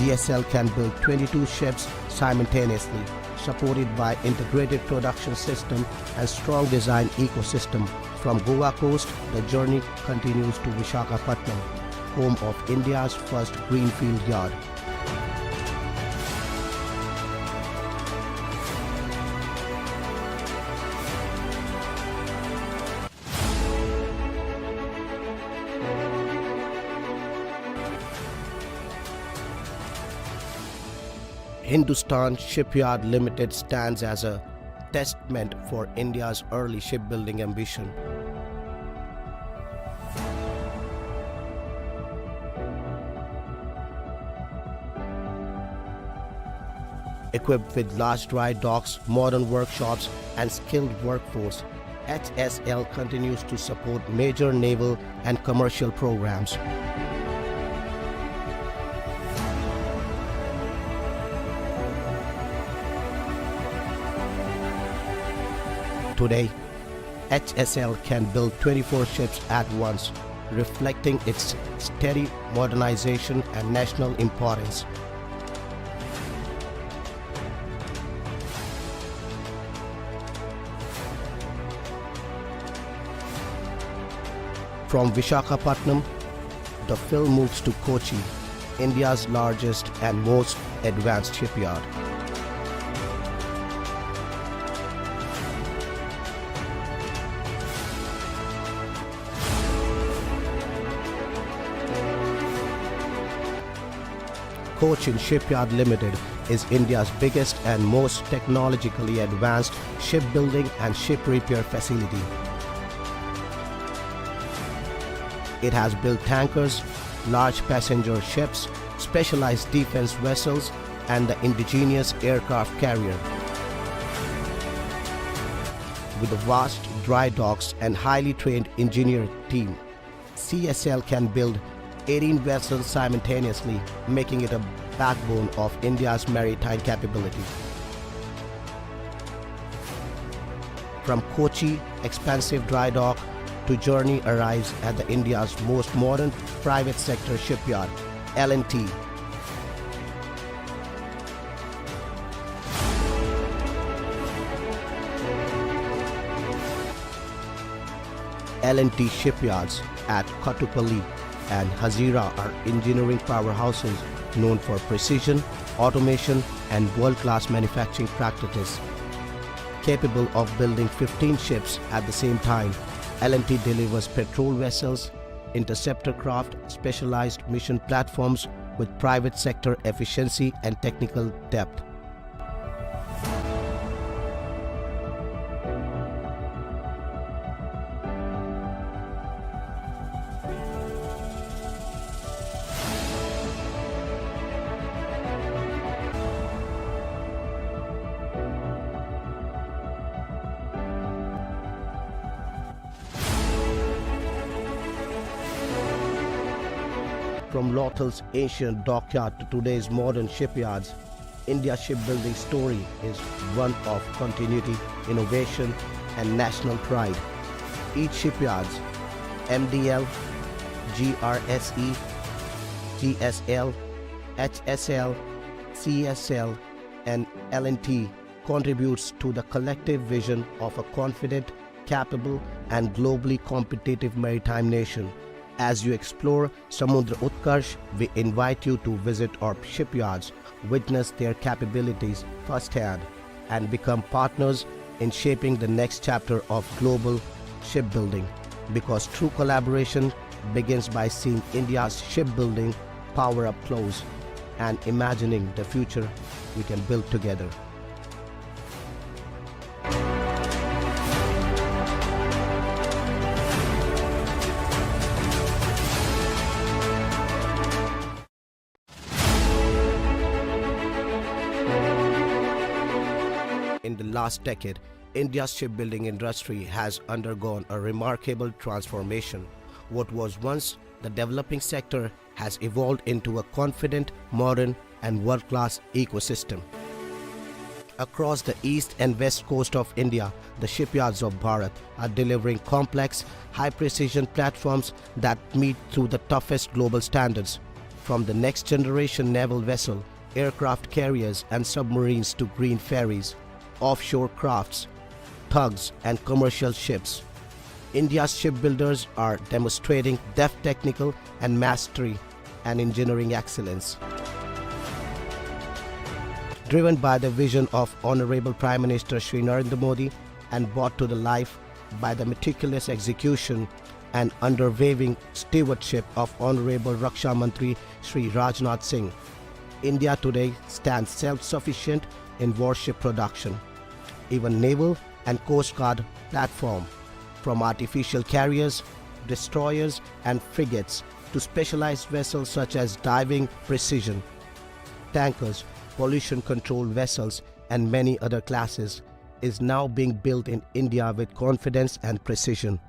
GSL can build 22 ships simultaneously, supported by integrated production system and strong design ecosystem. From Goa coast, the journey continues to Visakhapatnam, home of India's first greenfield yard. Hindustan Shipyard Limited stands as a testament for India's early shipbuilding ambition. Equipped with large dry docks, modern workshops, and skilled workforce, HSL continues to support major naval and commercial programs. Today, HSL can build 24 ships at once, reflecting its steady modernization and national importance. From Visakhapatnam, the film moves to Kochi, India's largest and most advanced shipyard. Cochin Shipyard Limited is India's biggest and most technologically advanced shipbuilding and ship repair facility. It has built tankers, large passenger ships, specialized defense vessels, and the indigenous aircraft carrier. With a vast dry docks and highly trained engineer team, CSL can build 18 vessels simultaneously, making it a backbone of India's maritime capability. From Kochi expansive dry dock to journey arrives at the India's most modern private sector shipyard, L&T. L&T shipyards at Kattupalli and Hazira are engineering powerhouses known for precision, automation, and world-class manufacturing practices. Capable of building 15 ships at the same time, L&T delivers patrol vessels, interceptor craft, specialized mission platforms with private sector efficiency and technical depth. From Lothal's ancient dockyard to today's modern shipyards, India's shipbuilding story is one of continuity, innovation, and national pride. Each shipyard's MDL, GRSE, GSL, HSL, CSL, and L&T contributes to the collective vision of a confident, capable, and globally competitive maritime nation. As you explore Samudra Utkarsh, we invite you to visit our shipyards, witness their capabilities firsthand, and become partners in shaping the next chapter of global shipbuilding. Because true collaboration begins by seeing India's shipbuilding power up close and imagining the future we can build together. In the last decade, India's shipbuilding industry has undergone a remarkable transformation. What was once the developing sector has evolved into a confident, modern, and world-class ecosystem. Across the east and west coast of India, the shipyards of Bharat are delivering complex, high-precision platforms that meet through the toughest global standards. From the next-generation naval vessel, aircraft carriers and submarines to green ferries, offshore crafts, tugs, and commercial ships, India's shipbuilders are demonstrating deft technical and mastery and engineering excellence. Driven by the vision of Honorable Prime Minister Shri Narendra Modi and brought to the life by the meticulous execution and unwavering stewardship of Honorable Raksha Mantri Shri Rajnath Singh, India today stands self-sufficient in warship production. Even naval and coast guard platform, from artificial carriers, destroyers, and frigates to specialized vessels such as diving precision, tankers, pollution control vessels, and many other classes, is now being built in India with confidence and precision.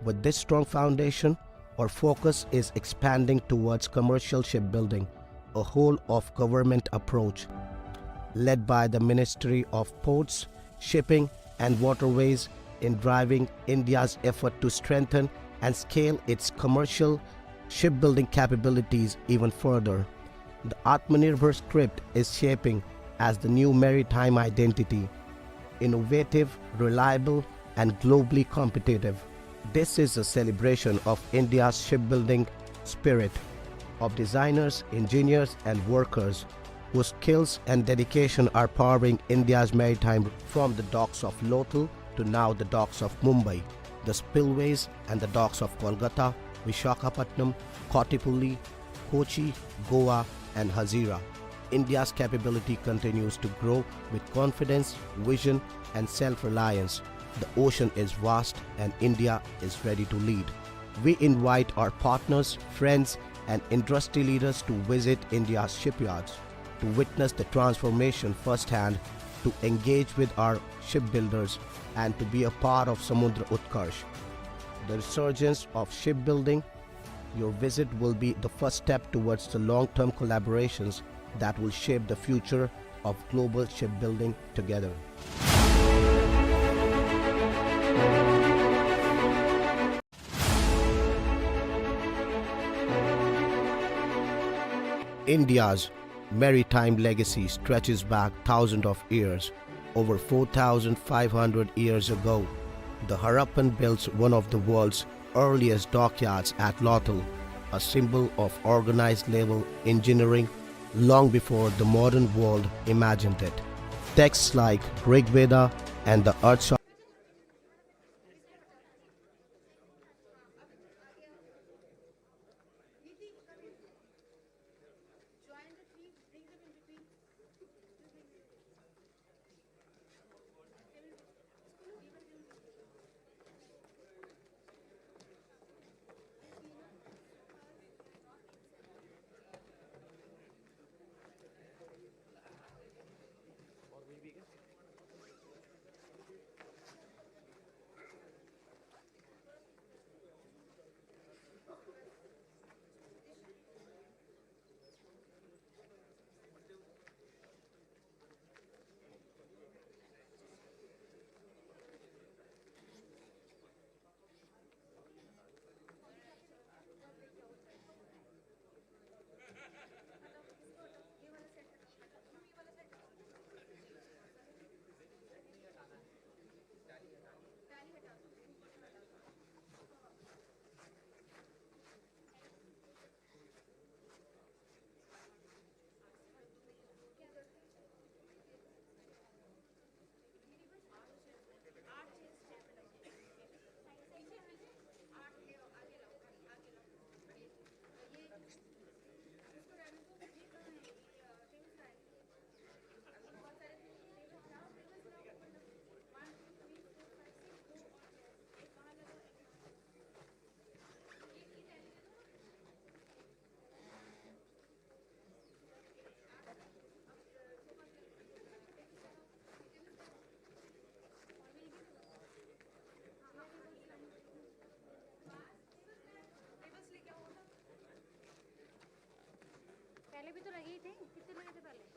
With this strong foundation, our focus is expanding towards commercial shipbuilding, a whole-of-government approach. Led by the Ministry of Ports, Shipping and Waterways in driving India's effort to strengthen and scale its commercial shipbuilding capabilities even further. The Atmanirbhar script is shaping as the new maritime identity, innovative, reliable, and globally competitive. This is a celebration of India's shipbuilding spirit, of designers, engineers, and workers whose skills and dedication are powering India's maritime from the docks of Lothal to now the docks of Mumbai, the spillways and the docks of Kolkata, Vishakhapatnam, Kotipulli, Kochi, Goa, and Hazira. India's capability continues to grow with confidence, vision, and self-reliance. The ocean is vast and India is ready to lead. We invite our partners, friends, and industry leaders to visit India's shipyards, to witness the transformation firsthand, to engage with our shipbuilders, and to be a part of Samudra Utkarsh, the resurgence of shipbuilding. Your visit will be the first step towards the long-term collaborations that will shape the future of global shipbuilding together. India's maritime legacy stretches back thousands of years. Over 4,500 years ago, the Harappan built one of the world's earliest dockyards at Lothal, a symbol of organized naval engineering long before the modern world imagined it. Texts like Rig Veda and the Earth पहले भी तो लगे ही थे कितने लगे थे पहले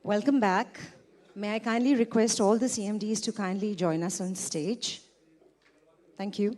Welcome back. May I kindly request all the CMDs to kindly join us on stage. Thank you.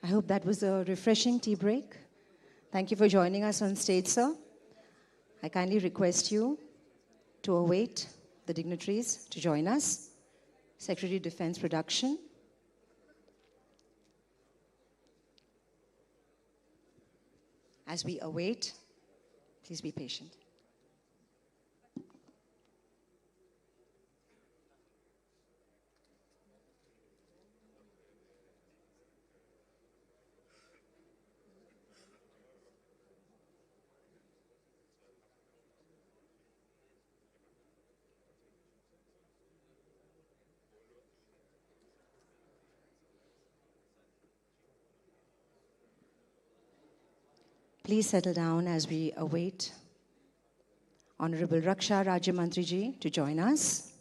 I hope that was a refreshing tea break. Thank you for joining us on stage, sir. I kindly request you to await the dignitaries to join us. Secretary of Defense Production. As we await, please be patient. Please settle down as we await Honorable Raksha Rajya Mantri ji to join us.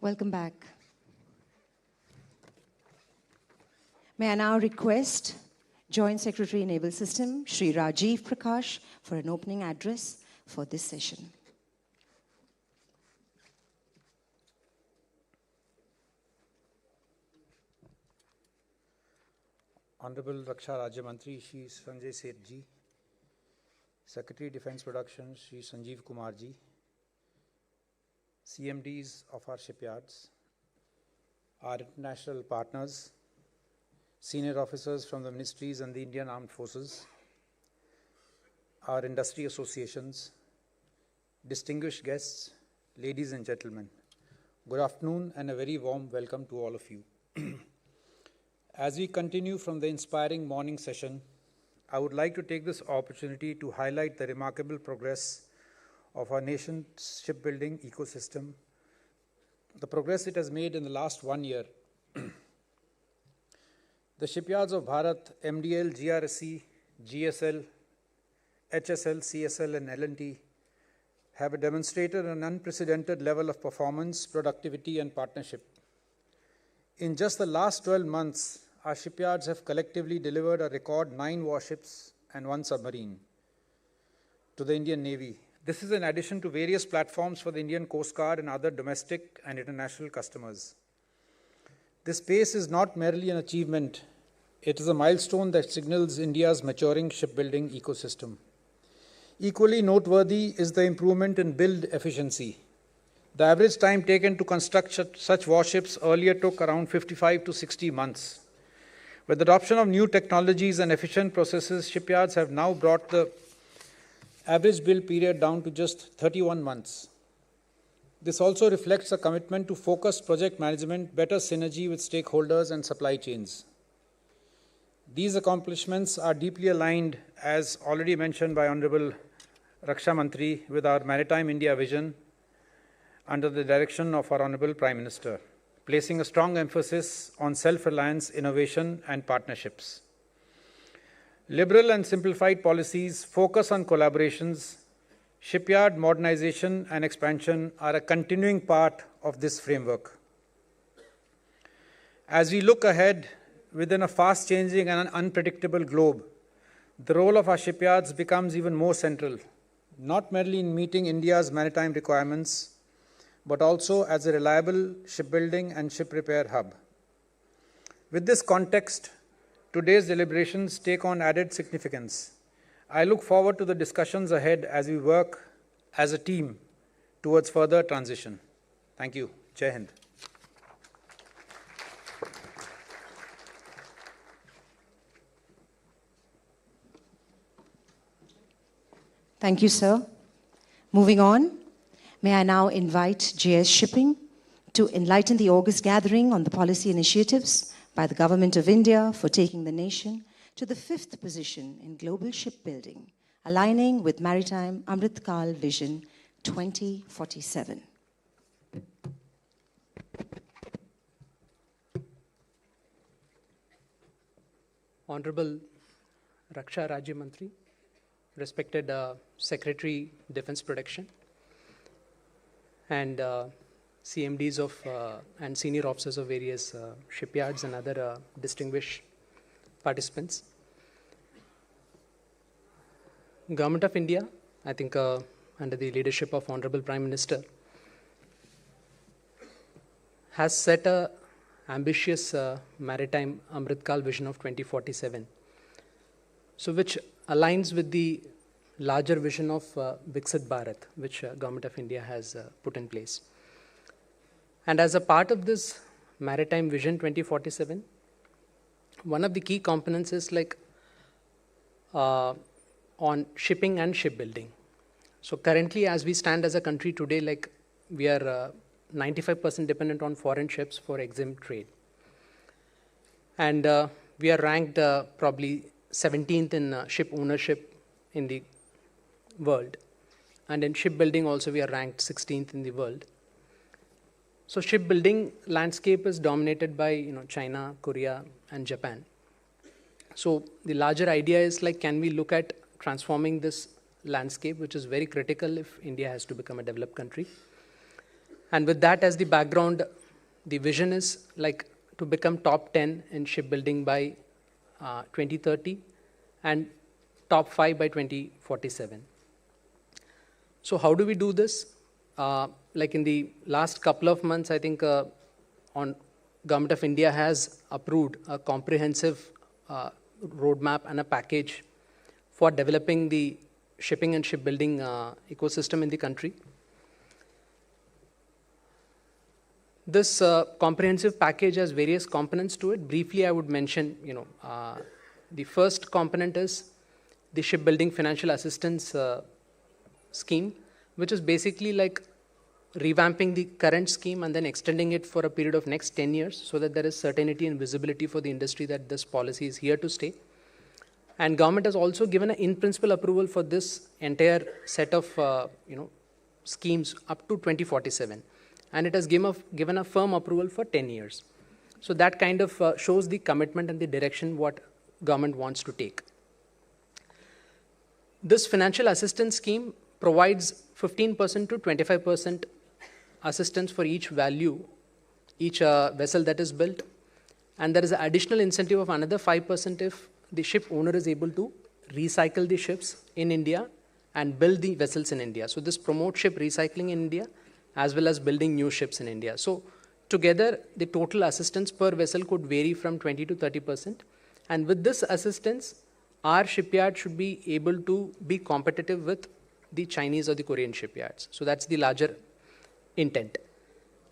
Welcome back. May I now request Joint Secretary Naval System, Shri Rajiv Prakash, for an opening address for this session. Honorable Raksha Rajya Mantri Shri Sanjay Seth Ji, Secretary Defence Production Shri Sanjeev Kumar Ji, CMDs of our shipyards, our international partners, senior officers from the ministries and the Indian Armed Forces, our industry associations, distinguished guests, ladies and gentlemen, good afternoon and a very warm welcome to all of you. As we continue from the inspiring morning session, I would like to take this opportunity to highlight the remarkable progress of our nation's shipbuilding ecosystem, the progress it has made in the last 1 year. The shipyards of Bharat, MDL, GRSE, GSL, HSL, CSL and L&T have demonstrated an unprecedented level of performance, productivity and partnership. In just the last 12 months, our shipyards have collectively delivered a record 9 warships and 1 submarine to the Indian Navy. This is in addition to various platforms for the Indian Coast Guard and other domestic and international customers. This pace is not merely an achievement, it is a milestone that signals India's maturing shipbuilding ecosystem. Equally noteworthy is the improvement in build efficiency. The average time taken to construct such warships earlier took around 55 to 60 months. With the adoption of new technologies and efficient processes, shipyards have now brought the average build period down to just 31 months. This also reflects a commitment to focused project management, better synergy with stakeholders and supply chains. These accomplishments are deeply aligned, as already mentioned by Honorable Raksha Mantri, with our Maritime India vision under the direction of our Honorable Prime Minister, placing a strong emphasis on self-reliance, innovation and partnerships. Liberal and simplified policies focus on collaborations. Shipyard modernization and expansion are a continuing part of this framework. As we look ahead within a fast-changing and unpredictable globe, the role of our shipyards becomes even more central, not merely in meeting India's maritime requirements, but also as a reliable shipbuilding and ship repair hub. With this context, today's deliberations take on added significance. I look forward to the discussions ahead as we work as a team towards further transition. Thank you. Jai Hind. Thank you, sir. Moving on, may I now invite JS Shipping to enlighten the August gathering on the policy initiatives by the Government of India for taking the nation to the 5th position in global shipbuilding, aligning with Maritime Amrit Kal Vision 2047. Honorable Raksha Rajya Mantri, respected Secretary Defence Production, and CMDs of and senior officers of various shipyards and other distinguished participants. Government of India, I think under the leadership of Honorable Prime Minister, has set a ambitious maritime Amrit Kal vision of 2047, so which aligns with the larger vision of Viksit Bharat, which Government of India has put in place. And as a part of this Maritime Vision 2047, one of the key components is like on shipping and shipbuilding. So currently, as we stand as a country today, like we are 95% dependent on foreign ships for exempt trade. And we are ranked probably 17th in ship ownership in the world. And in shipbuilding also we are ranked 16th in the world. So shipbuilding landscape is dominated by China, Korea and Japan. So the larger idea is like, can we look at transforming this landscape, which is very critical if India has to become a developed country. And with that as the background, the vision is like to become top 10 in shipbuilding by 2030 and top 5 by 2047. So how do we do this? Like in the last couple of months, I think on Government of India has approved a comprehensive roadmap and a package for developing the shipping and shipbuilding ecosystem in the country. This comprehensive package has various components to it. Briefly, I would mention, the first component is the shipbuilding financial assistance scheme, which is basically like revamping the current scheme and then extending it for a period of next 10 years so that there is certainty and visibility for the industry that this policy is here to stay. And government has also given an in-principle approval for this entire set of schemes up to 2047. And it has given a firm approval for 10 years. So that kind of shows the commitment and the direction what government wants to take. This financial assistance scheme provides 15% to 25% assistance for each value, each vessel that is built. And there is an additional incentive of another 5% if the ship owner is able to recycle the ships in India and build the vessels in India. So this promotes ship recycling in India as well as building new ships in India. So together, the total assistance per vessel could vary from 20 to 30%. And with this assistance, our shipyard should be able to be competitive with the Chinese or the Korean shipyards. So that's the larger intent.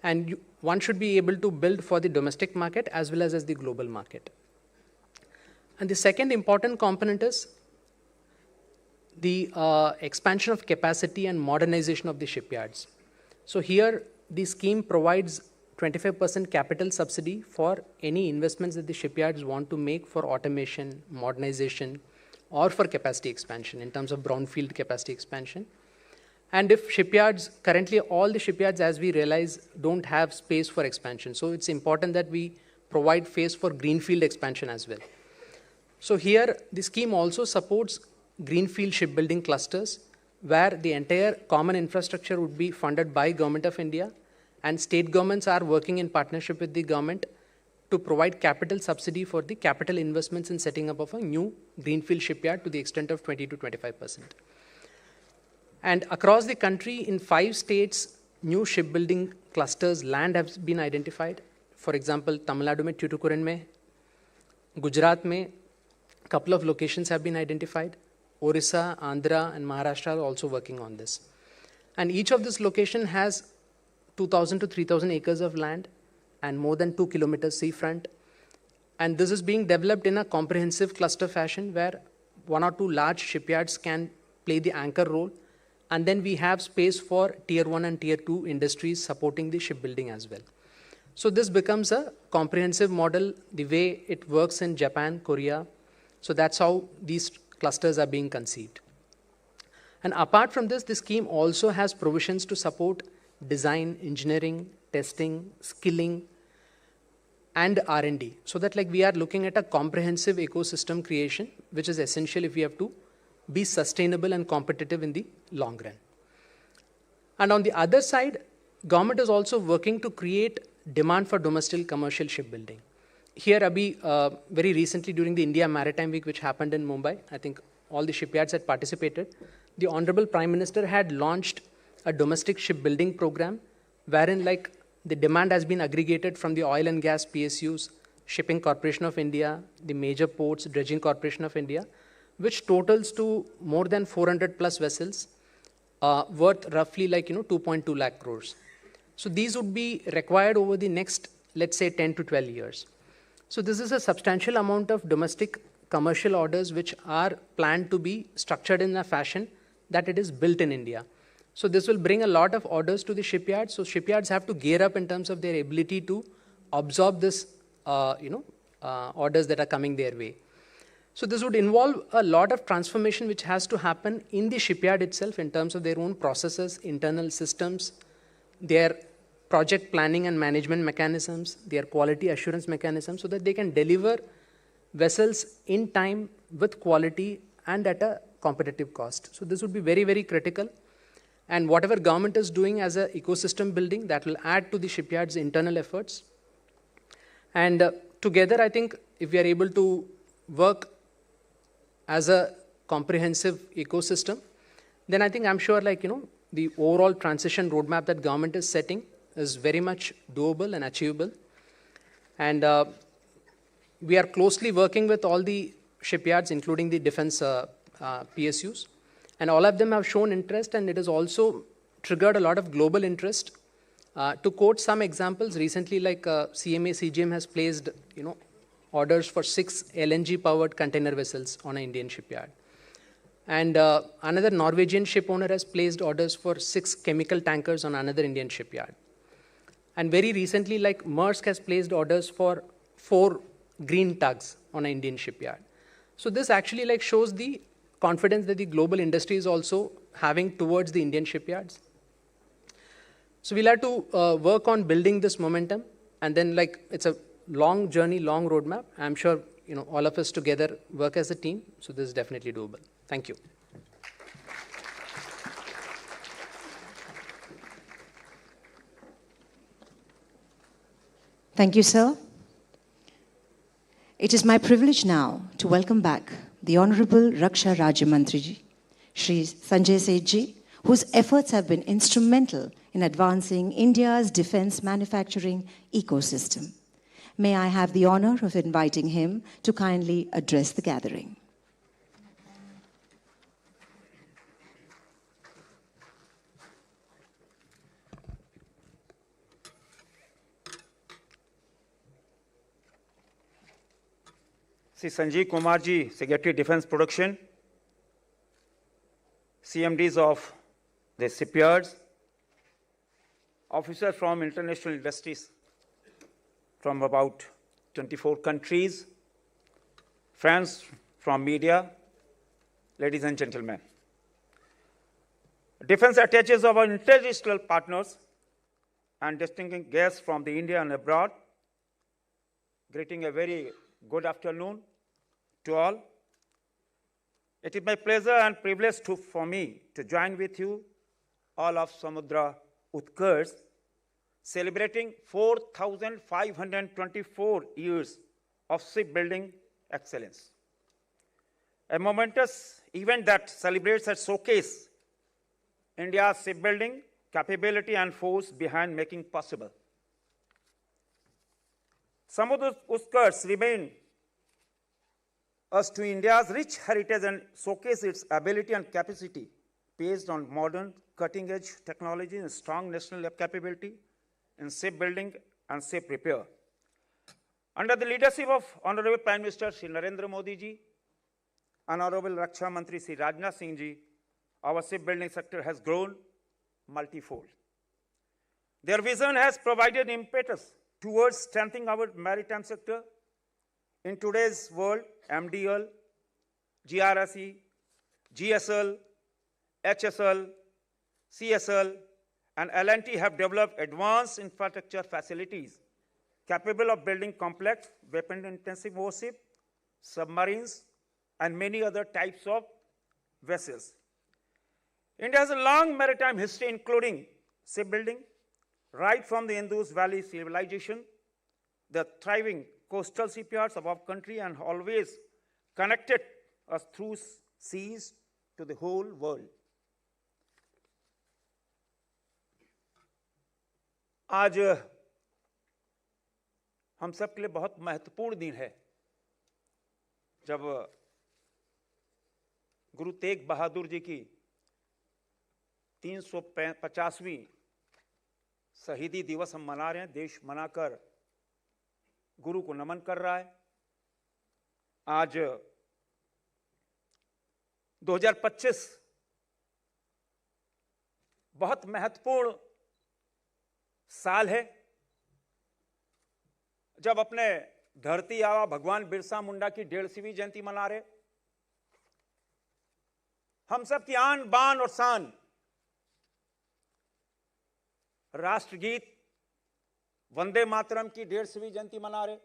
And one should be able to build for the domestic market as well as the global market. And the second important component is the expansion of capacity and modernization of the shipyards. So here, the scheme provides 25% capital subsidy for any investments that the shipyards want to make for automation, modernization, or for capacity expansion in terms of brownfield capacity expansion. And if shipyards, currently all the shipyards, as we realize, don't have space for expansion. So it's important that we provide space for greenfield expansion as well. So here, the scheme also supports greenfield shipbuilding clusters where the entire common infrastructure would be funded by Government of India, and state governments are working in partnership with the government to provide capital subsidy for the capital investments in setting up of a new greenfield shipyard to the extent of 20 to 25%. And across the country, in 5 states, new shipbuilding clusters, land has been identified. For example, Tamil Nadu mein Tuticorin mein, Gujarat mein, a couple of locations have been identified. Orissa, Andhra, and Maharashtra are also working on this. And each of this location has 2,000 to 3,000 acres of land and more than 2 kilometers seafront. And this is being developed in a comprehensive cluster fashion where 1 or 2 large shipyards can play the anchor role. And then we have space for tier 1 and tier 2 industries supporting the shipbuilding as well. So this becomes a comprehensive model, the way it works in Japan, Korea. So that's how these clusters are being conceived. And apart from this, the scheme also has provisions to support design, engineering, testing, skilling, and R&D. So that we are looking at a comprehensive ecosystem creation, which is essential if we have to be sustainable and competitive in the long run. And on the other side, government is also working to create demand for domestic commercial shipbuilding. Here, very recently during the India Maritime Week, which happened in Mumbai, I think all the shipyards had participated. The Honorable Prime Minister had launched a domestic shipbuilding program wherein the demand has been aggregated from the oil and gas PSUs, Shipping Corporation of India, the major ports, Dredging Corporation of India, which totals to more than 400 plus vessels worth roughly 2.2 lakh crores. So these would be required over the next, let's say, 10 to 12 years. So this is a substantial amount of domestic commercial orders which are planned to be structured in a fashion that it is built in India. So this will bring a lot of orders to the shipyards. So shipyards have to gear up in terms of their ability to absorb this, orders that are coming their way. So this would involve a lot of transformation which has to happen in the shipyard itself in terms of their own processes, internal systems, their project planning and management mechanisms, their quality assurance mechanisms, so that they can deliver vessels in time with quality and at a competitive cost. So this would be very, very critical. and whatever government is doing as an ecosystem building, that will add to the shipyard's internal efforts. And together, I think if we are able to work as a comprehensive ecosystem, then I think I'm sure the overall transition roadmap that government is setting is very much doable and achievable. And we are closely working with all the shipyards, including the defense PSUs. And all of them have shown interest, and it has also triggered a lot of global interest. To quote some examples, recently CMA CGM has placed orders for 6 LNG-powered container vessels on an Indian shipyard. And another Norwegian ship owner has placed orders for 6 chemical tankers on another Indian shipyard. And very recently, Maersk has placed orders for 4 green tugs on an Indian shipyard. So this actually shows the confidence that the global industry is also having towards the Indian shipyards. So we'll have to work on building this momentum, and then it's a long journey, long roadmap. I'm sure all of us together work as a team, so this is definitely doable. Thank you. Thank you, sir. It is my privilege now to welcome back the Honorable Raksha Rajya Mantri, Shri Sanjay Sethji, whose efforts have been instrumental in advancing India's defense manufacturing ecosystem. May I have the honor of inviting him to kindly address the gathering. Sri Sanjeev Kumar ji, Secretary Defense Production, CMDs of the shipyards, officers from international industries from about 24 countries, friends from media, ladies and gentlemen. Defense attaches of our international partners and distinguished guests from the India and abroad, greeting a very good afternoon to all. It is my pleasure and privilege for me to join with you all of Samudra Utkarsh, celebrating 4,524 years of shipbuilding excellence. A momentous event that celebrates and showcases India's shipbuilding capability and force behind making possible. Samudra Utkarsh remain us to India's rich heritage and showcase its ability and capacity based on modern, cutting-edge technology and strong national capability in shipbuilding and ship repair. Under the leadership of Honorable Prime Minister Shri Narendra Modi ji, Honorable Raksha Mantri Shri Rajnath Singh ji, our shipbuilding sector has grown multifold. Their vision has provided impetus towards strengthening our maritime sector. In today's world, MDL, GRSE, GSL, HSL, CSL, and L&T have developed advanced infrastructure facilities capable of building complex, weapon-intensive warship, submarines, and many other types of vessels. India has a long maritime history, including shipbuilding, right from the Indus Valley civilization, the thriving coastal shipyards of our country, and always connected us through seas to the whole world. आज हम सब के लिए बहुत महत्वपूर्ण दिन है जब गुरु तेग बहादुर जी की 350वीं शहीदी दिवस हम मना रहे हैं। देश मनाकर गुरु को नमन कर रहा है। आज 2025 बहुत महत्वपूर्ण साल है जब अपने धरती आवा भगवान बिरसा मुंडा की 150वीं जयंती मना रहे। हम सब की आन बान और शान राष्ट्रगीत वंदे मातरम की 150वीं जयंती मना रहे।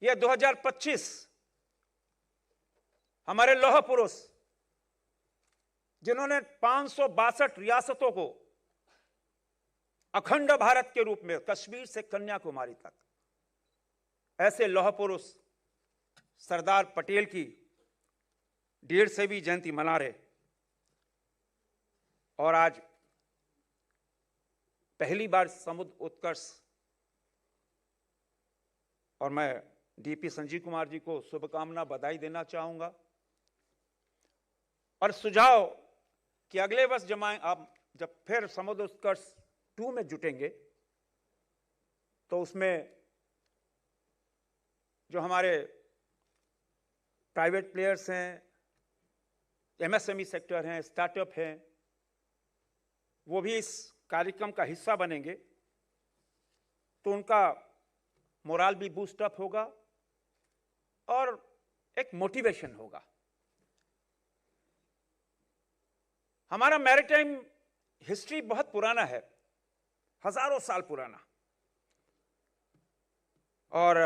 यह 2025 हमारे लौह पुरुष जिन्होंने 562 रियासतों को अखंड भारत के रूप में, कश्मीर से कन्याकुमारी तक, ऐसे लौह पुरुष सरदार पटेल की 150वीं जयंती मना रहे। और आज पहली बार समुद्र उत्कर्ष, और मैं डीपी संजीव कुमार जी को शुभकामना बधाई देना चाहूंगा और सुझाव कि अगले वर्ष आप जब फिर समुद्र उत्कर्ष 2 में जुटेंगे तो उसमें जो हमारे प्राइवेट प्लेयर्स हैं, एमएसएमई सेक्टर हैं, स्टार्टअप हैं, वो भी इस कार्यक्रम का हिस्सा बनेंगे तो उनका मोराल भी बूस्ट अप होगा और एक मोटिवेशन होगा। हमारा मैरीटाइम हिस्ट्री बहुत पुराना है, हजारों साल पुराना, और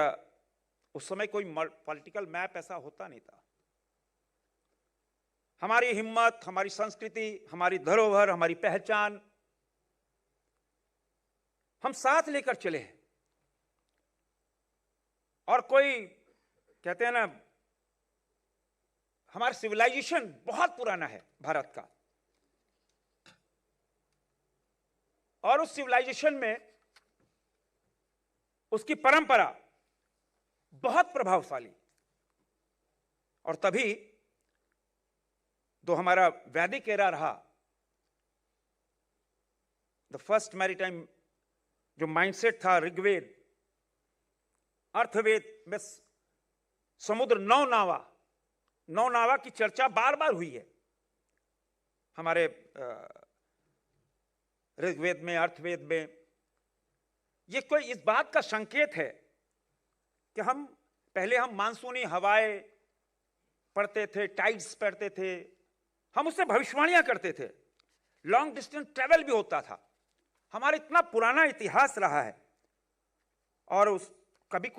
उस समय कोई पॉलिटिकल मैप ऐसा होता नहीं था। हमारी हिम्मत, हमारी संस्कृति, हमारी धरोहर, हमारी पहचान हम साथ लेकर चले हैं। और कोई कहते हैं ना, हमारा सिविलाइजेशन बहुत पुराना है भारत का, और उस सिविलाइजेशन में उसकी परंपरा बहुत प्रभावशाली, और तभी तो हमारा वैदिक एरा रहा। द फर्स्ट मैरीटाइम जो माइंडसेट था, ऋग्वेद, अर्थवेद में समुद्र नौ नावा की चर्चा बार बार हुई है हमारे ऋग्वेद में, अर्थवेद में। ये कोई इस बात का संकेत है कि पहले हम मानसूनी हवाएं पढ़ते थे, टाइड्स पढ़ते थे, हम उससे भविष्यवाणियां करते थे, लॉन्ग डिस्टेंस ट्रेवल भी होता था। हमारा इतना पुराना इतिहास रहा है, और कभी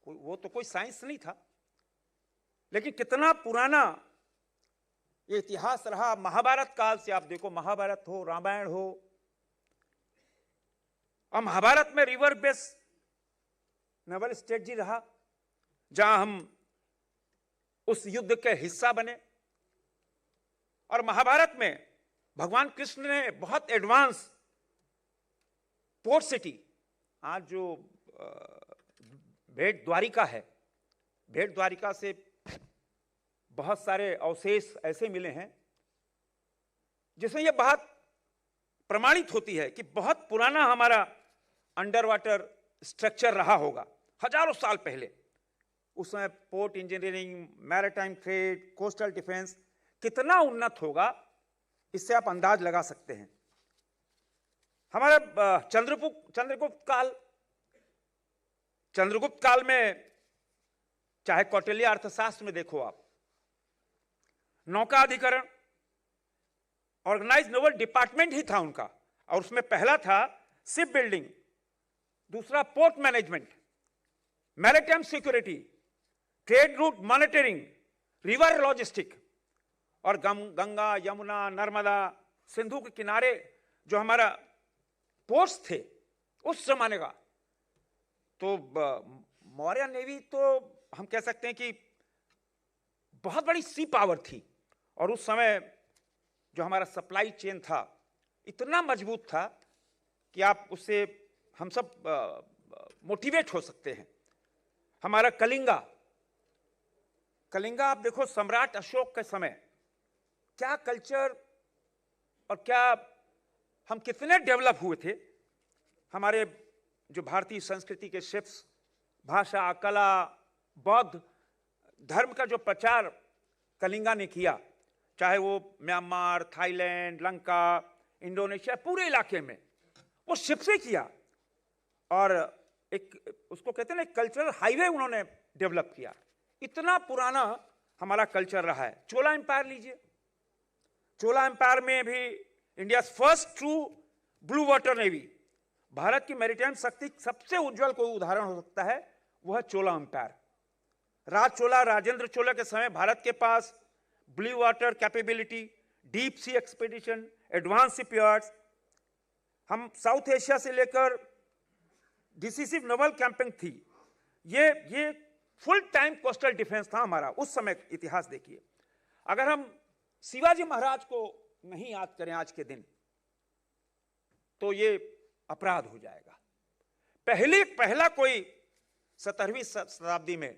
वो तो कोई साइंस नहीं था, लेकिन कितना पुराना ये इतिहास रहा। महाभारत काल से आप देखो, महाभारत हो, रामायण हो, और महाभारत में रिवर बेस नेवल स्ट्रेटजी रहा, जहां हम उस युद्ध के हिस्सा बने। और महाभारत में भगवान कृष्ण ने बहुत एडवांस पोर्ट सिटी, आज जो भेट द्वारिका है, भेट द्वारिका से बहुत सारे अवशेष ऐसे मिले हैं जिसमें यह बात प्रमाणित होती है कि बहुत पुराना हमारा अंडर वाटर स्ट्रक्चर रहा होगा, हजारों साल पहले। उसमें port engineering, maritime trade, coastal defence कितना उन्नत होगा, इससे आप अंदाज लगा सकते हैं। हमारा चंद्रगुप्त काल में, चाहे कौटिल्य अर्थशास्त्र में देखो आप, नौका अधिकरण, ऑर्गेनाइज नेवल डिपार्टमेंट ही था उनका, और उसमें पहला था शिप बिल्डिंग, दूसरा port management, maritime security, trade route monitoring, river logistic, और गंगा, यमुना, नर्मदा, सिंधु के किनारे जो हमारा पोर्ट्स थे उस जमाने का। तो मौर्य नेवी तो हम कह सकते हैं कि बहुत बड़ी सी पावर थी, और उस समय जो हमारा सप्लाई चेन था इतना मजबूत था कि आप उससे हम सब मोटिवेट हो सकते हैं। हमारा कलिंगा आप देखो, सम्राट अशोक के समय क्या कल्चर और क्या हम कितने डेवलप हुए थे। हमारे जो भारतीय संस्कृति के शिप्स, भाषा, कला, बौद्ध धर्म का जो प्रचार कलिंगा ने किया, चाहे वो म्यांमार, थाईलैंड, लंका, इंडोनेशिया, पूरे इलाके में वो शिप से किया, और एक उसको कहते हैं ना, कल्चरल हाईवे उन्होंने डेवलप किया। इतना पुराना हमारा कल्चर रहा है। चोला एम्पायर लीजिए, चोला एम्पायर में भी India first true blue water navy, Bharat की मैरीटाइम शक्ति सबसे उज्जवल कोई उदाहरण हो सकता है, वह चोला एम्पायर। राजेंद्र चोला के समय भारत के पास blue water capability, deep sea expedition, advance shipyards, हम साउथ एशिया से लेकर डिसिसिव नवल कैंपिंग थी, ये फुल टाइम कोस्टल डिफेंस था हमारा उस समय। इतिहास देखिए, अगर हम शिवाजी महाराज को नहीं याद करें आज के दिन तो ये अपराध हो जाएगा। पहला कोई 17वीं शताब्दी में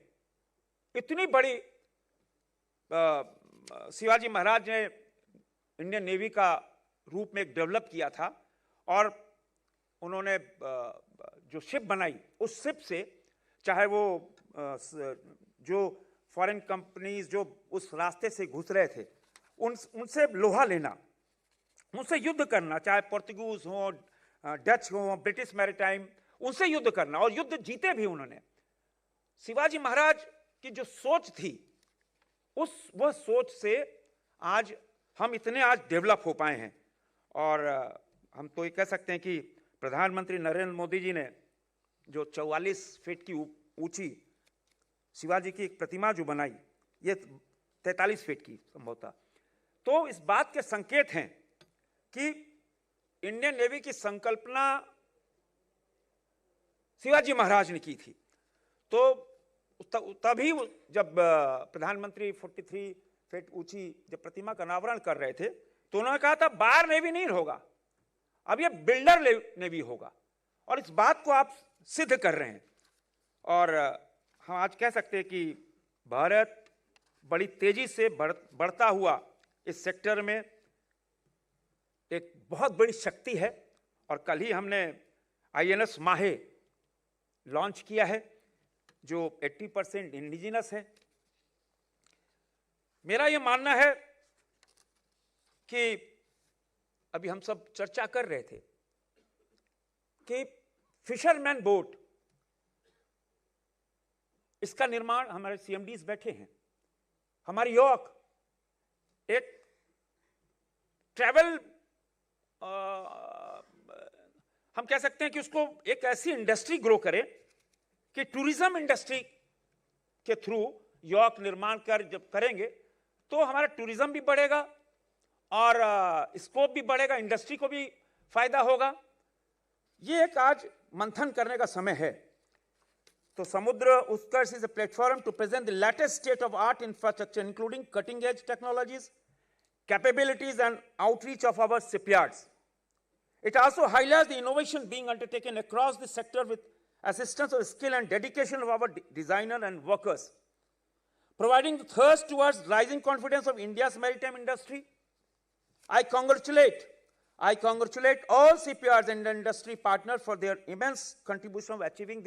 इतनी बड़ी शिवाजी महाराज ने इंडियन नेवी का रूप में डेवलप किया था, और उन्होंने जो शिप बनाई, उस शिप से चाहे वो जो फॉरेन कंपनीज जो उस रास्ते से घुस रहे थे उनसे लोहा लेना, उनसे युद्ध करना, चाहे पोर्तुगीज हो, डच हो, ब्रिटिश मैरिटाइम, उनसे युद्ध करना, और युद्ध जीते भी उन्होंने। शिवाजी महाराज की जो सोच थी, वह सोच से आज हम इतने आज डेवलप हो पाए हैं। और हम तो ये कह सकते हैं कि प्रधानमंत्री नरेंद्र मोदी जी ने जो 44 फीट की ऊंची शिवाजी की एक प्रतिमा जो बनाई, ये 43 फीट की संभवतः, तो इस बात के संकेत हैं कि इंडियन नेवी की संकल्पना शिवाजी महाराज ने की थी। तो तभी जब प्रधानमंत्री 43 फीट ऊंची जब प्रतिमा का अनावरण कर रहे थे तो उन्होंने कहा था बार नेवी नहीं होगा, अब ये बिल्डर नेवी होगा, और इस बात को आप सिद्ध कर रहे हैं। और हम आज कह सकते हैं कि भारत बड़ी तेजी से बढ़ता हुआ इस सेक्टर में एक बहुत बड़ी शक्ति है। और कल ही हमने INS माहे लॉन्च किया है जो 80% इंडिजिनस है। मेरा यह मानना है कि अभी हम सब चर्चा कर रहे थे कि फिशरमैन बोट, इसका निर्माण, हमारे CMDs बैठे हैं, हमारी यॉक एक ट्रैवल, हम कह सकते हैं कि उसको एक ऐसी इंडस्ट्री ग्रो करे कि टूरिज्म इंडस्ट्री के थ्रू यॉक निर्माण जब करेंगे तो हमारा टूरिज्म भी बढ़ेगा और स्कोप भी बढ़ेगा, इंडस्ट्री को भी फायदा होगा। ये एक आज मंथन करने का समय है। तो समुद्र उत्कर्ष is a platform to present the latest state of art infrastructure including cutting edge technologies, capabilities and outreach of our shipyards. It also highlights the innovation being undertaken across the sector with assistance of skill and dedication of our designers and workers, providing the thrust towards rising confidence of India's maritime industry. I congratulate all shipyards and industry partners for their immense contribution of achieving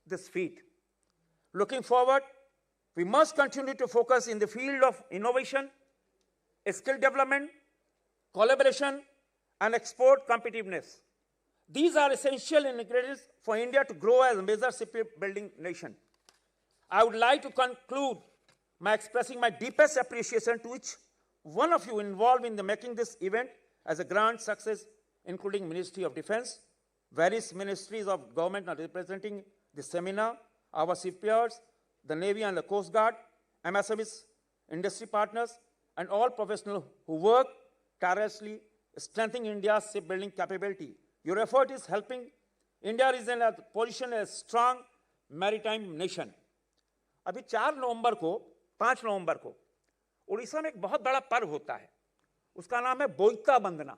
this feat. Looking forward, we must continue to focus in the field of innovation, skill development, collaboration, and export competitiveness. These are essential ingredients for India to grow as a major shipbuilding nation. I would like to conclude by expressing my deepest appreciation to each one of you involved in making this event as a grand success, including Ministry of Defense, various ministries of government are representing the seminar, our shipyards, the Navy and the Coast Guard, MSMEs, industry partners, and all professionals who work tirelessly strengthening India's shipbuilding capability. Your effort is helping India is in a position as a strong maritime nation. अभी 5 नवंबर को उड़ीसा में एक बहुत बड़ा पर्व होता है, उसका नाम है बोईता बंदना।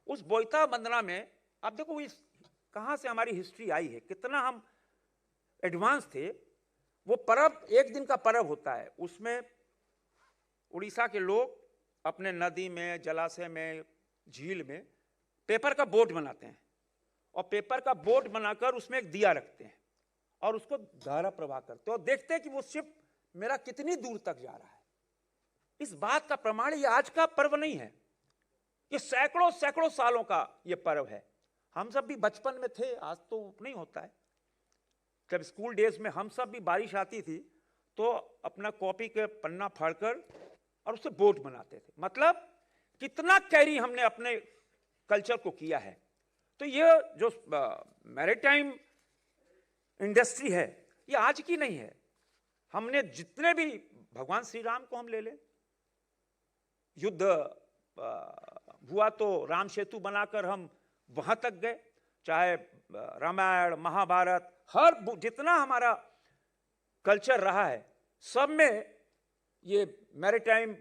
उस बोईता बंदना में आप देखो कहां से हमारी हिस्ट्री आई है, कितना हम एडवांस थे। वो पर्व एक दिन का पर्व होता है, उसमें उड़ीसा के लोग अपने नदी में, जलाशय में, झील में पेपर का बोट बनाते हैं और पेपर का बोट बनाकर उसमें एक दिया रखते हैं और उसको धारा प्रवाह करते हैं और देखते हैं कि वो शिप मेरा कितनी दूर तक जा रहा है। इस बात का प्रमाण ये आज का पर्व नहीं है, ये सैकड़ों सालों का ये पर्व है। हम सब भी बचपन में थे, आज तो नहीं होता है। जब स्कूल डेज में हम सब भी बारिश आती थी तो अपना कॉपी के पन्ना फाड़कर और उससे बोट बनाते थे। मतलब कितना कैरी हमने अपने कल्चर को किया है। तो ये जो मैरीटाइम इंडस्ट्री है ये आज की नहीं है। हमने जितने भी, भगवान श्री राम को हम ले लें, युद्ध हुआ तो राम सेतु बनाकर हम वहां तक गए, चाहे रामायण महाभारत, हर जितना हमारा कल्चर रहा है सब में ये मैरीटाइम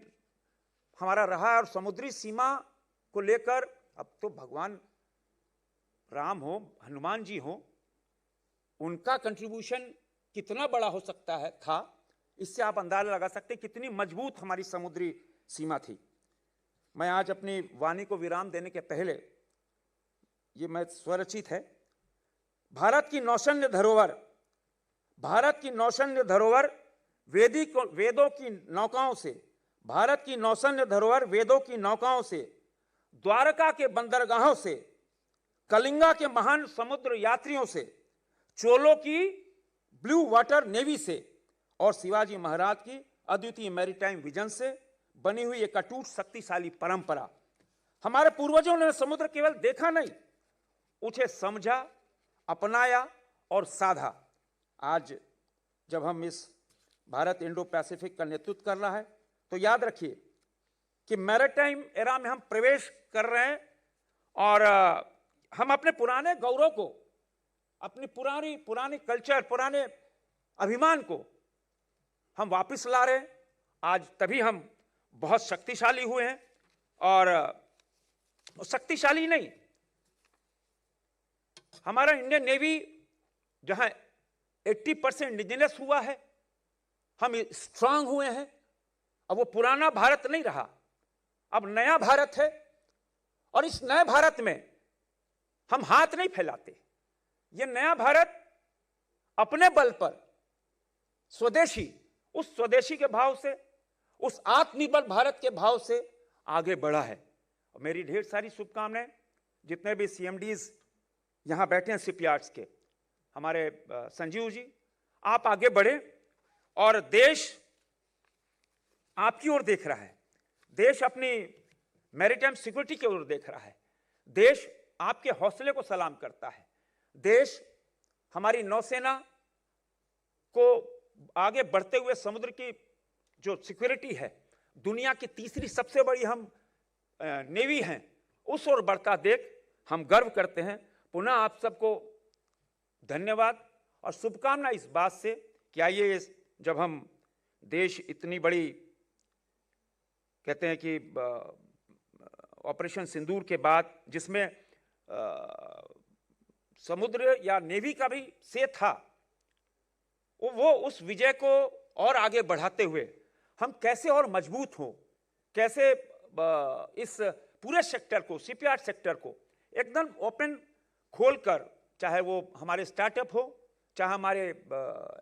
हमारा रहा है। और समुद्री सीमा को लेकर अब तो भगवान राम हो, हनुमान जी हो, उनका कंट्रीब्यूशन कितना बड़ा हो सकता है था, इससे आप अंदाजा लगा सकते हैं कितनी मजबूत हमारी समुद्री सीमा थी। मैं आज अपनी वाणी को विराम देने के पहले, ये मैं स्वरचित है, भारत की नौसैन्य धरोहर, भारत की नौसैन्य धरोहर वेदों की नौकाओं से, भारत की नौसैन्य धरोहर वेदों की नौकाओं से, द्वारका के बंदरगाहों से, कलिंगा के महान समुद्र यात्रियों से, चोलों की ब्लू वाटर नेवी से और शिवाजी महाराज की अद्वितीय मैरीटाइम विजन से बनी हुई एक अटूट शक्तिशाली परंपरा। हमारे पूर्वजों ने समुद्र केवल देखा नहीं, उसे समझा, अपनाया और साधा। आज जब हम इस भारत इंडो पैसिफिक का नेतृत्व कर रहा है तो याद रखिए कि मैरीटाइम एरा में हम प्रवेश कर रहे हैं और हम अपने पुराने गौरव को, अपनी पुरानी कल्चर, पुराने अभिमान को हम वापस ला रहे हैं। आज तभी हम बहुत शक्तिशाली हुए हैं। और शक्तिशाली नहीं, हमारा इंडियन नेवी जहां 80% इंडिजिनस हुआ है, हम स्ट्रांग हुए हैं। अब वो पुराना भारत नहीं रहा, अब नया भारत है। और इस नए भारत में हम हाथ नहीं फैलाते। ये नया भारत अपने बल पर स्वदेशी, उस स्वदेशी के भाव से, उस आत्मनिर्भर भारत के भाव से आगे बढ़ा है। और मेरी ढेर सारी शुभकामनाएं जितने भी सीएमडीज यहां बैठे हैं शिपयार्ड्स के, हमारे संजीव जी, आप आगे बढ़े और देश आपकी ओर देख रहा है, देश अपनी मैरीटाइम सिक्योरिटी की ओर देख रहा है, देश आपके हौसले को सलाम करता है, देश हमारी नौसेना को आगे बढ़ते हुए समुद्र की जो सिक्योरिटी है, दुनिया की तीसरी सबसे बड़ी हम नेवी हैं, उस ओर बढ़ता देख हम गर्व करते हैं। पुनः आप सबको धन्यवाद और शुभकामना इस बात से कि आइए जब हम देश इतनी बड़ी, कहते हैं कि ऑपरेशन सिंदूर के बाद जिसमें समुद्र या नेवी का भी से था, वो उस विजय को और आगे बढ़ाते हुए हम कैसे और मजबूत हों, कैसे इस पूरे सेक्टर को, शिपयार्ड सेक्टर को एकदम ओपन खोलकर, चाहे वो हमारे स्टार्टअप हो, चाहे हमारे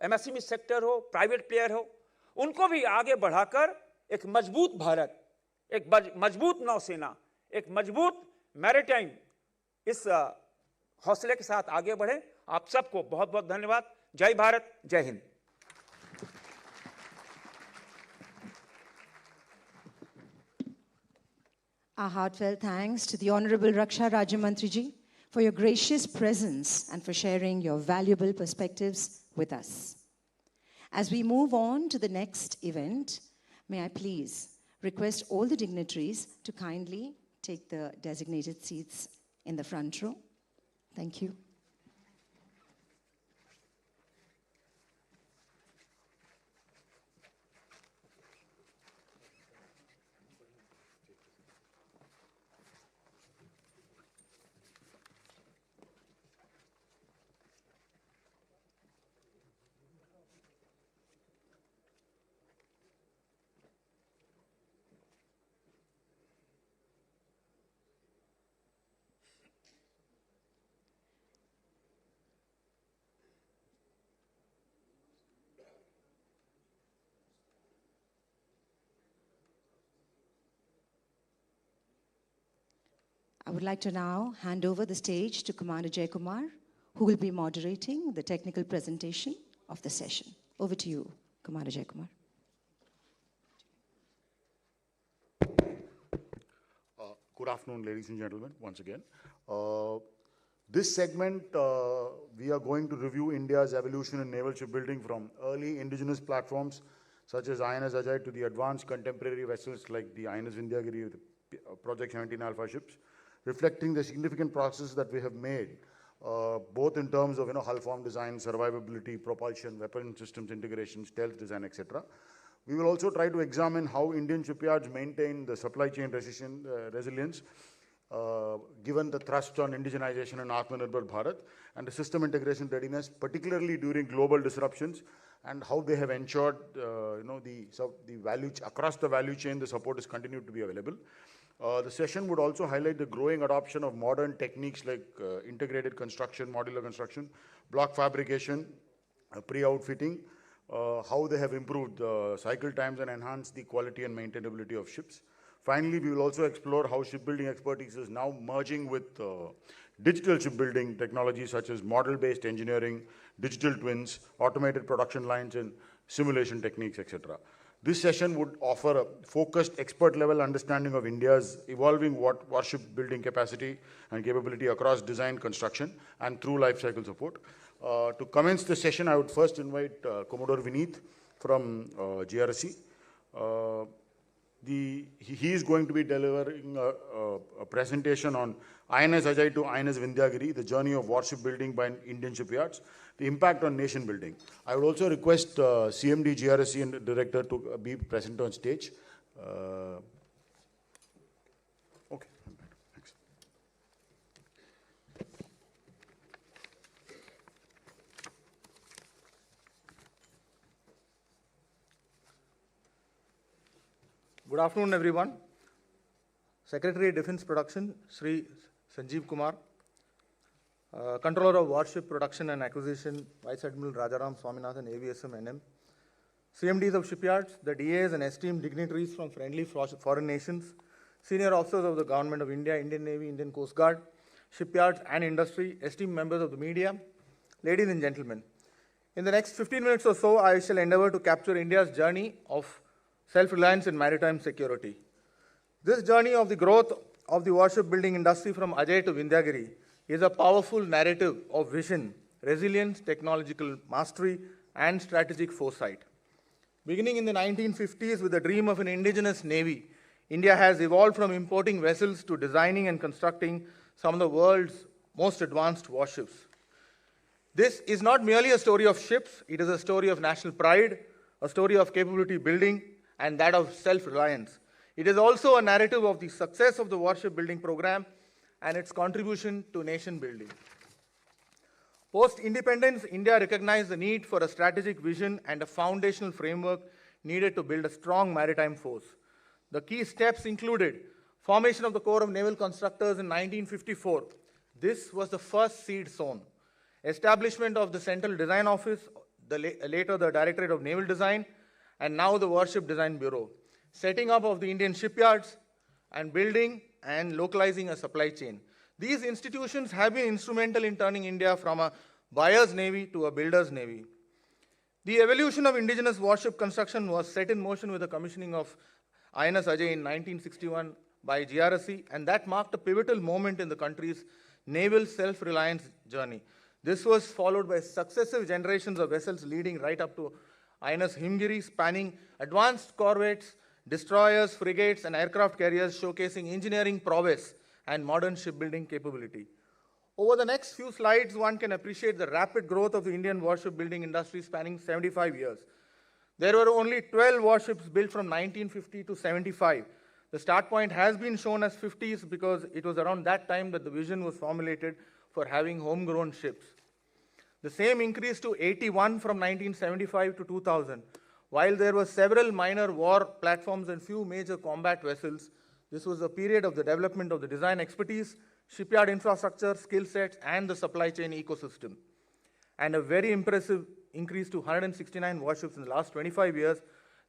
एमएसएमई सेक्टर हो, प्राइवेट प्लेयर हो, उनको भी आगे बढ़ाकर एक मजबूत भारत, एक मजबूत नौसेना, एक मजबूत मैरीटाइम, इस हौसले के साथ आगे बढ़े। आप सबको बहुत बहुत धन्यवाद। जय भारत, जय Hind. Our heartfelt thanks to the Honorable Raksha Rajya Mantri ji for your gracious presence and for sharing your valuable perspectives with us. As we move on to the next event, may I please request all the dignitaries to kindly take the designated seats in the front row. Thank you. I would like to now hand over the stage to Commander Jay Kumar, who will be moderating the technical presentation of the session. Over to you, Commander Jay Kumar. Good afternoon, ladies and gentlemen, once again. This segment, we are going to review India's evolution in naval shipbuilding from early indigenous platforms such as INS Ajay to the advanced contemporary vessels like the INS Vindhyagiri, the Project 17 Alpha ships, reflecting the significant progress that we have made, both in terms of hull form design, survivability, propulsion, weapon systems integration, stealth design, etc. We will also try to examine how Indian shipyards maintain the supply chain resilience, given the thrust on indigenization and Atmanirbhar Bharat, and the system integration readiness, particularly during global disruptions, and how they have ensured the value across the value chain, the support is continued to be available. The session would also highlight the growing adoption of modern techniques like integrated construction, modular construction, block fabrication, pre-outfitting, how they have improved cycle times and enhanced the quality and maintainability of ships. Finally, we will also explore how shipbuilding expertise is now merging with digital shipbuilding technologies such as model-based engineering, digital twins, automated production lines, and simulation techniques, etc. This session would offer a focused expert-level understanding of India's evolving warship building capacity and capability across design, construction, and through life cycle support. To commence the session, I would first invite Commodore Vineet from GRSE. He is going to be delivering a presentation on INS Ajay to INS Vindhyagiri, the journey of warship building by Indian shipyards, the impact on nation building. I would also request CMD, GRSE and Director to be present on stage. Okay, thanks. Good afternoon, everyone. Secretary of Defense Production, Sri Sanjeev Kumar. Controller of Warship Production and Acquisition, Vice Admiral Rajaram Swaminathan, AVSM NM. CMDs of shipyards, the DAs and esteemed dignitaries from friendly foreign nations, senior officers of the Government of India, Indian Navy, Indian Coast Guard, shipyards and industry, esteemed members of the media, ladies and gentlemen. In the next 15 minutes or so, I shall endeavor to capture India's journey of self-reliance in maritime security. This journey of the growth of the warship building industry from Ajay to Vindhyagiri is a powerful narrative of vision, resilience, technological mastery, and strategic foresight. Beginning in the 1950s with the dream of an indigenous navy, India has evolved from importing vessels to designing and constructing some of the world's most advanced warships. This is not merely a story of ships, it is a story of national pride, a story of capability building, and that of self-reliance. It is also a narrative of the success of the warship building program and its contribution to nation building. Post-independence, India recognized the need for a strategic vision and a foundational framework needed to build a strong maritime force. The key steps included formation of the Corps of Naval Constructors in 1954. This was the first seed sown. Establishment of the Central Design Office, later the Directorate of Naval Design, and now the Warship Design Bureau. Setting up of the Indian shipyards and building and localizing a supply chain. These institutions have been instrumental in turning India from a buyer's navy to a builder's navy. The evolution of indigenous warship construction was set in motion with the commissioning of INS Ajay in 1961 by GRSE, and that marked a pivotal moment in the country's naval self-reliance journey. This was followed by successive generations of vessels leading right up to INS Himgiri, spanning advanced corvettes, destroyers, frigates, and aircraft carriers, showcasing engineering prowess and modern shipbuilding capability. Over the next few slides, one can appreciate the rapid growth of the Indian warship building industry spanning 75 years. There were only 12 warships built from 1950 to 75. The start point has been shown as 50s because it was around that time that the vision was formulated for having homegrown ships. The same increased to 81 from 1975 to 2000. While there were several minor war platforms and few major combat vessels, this was a period of the development of the design expertise, shipyard infrastructure, skill sets, and the supply chain ecosystem. And a very impressive increase to 169 warships in the last 25 years.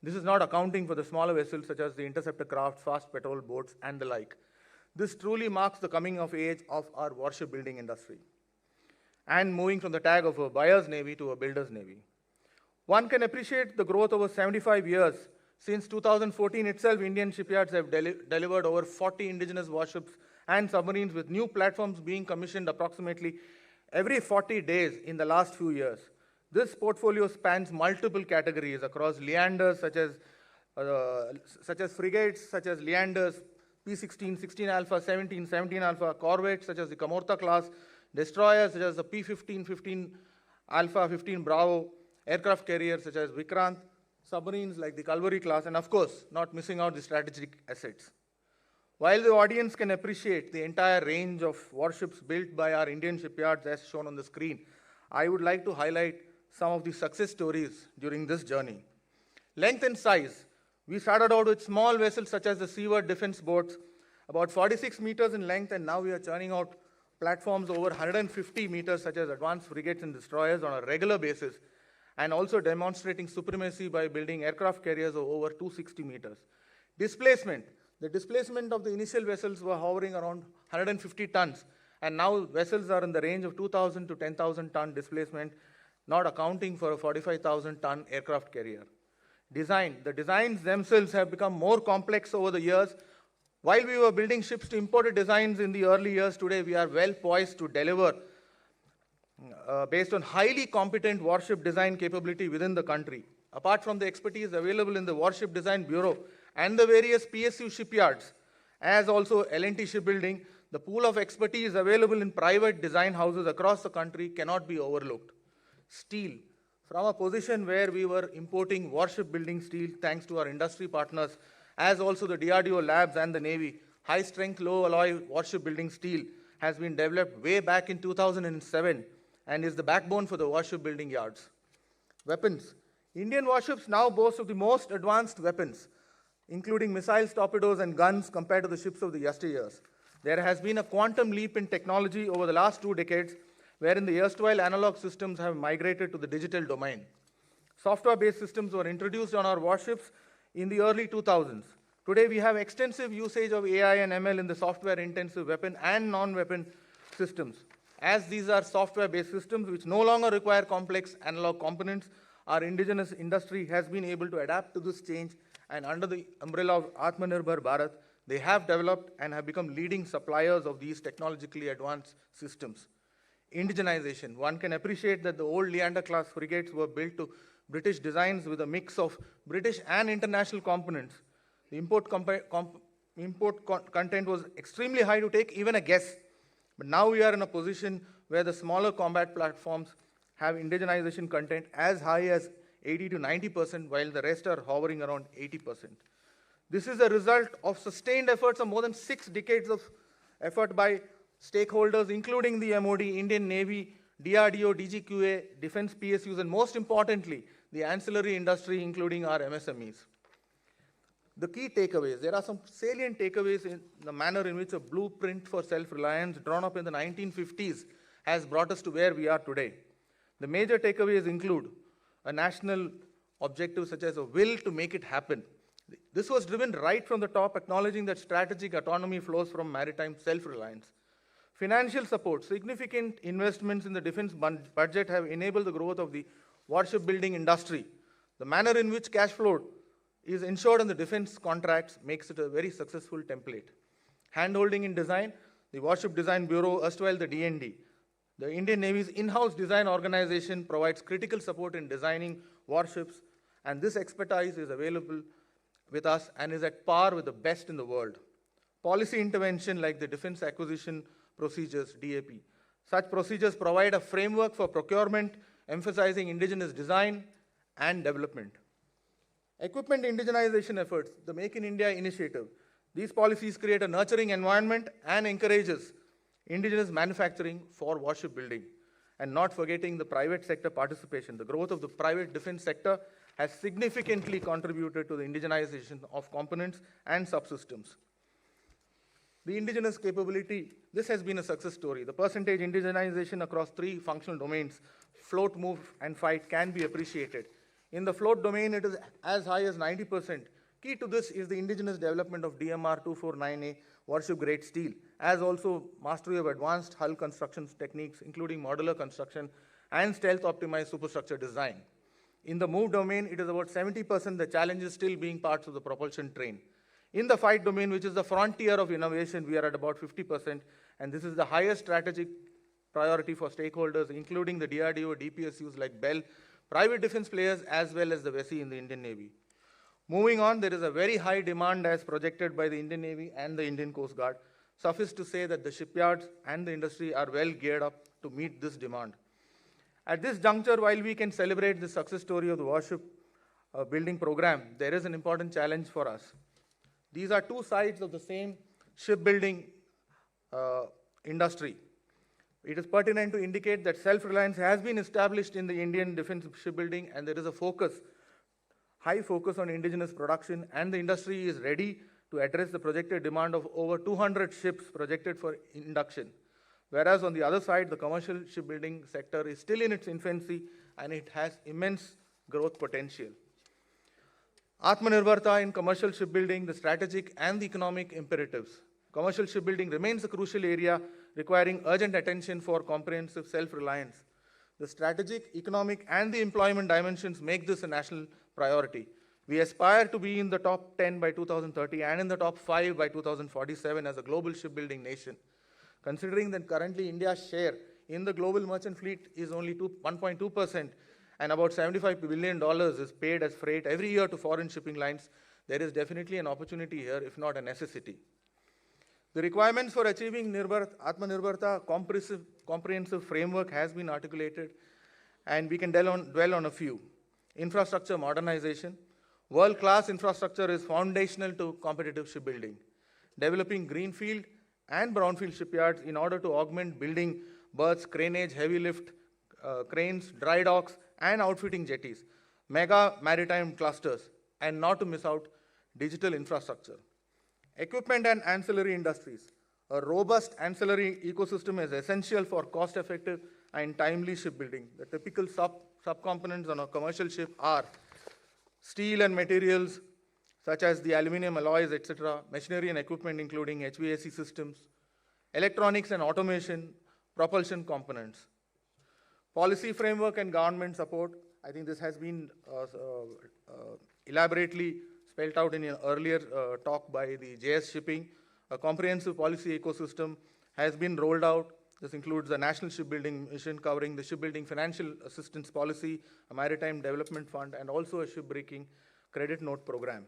This is not accounting for the smaller vessels such as the interceptor craft, fast patrol boats, and the like. This truly marks the coming of age of our warship building industry and moving from the tag of a buyer's navy to a builder's navy. One can appreciate the growth over 75 years. Since 2014 itself, Indian shipyards have delivered over 40 indigenous warships and submarines, with new platforms being commissioned approximately every 40 days in the last few years. This portfolio spans multiple categories across leanders such as frigates, such as leanders, P-16, 16 Alpha, 17, 17 Alpha, corvettes such as the Kamorta class, destroyers such as the P-15, 15 Alpha, 15 Bravo, aircraft carriers such as Vikrant, submarines like the Kalvari class, and of course, not missing out the strategic assets. While the audience can appreciate the entire range of warships built by our Indian shipyards as shown on the screen, I would like to highlight some of the success stories during this journey. Length and size. We started out with small vessels such as the seaward defense boats, about 46 meters in length, and now we are churning out platforms over 150 meters such as advanced frigates and destroyers on a regular basis, and also demonstrating supremacy by building aircraft carriers of over 260 meters. Displacement. The displacement of the initial vessels were hovering around 150 tons, and now vessels are in the range of 2,000 to 10,000 ton displacement, not accounting for a 45,000 ton aircraft carrier. Design. The designs themselves have become more complex over the years. While we were building ships to imported designs in the early years, today we are well poised to deliver based on highly competent warship design capability within the country. Apart from the expertise available in the Warship Design Bureau and the various PSU shipyards, as also L&T Shipbuilding, the pool of expertise available in private design houses across the country cannot be overlooked. Steel. From a position where we were importing warship building steel thanks to our industry partners, as also the DRDO labs and the Navy, high-strength, low-alloy warship building steel has been developed way back in 2007 and is the backbone for the warship building yards. Weapons. Indian warships now boast of the most advanced weapons, including missiles, torpedoes, and guns compared to the ships of the yesteryears. There has been a quantum leap in technology over the last 2 decades, wherein the erstwhile analog systems have migrated to the digital domain. Software-based systems were introduced on our warships in the early 2000s. Today, we have extensive usage of AI and ML in the software-intensive weapon and non-weapon systems. As these are software-based systems which no longer require complex analog components, our indigenous industry has been able to adapt to this change, and under the umbrella of Atmanirbhar Bharat, they have developed and have become leading suppliers of these technologically advanced systems. Indigenization. One can appreciate that the old Leander-class frigates were built to British designs with a mix of British and international components. The import content was extremely high to take even a guess. But now we are in a position where the smaller combat platforms have indigenization content as high as 80 to 90%, while the rest are hovering around 80%. This is a result of sustained efforts of more than 6 decades of effort by stakeholders, including the MOD, Indian Navy, DRDO, DGQA, defense PSUs, and most importantly, the ancillary industry, including our MSMEs. The key takeaways. There are some salient takeaways in the manner in which a blueprint for self-reliance drawn up in the 1950s has brought us to where we are today. The major takeaways include a national objective such as a will to make it happen. This was driven right from the top, acknowledging that strategic autonomy flows from maritime self-reliance. Financial support. Significant investments in the defense budget have enabled the growth of the warship building industry. The manner in which cash flow is ensured in the defense contracts makes it a very successful template. Handholding in design. The Warship Design Bureau, erstwhile the DND. The Indian Navy's in-house design organization provides critical support in designing warships, and this expertise is available with us and is at par with the best in the world. Policy intervention like the Defense Acquisition Procedures, DAP. Such procedures provide a framework for procurement, emphasizing indigenous design and development. Equipment indigenization efforts, the Make in India initiative. These policies create a nurturing environment and encourages indigenous manufacturing for warship building. And not forgetting the private sector participation. The growth of the private defense sector has significantly contributed to the indigenization of components and subsystems. The indigenous capability, this has been a success story. The percentage indigenization across 3 functional domains, float, move, and fight, can be appreciated. In the float domain, it is as high as 90%. Key to this is the indigenous development of DMR 249A warship grade steel, as also mastery of advanced hull construction techniques, including modular construction and stealth optimized superstructure design. In the move domain, it is about 70%, the challenge is still being parts of the propulsion train. In the fight domain, which is the frontier of innovation, we are at about 50%, and this is the highest strategic priority for stakeholders, including the DRDO, DPSUs like BEL, private defense players, as well as the BCE in the Indian Navy. Moving on, there is a very high demand as projected by the Indian Navy and the Indian Coast Guard. Suffice to say that the shipyards and the industry are well geared up to meet this demand. At this juncture, while we can celebrate the success story of the warship building program, there is an important challenge for us. These are two sides of the same shipbuilding industry. It is pertinent to indicate that self-reliance has been established in the Indian defense shipbuilding, and there is a high focus on indigenous production, and the industry is ready to address the projected demand of over 200 ships projected for induction. Whereas on the other side, the commercial shipbuilding sector is still in its infancy and it has immense growth potential. Atmanirbharta in commercial shipbuilding, the strategic and the economic imperatives. Commercial shipbuilding remains a crucial area requiring urgent attention for comprehensive self-reliance. The strategic, economic, and the employment dimensions make this a national priority. We aspire to be in the top 10 by 2030 and in the top 5 by 2047 as a global shipbuilding nation. Considering that currently India's share in the global merchant fleet is only 1.2% and about $75 billion is paid as freight every year to foreign shipping lines, there is definitely an opportunity here, if not a necessity. The requirements for achieving Atmanirbharta comprehensive framework has been articulated, and we can dwell on a few. Infrastructure modernization. World-class infrastructure is foundational to competitive shipbuilding. Developing greenfield and brownfield shipyards in order to augment building berths, craneage, heavy lift, cranes, dry docks, and outfitting jetties, mega maritime clusters, and not to miss out, digital infrastructure. Equipment and ancillary industries. A robust ancillary ecosystem is essential for cost-effective and timely shipbuilding. The typical subcomponents on a commercial ship are steel and materials, such as the aluminum alloys, etc., machinery and equipment including HVAC systems, electronics and automation, propulsion components. Policy framework and government support. I think this has been elaborately spelled out in an earlier talk by the JS Shipping. A comprehensive policy ecosystem has been rolled out. This includes the National Shipbuilding Mission covering the shipbuilding financial assistance policy, a maritime development fund, and also a shipbreaking credit note program.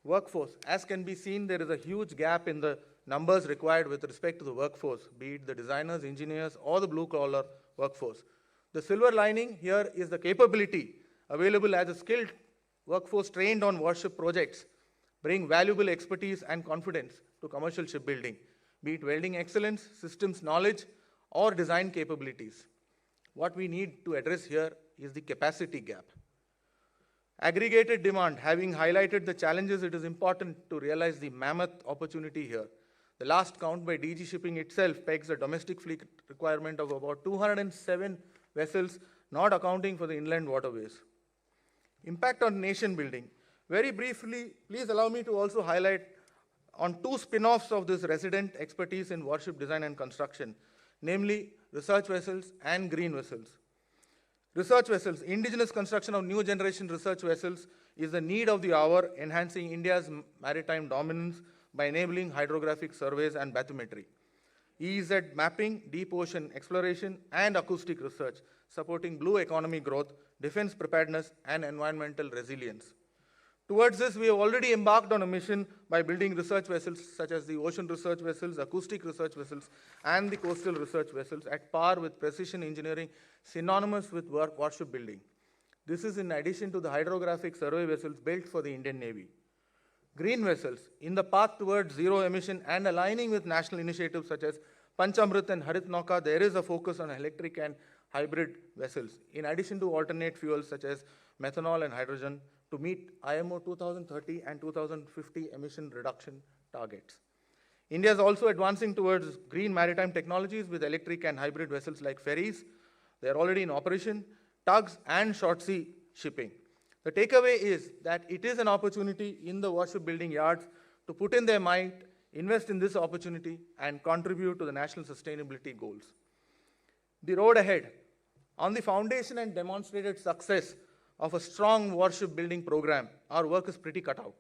Workforce. As can be seen, there is a huge gap in the numbers required with respect to the workforce, be it the designers, engineers, or the blue-collar workforce. The silver lining here is the capability available as a skilled workforce trained on warship projects bring valuable expertise and confidence to commercial shipbuilding, be it welding excellence, systems knowledge, or design capabilities. What we need to address here is the capacity gap. Aggregated demand. Having highlighted the challenges, it is important to realize the mammoth opportunity here. The last count by DG Shipping itself pegs a domestic fleet requirement of about 207 vessels, not accounting for the inland waterways. Impact on nation building. Very briefly, please allow me to also highlight on two spin-offs of this resident expertise in warship design and construction, namely research vessels and green vessels. Research vessels. Indigenous construction of new generation research vessels is the need of the hour, enhancing India's maritime dominance by enabling hydrographic surveys and bathymetry. EEZ mapping, deep ocean exploration, and acoustic research, supporting blue economy growth, defense preparedness, and environmental resilience. Towards this, we have already embarked on a mission by building research vessels such as the ocean research vessels, acoustic research vessels, and the coastal research vessels at par with precision engineering, synonymous with warship building. This is in addition to the hydrographic survey vessels built for the Indian Navy. Green vessels. In the path towards zero emission and aligning with national initiatives such as Panchamrit and Harit Nauka, there is a focus on electric and hybrid vessels, in addition to alternate fuels such as methanol and hydrogen, to meet IMO 2030 and 2050 emission reduction targets. India is also advancing towards green maritime technologies with electric and hybrid vessels like ferries. They are already in operation, tugs, and short sea shipping. The takeaway is that it is an opportunity in the warship building yards to put in their might, invest in this opportunity, and contribute to the national sustainability goals. The road ahead. On the foundation and demonstrated success of a strong warship building program, our work is pretty cut out.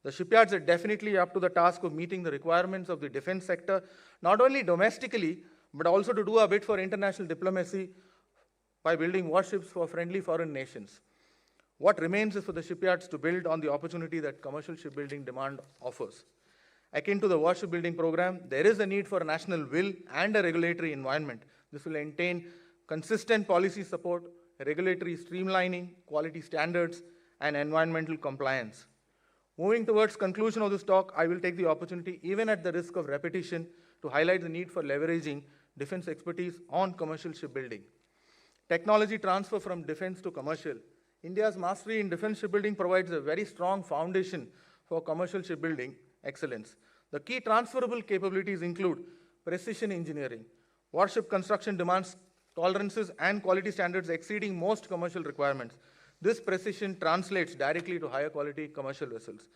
The shipyards are definitely up to the task of meeting the requirements of the defense sector, not only domestically, but also to do a bit for international diplomacy by building warships for friendly foreign nations. What remains is for the shipyards to build on the opportunity that commercial shipbuilding demand offers. Akin to the warship building program, there is a need for a national will and a regulatory environment. This will entail consistent policy support, regulatory streamlining, quality standards, and environmental compliance. Moving towards conclusion of this talk, I will take the opportunity, even at the risk of repetition, to highlight the need for leveraging defense expertise on commercial shipbuilding. Technology transfer from defense to commercial. India's mastery in defense shipbuilding provides a very strong foundation for commercial shipbuilding excellence. The key transferable capabilities include precision engineering. Warship construction demands tolerances and quality standards exceeding most commercial requirements. This precision translates directly to higher quality commercial vessels.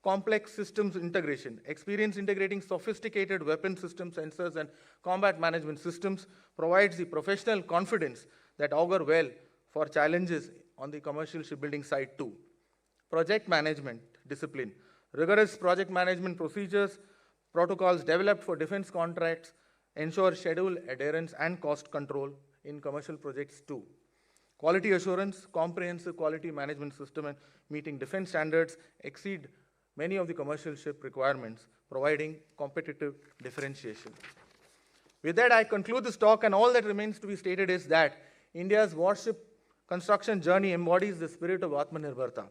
Complex systems integration. Experience integrating sophisticated weapon system sensors and combat management systems provides the professional confidence that augur well for challenges on the commercial shipbuilding side too. Project management discipline. Rigorous project management procedures, protocols developed for defense contracts ensure schedule adherence and cost control in commercial projects too. Quality assurance, comprehensive quality management system and meeting defense standards exceed many of the commercial ship requirements, providing competitive differentiation. With that, I conclude this talk, and all that remains to be stated is that India's warship construction journey embodies the spirit of Atmanirbharta,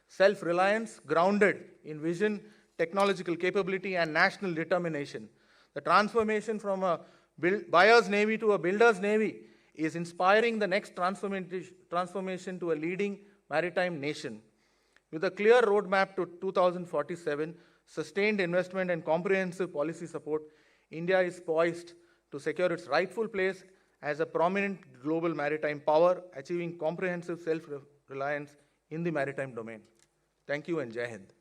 self-reliance grounded in vision, technological capability, and national determination. The transformation from a buyer's navy to a builder's navy is inspiring the next transformation to a leading maritime nation. With a clear roadmap to 2047, sustained investment and comprehensive policy support, India is poised to secure its rightful place as a prominent global maritime power, achieving comprehensive self-reliance in the maritime domain. Thank you and Jai Hind.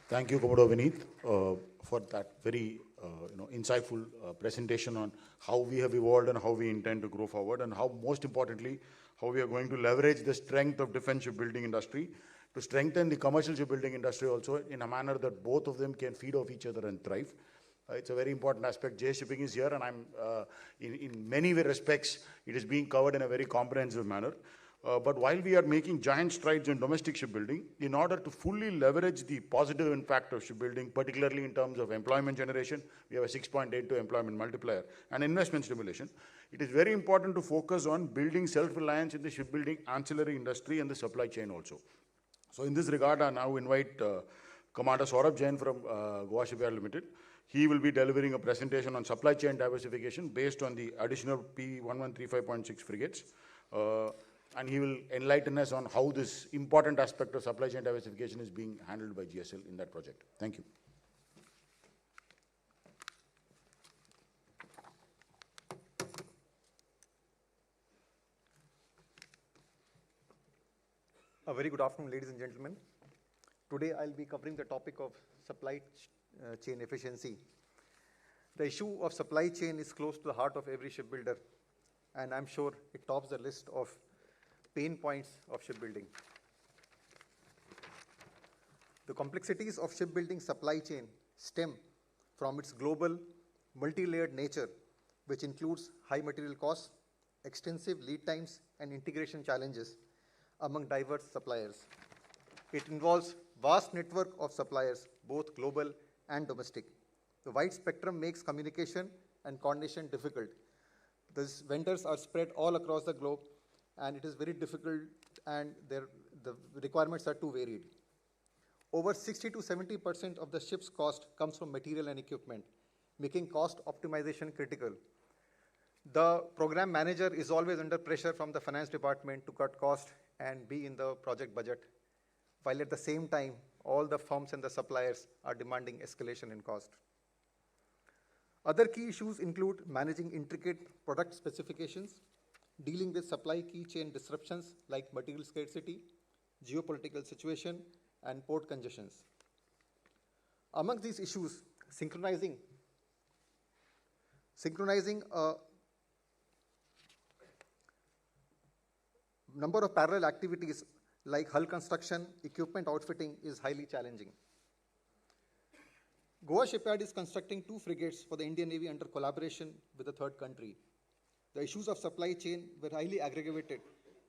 Thank you, Commodore Vineet, for that very insightful presentation on how we have evolved and how we intend to grow forward, and how, most importantly, how we are going to leverage the strength of defense shipbuilding industry to strengthen the commercial shipbuilding industry also in a manner that both of them can feed off each other and thrive. It's a very important aspect. J Shipping is here, and I'm in many respects, it is being covered in a very comprehensive manner. But while we are making giant strides in domestic shipbuilding, in order to fully leverage the positive impact of shipbuilding, particularly in terms of employment generation, we have a 6.82 employment multiplier, and investment stimulation, it is very important to focus on building self-reliance in the shipbuilding ancillary industry and the supply chain also. So in this regard, I now invite Commander Saurabh Jain from Goa Shipyard Limited. He will be delivering a presentation on supply chain diversification based on the additional P1135.6 frigates. And he will enlighten us on how this important aspect of supply chain diversification is being handled by GSL in that project. Thank you. A very good afternoon, ladies and gentlemen. Today I'll be covering the topic of supply chain efficiency. The issue of supply chain is close to the heart of every shipbuilder, and I'm sure it tops the list of pain points of shipbuilding. The complexities of shipbuilding supply chain stem from its global, multi-layered nature, which includes high material costs, extensive lead times, and integration challenges among diverse suppliers. It involves vast network of suppliers, both global and domestic. The wide spectrum makes communication and coordination difficult. These vendors are spread all across the globe, and it is very difficult, and the requirements are too varied. Over 60 to 70% of the ship's cost comes from material and equipment, making cost optimization critical. The program manager is always under pressure from the finance department to cut cost and be in the project budget, while at the same time, all the firms and the suppliers are demanding escalation in cost. Other key issues include managing intricate product specifications, dealing with supply key chain disruptions like material scarcity, geopolitical situation, and port congestions. Among these issues, synchronizing a number of parallel activities like hull construction, equipment outfitting is highly challenging. Goa Shipyard is constructing 2 frigates for the Indian Navy under collaboration with a third country. The issues of supply chain were highly aggravated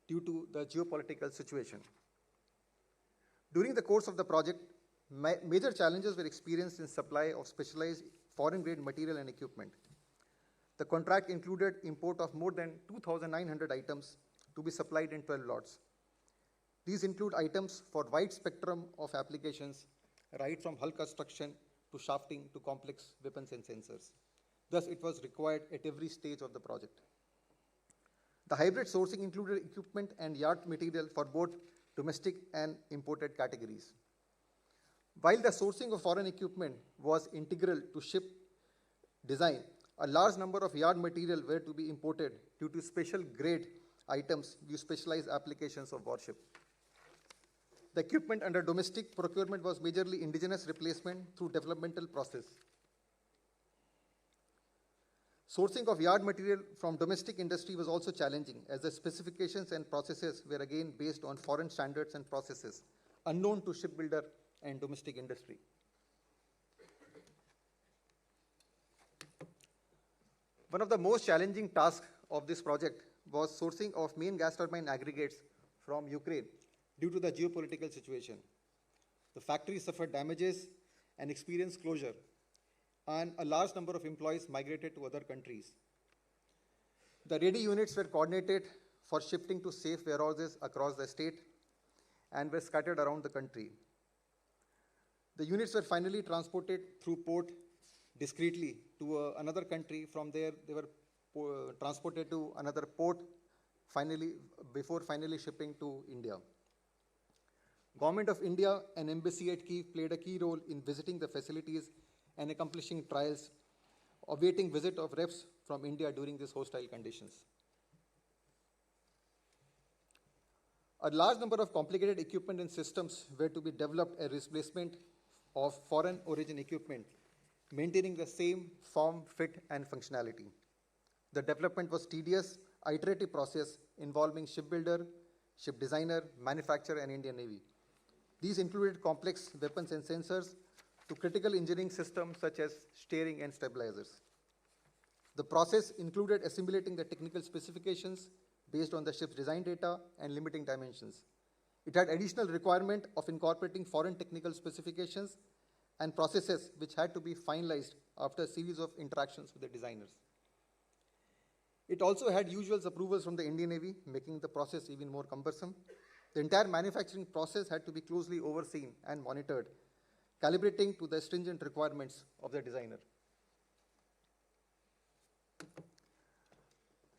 due to the geopolitical situation. During the course of the project, major challenges were experienced in supply of specialized foreign-grade material and equipment. The contract included import of more than 2,900 items to be supplied in 12 lots. These include items for wide spectrum of applications, right from hull construction to shafting to complex weapons and sensors. Thus, it was required at every stage of the project. The hybrid sourcing included equipment and yard material for both domestic and imported categories. While the sourcing of foreign equipment was integral to ship design, a large number of yard material were to be imported due to special grade items use specialized applications of warship. The equipment under domestic procurement was majorly indigenous replacement through developmental process. Sourcing of yard material from domestic industry was also challenging, as the specifications and processes were again based on foreign standards and processes, unknown to shipbuilder and domestic industry. One of the most challenging tasks of this project was sourcing of main gas turbine aggregates from Ukraine due to the geopolitical situation. The factory suffered damages and experienced closure, and a large number of employees migrated to other countries. The ready units were coordinated for shifting to safe warehouses across the state and were scattered around the country. The units were finally transported through port discreetly to another country. From there, they were transported to another port before finally shipping to India. Government of India and Embassy at Kyiv played a key role in visiting the facilities and accomplishing trials, awaiting visit of reps from India during these hostile conditions. A large number of complicated equipment and systems were to be developed as replacement of foreign origin equipment, maintaining the same form, fit, and functionality. The development was tedious, iterative process involving shipbuilder, ship designer, manufacturer, and Indian Navy. These included complex weapons and sensors to critical engineering systems such as steering and stabilizers. The process included assimilating the technical specifications based on the ship's design data and limiting dimensions. It had additional requirement of incorporating foreign technical specifications and processes which had to be finalized after a series of interactions with the designers. It also had usual approvals from the Indian Navy, making the process even more cumbersome. The entire manufacturing process had to be closely overseen and monitored, calibrating to the stringent requirements of the designer.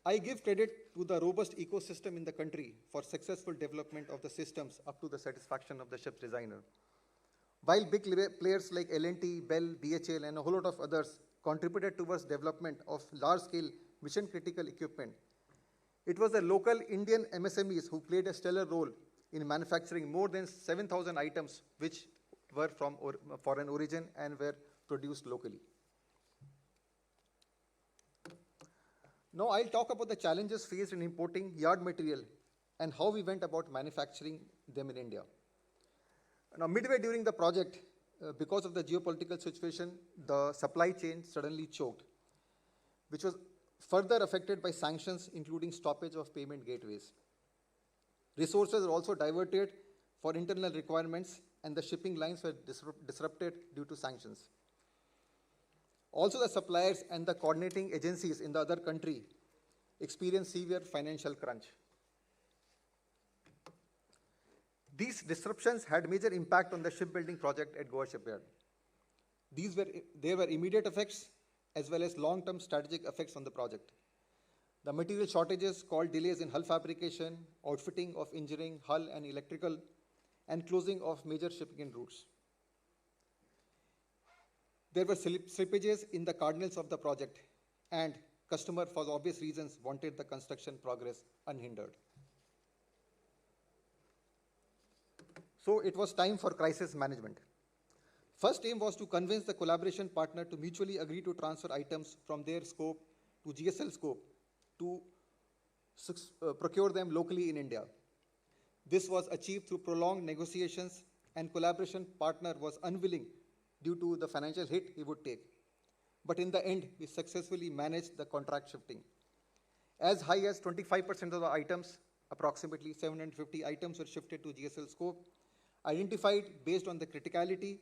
I give credit to the robust ecosystem in the country for successful development of the systems up to the satisfaction of the ship's designer. While big players like L&T, Bell, BHL, and a whole lot of others contributed towards development of large-scale mission-critical equipment, it was the local Indian MSMEs who played a stellar role in manufacturing more than 7,000 items which were from foreign origin and were produced locally. Now I'll talk about the challenges faced in importing yard material and how we went about manufacturing them in India. Now, midway during the project, because of the geopolitical situation, the supply chain suddenly choked, which was further affected by sanctions, including stoppage of payment gateways. Resources were also diverted for internal requirements, and the shipping lines were disrupted due to sanctions. Also, the suppliers and the coordinating agencies in the other country experienced severe financial crunch. These disruptions had major impact on the shipbuilding project at Goa Shipyard. There were immediate effects as well as long-term strategic effects on the project. The material shortages caused delays in hull fabrication, outfitting of engineering, hull and electrical, and closing of major shipping routes. There were slippages in the cardinals of the project, and customer, for obvious reasons, wanted the construction progress unhindered. So it was time for crisis management. First aim was to convince the collaboration partner to mutually agree to transfer items from their scope to GSL scope to procure them locally in India. This was achieved through prolonged negotiations, and collaboration partner was unwilling due to the financial hit he would take. But in the end, we successfully managed the contract shifting. As high as 25% of the items, approximately 750 items, were shifted to GSL scope, identified based on the criticality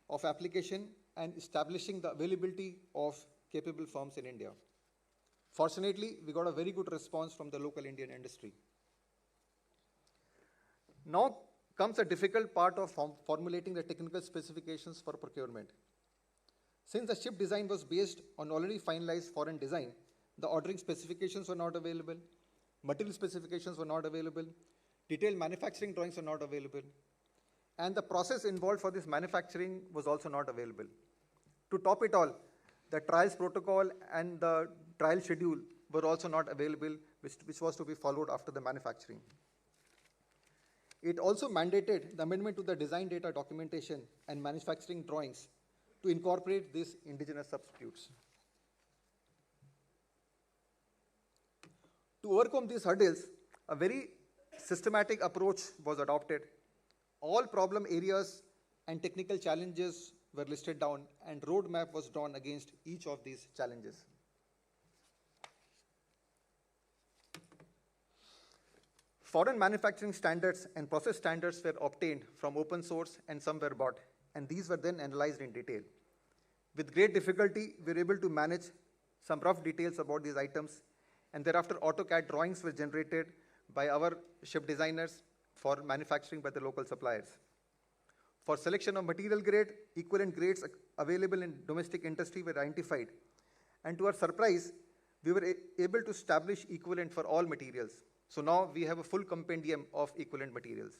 of application and establishing the availability of capable firms in India. Fortunately, we got a very good response from the local Indian industry. Now comes a difficult part of formulating the technical specifications for procurement. Since the ship design was based on already finalized foreign design, the ordering specifications were not available, material specifications were not available, detailed manufacturing drawings were not available, and the process involved for this manufacturing was also not available. To top it all, the trials protocol and the trial schedule were also not available, which was to be followed after the manufacturing. It also mandated the amendment to the design data documentation and manufacturing drawings to incorporate these indigenous substitutes. To overcome these hurdles, a very systematic approach was adopted. All problem areas and technical challenges were listed down, and roadmap was drawn against each of these challenges. Foreign manufacturing standards and process standards were obtained from open source and some were bought, and these were then analyzed in detail. With great difficulty, we were able to manage some rough details about these items, and thereafter AutoCAD drawings were generated by our ship designers for manufacturing by the local suppliers. For selection of material grade, equivalent grades available in domestic industry were identified, and to our surprise, we were able to establish equivalent for all materials. So now we have a full compendium of equivalent materials.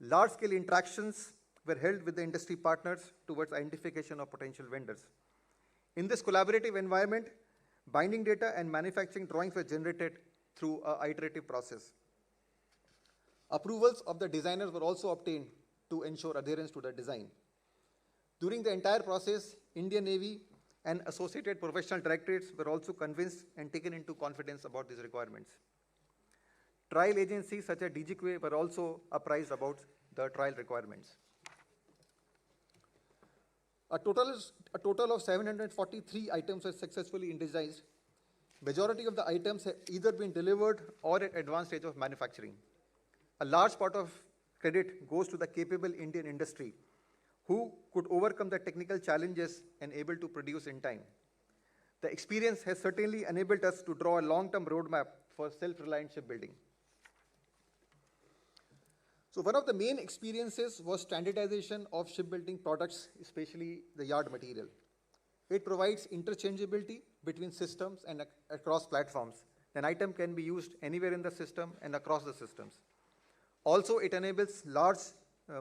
Large-scale interactions were held with the industry partners towards identification of potential vendors. In this collaborative environment, binding data and manufacturing drawings were generated through an iterative process. Approvals of the designers were also obtained to ensure adherence to the design. During the entire process, Indian Navy and associated professional directorates were also convinced and taken into confidence about these requirements. Trial agencies such as DGQA were also apprised about the trial requirements. A total of 743 items were successfully indigized. Majority of the items have either been delivered or at advanced stage of manufacturing. A large part of credit goes to the capable Indian industry who could overcome the technical challenges and able to produce in time. The experience has certainly enabled us to draw a long-term roadmap for self-reliant shipbuilding. So one of the main experiences was standardization of shipbuilding products, especially the yard material. It provides interchangeability between systems and across platforms. An item can be used anywhere in the system and across the systems. Also, it enables large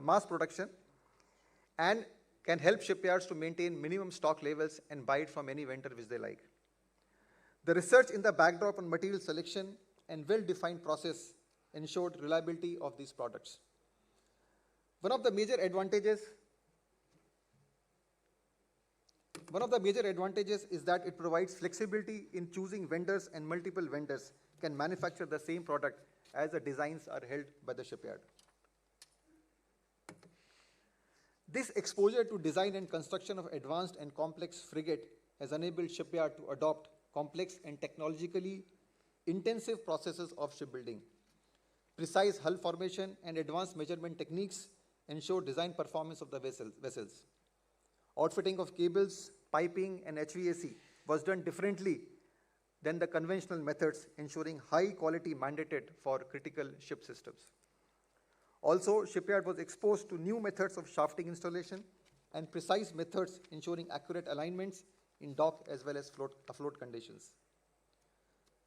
mass production and can help shipyards to maintain minimum stock levels and buy it from any vendor which they like. The research in the backdrop on material selection and well-defined process ensured reliability of these products. One of the major advantages is that it provides flexibility in choosing vendors, and multiple vendors can manufacture the same product as the designs are held by the shipyard. This exposure to design and construction of advanced and complex frigate has enabled shipyard to adopt complex and technologically intensive processes of shipbuilding. Precise hull formation and advanced measurement techniques ensure design performance of the vessels. Outfitting of cables, piping, and HVAC was done differently than the conventional methods, ensuring high quality mandated for critical ship systems. Also, shipyard was exposed to new methods of shafting installation and precise methods ensuring accurate alignments in dock as well as afloat conditions.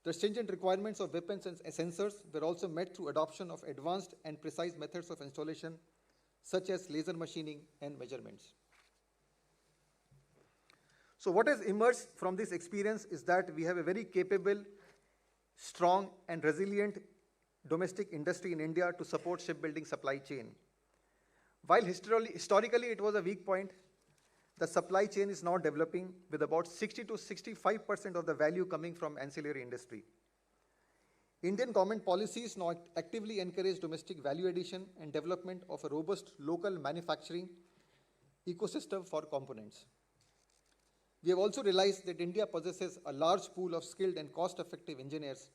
The stringent requirements of weapons and sensors were also met through adoption of advanced and precise methods of installation, such as laser machining and measurements. So what has emerged from this experience is that we have a very capable, strong, and resilient domestic industry in India to support shipbuilding supply chain. While historically it was a weak point, the supply chain is now developing with about 60 to 65% of the value coming from ancillary industry. Indian government policies now actively encourage domestic value addition and development of a robust local manufacturing ecosystem for components. We have also realized that India possesses a large pool of skilled and cost-effective engineers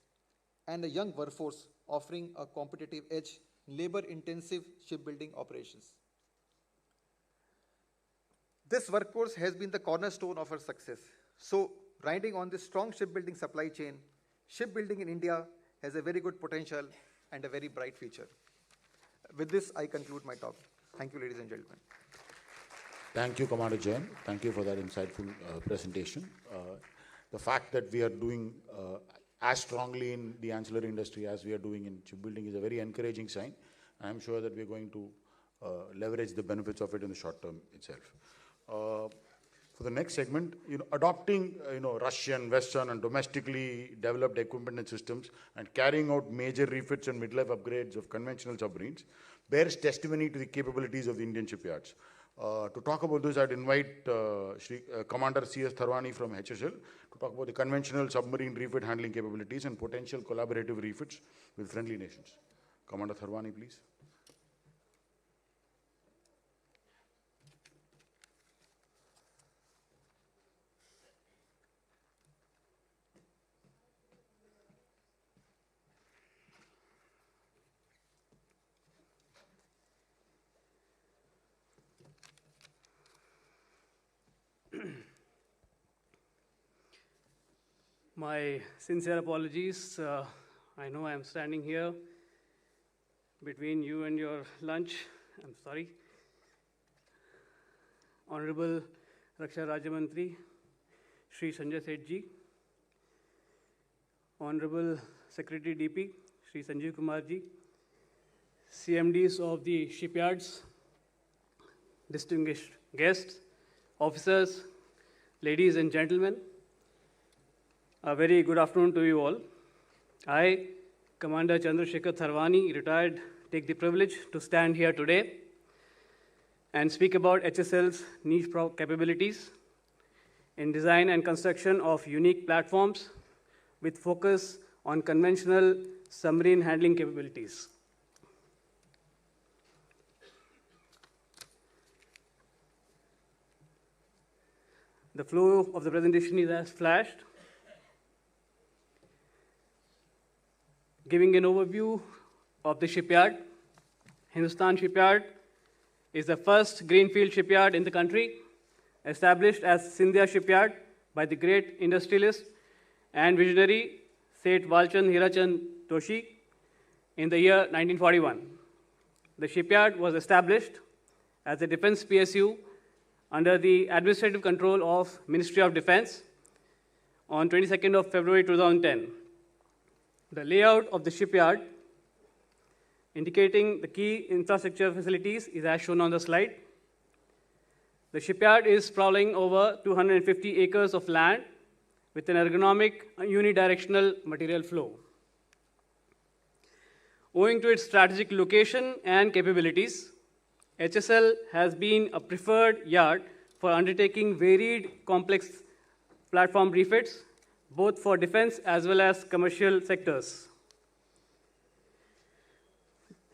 and a young workforce offering a competitive edge in labor-intensive shipbuilding operations. This workforce has been the cornerstone of our success. So, riding on this strong shipbuilding supply chain, shipbuilding in India has a very good potential and a very bright future. With this, I conclude my talk. Thank you, ladies and gentlemen. Thank you, Commander Jain. Thank you for that insightful presentation. The fact that we are doing as strongly in the ancillary industry as we are doing in shipbuilding is a very encouraging sign. I'm sure that we're going to leverage the benefits of it in the short term itself. For the next segment, adopting Russian, Western, and domestically developed equipment and systems and carrying out major refits and midlife upgrades of conventional submarines bears testimony to the capabilities of the Indian shipyards. To talk about this, I'd invite Commander C.S. Tharwani from HSL to talk about the conventional submarine refit handling capabilities and potential collaborative refits with friendly nations. Commander Tharwani, please. My sincere apologies. I know I'm standing here between you and your lunch. I'm sorry. Honorable Raksha Rajya Mantri, Shri Sanjay Sethji, Honorable Secretary DP, Shri Sanjeev Kumar ji, CMDs of the shipyards, distinguished guests, officers, ladies and gentlemen, a very good afternoon to you all. I, Commander Chandrasekhar Tharwani, retired, take the privilege to stand here today and speak about HSL's niche capabilities in design and construction of unique platforms with focus on conventional submarine handling capabilities. The flow of the presentation is as flashed. Giving an overview of the shipyard, Hindustan Shipyard is the first greenfield shipyard in the country, established as Scindia Shipyard by the great industrialist and visionary Seth Walchand Hirachand Toshi in the year 1941. The shipyard was established as a defense PSU under the administrative control of Ministry of Defense on 22nd of February 2010. The layout of the shipyard, indicating the key infrastructure facilities, is as shown on the slide. The shipyard is sprawling over 250 acres of land with an ergonomic unidirectional material flow. Owing to its strategic location and capabilities, HSL has been a preferred yard for undertaking varied complex platform refits, both for defense as well as commercial sectors.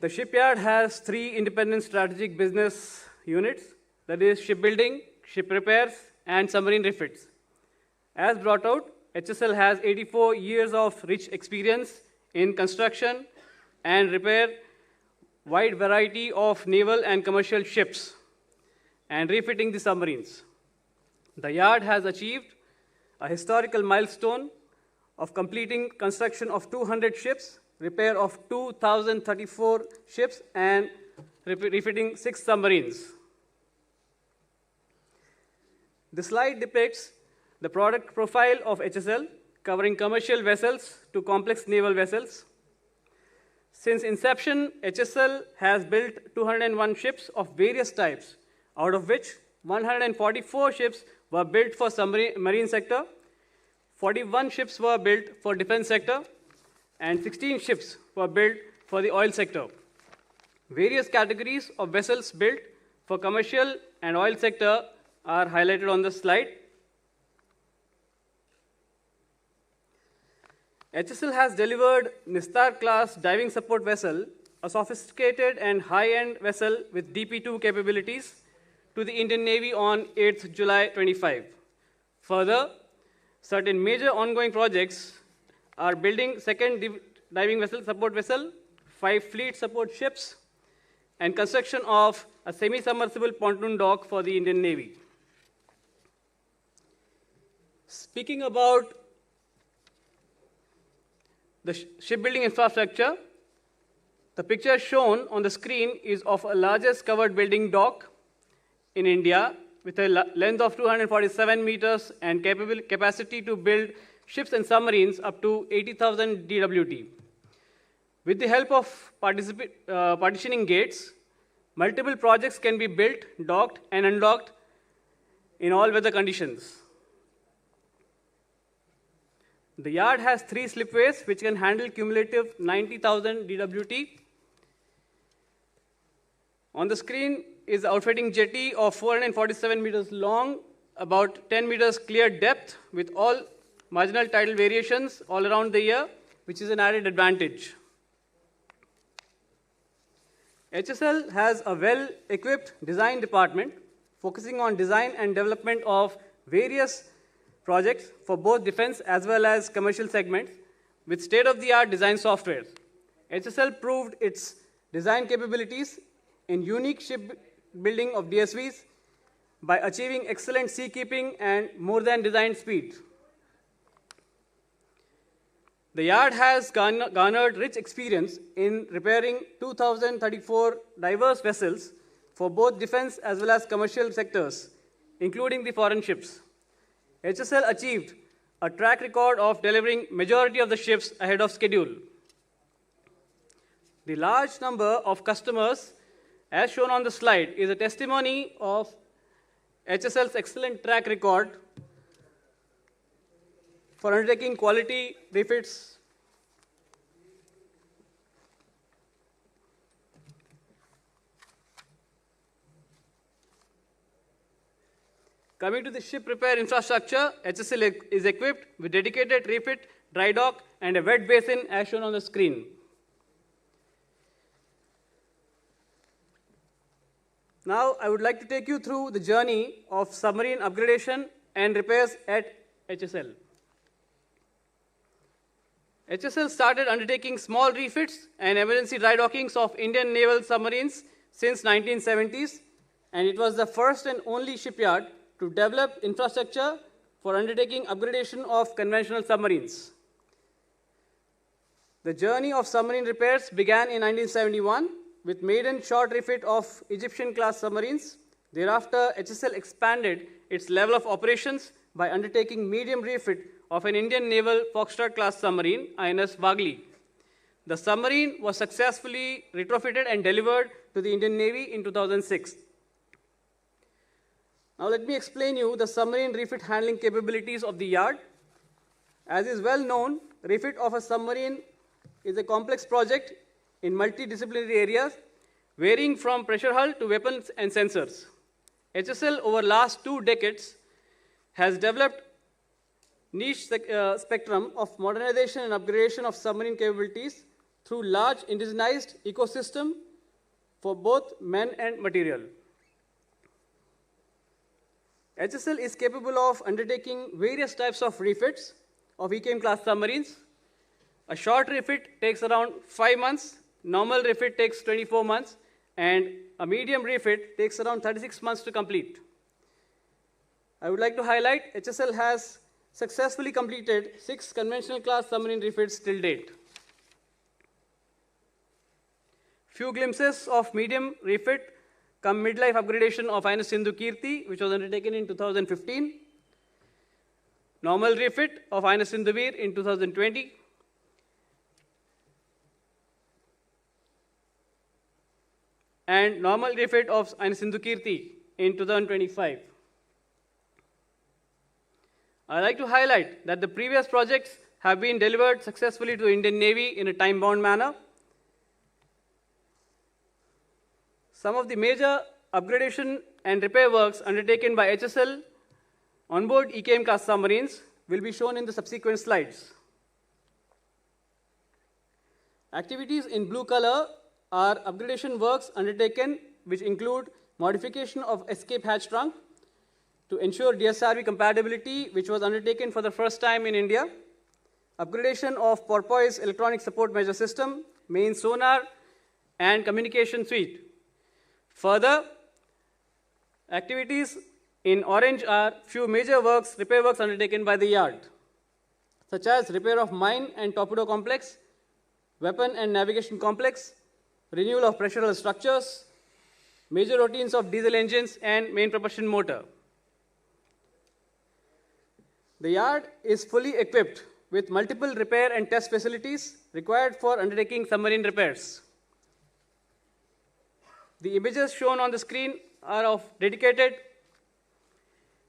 The shipyard has 3 independent strategic business units, that is shipbuilding, ship repairs, and submarine refits. As brought out, HSL has 84 years of rich experience in construction and repair wide variety of naval and commercial ships and refitting the submarines. The yard has achieved a historical milestone of completing construction of 200 ships, repair of 2,034 ships, and refitting 6 submarines. The slide depicts the product profile of HSL, covering commercial vessels to complex naval vessels. Since inception, HSL has built 201 ships of various types, out of which 144 ships were built for marine sector, 41 ships were built for defense sector, and 16 ships were built for the oil sector. Various categories of vessels built for commercial and oil sector are highlighted on the slide. HSL has delivered Nistar class diving support vessel, a sophisticated and high-end vessel with DP2 capabilities, to the Indian Navy on 8th July 25. Further, certain major ongoing projects are building second diving vessel support vessel, 5 fleet support ships, and construction of a semi-submersible pontoon dock for the Indian Navy. Speaking about the shipbuilding infrastructure, the picture shown on the screen is of a largest covered building dock in India with a length of 247 meters and capacity to build ships and submarines up to 80,000 DWT. With the help of partitioning gates, multiple projects can be built, docked, and undocked in all weather conditions. The yard has 3 slipways which can handle cumulative 90,000 DWT. On the screen is the outfitting jetty of 447 meters long, about 10 meters clear depth with all marginal tidal variations all around the year, which is an added advantage. HSL has a well-equipped design department focusing on design and development of various projects for both defense as well as commercial segments with state-of-the-art design software. HSL proved its design capabilities in unique shipbuilding of DSVs by achieving excellent seakeeping and more than design speed. The yard has garnered rich experience in repairing 2,034 diverse vessels for both defense as well as commercial sectors, including the foreign ships. HSL achieved a track record of delivering majority of the ships ahead of schedule. The large number of customers, as shown on the slide, is a testimony of HSL's excellent track record for undertaking quality refits. Coming to the ship repair infrastructure, HSL is equipped with dedicated refit, dry dock, and a wet basin as shown on the screen. Now, I would like to take you through the journey of submarine upgradation and repairs at HSL. HSL started undertaking small refits and emergency dry dockings of Indian naval submarines since 1970s, and it was the first and only shipyard to develop infrastructure for undertaking upgradation of conventional submarines. The journey of submarine repairs began in 1971 with maiden short refit of Egyptian-class submarines. Thereafter, HSL expanded its level of operations by undertaking medium refit of an Indian naval Foxtrot-class submarine, INS Wagli. The submarine was successfully retrofitted and delivered to the Indian Navy in 2006. Now let me explain you the submarine refit handling capabilities of the yard. As is well known, refit of a submarine is a complex project in multidisciplinary areas, varying from pressure hull to weapons and sensors. HSL over last 2 decades has developed niche spectrum of modernization and upgradation of submarine capabilities through large indigenized ecosystem for both men and material. HSL is capable of undertaking various types of refits of EKM-class submarines. A short refit takes around 5 months, normal refit takes 24 months, and a medium refit takes around 36 months to complete. I would like to highlight HSL has successfully completed 6 conventional-class submarine refits till date. Few glimpses of medium refit come midlife upgradation of INS Sindhu Kirti, which was undertaken in 2015. Normal refit of INS Sindhuvir in 2020. And normal refit of INS Sindhu Kirti in 2025. I'd like to highlight that the previous projects have been delivered successfully to the Indian Navy in a time-bound manner. Some of the major upgradation and repair works undertaken by HSL on board EKM-class submarines will be shown in the subsequent slides. Activities in blue color are upgradation works undertaken which include modification of escape hatch trunk to ensure DSRV compatibility, which was undertaken for the first time in India, upgradation of porpoise electronic support measure system, main sonar, and communication suite. Further, activities in orange are few major repair works undertaken by the yard, such as repair of mine and torpedo complex, weapon and navigation complex, renewal of pressural structures, major routines of diesel engines and main propulsion motor. The yard is fully equipped with multiple repair and test facilities required for undertaking submarine repairs. The images shown on the screen are of dedicated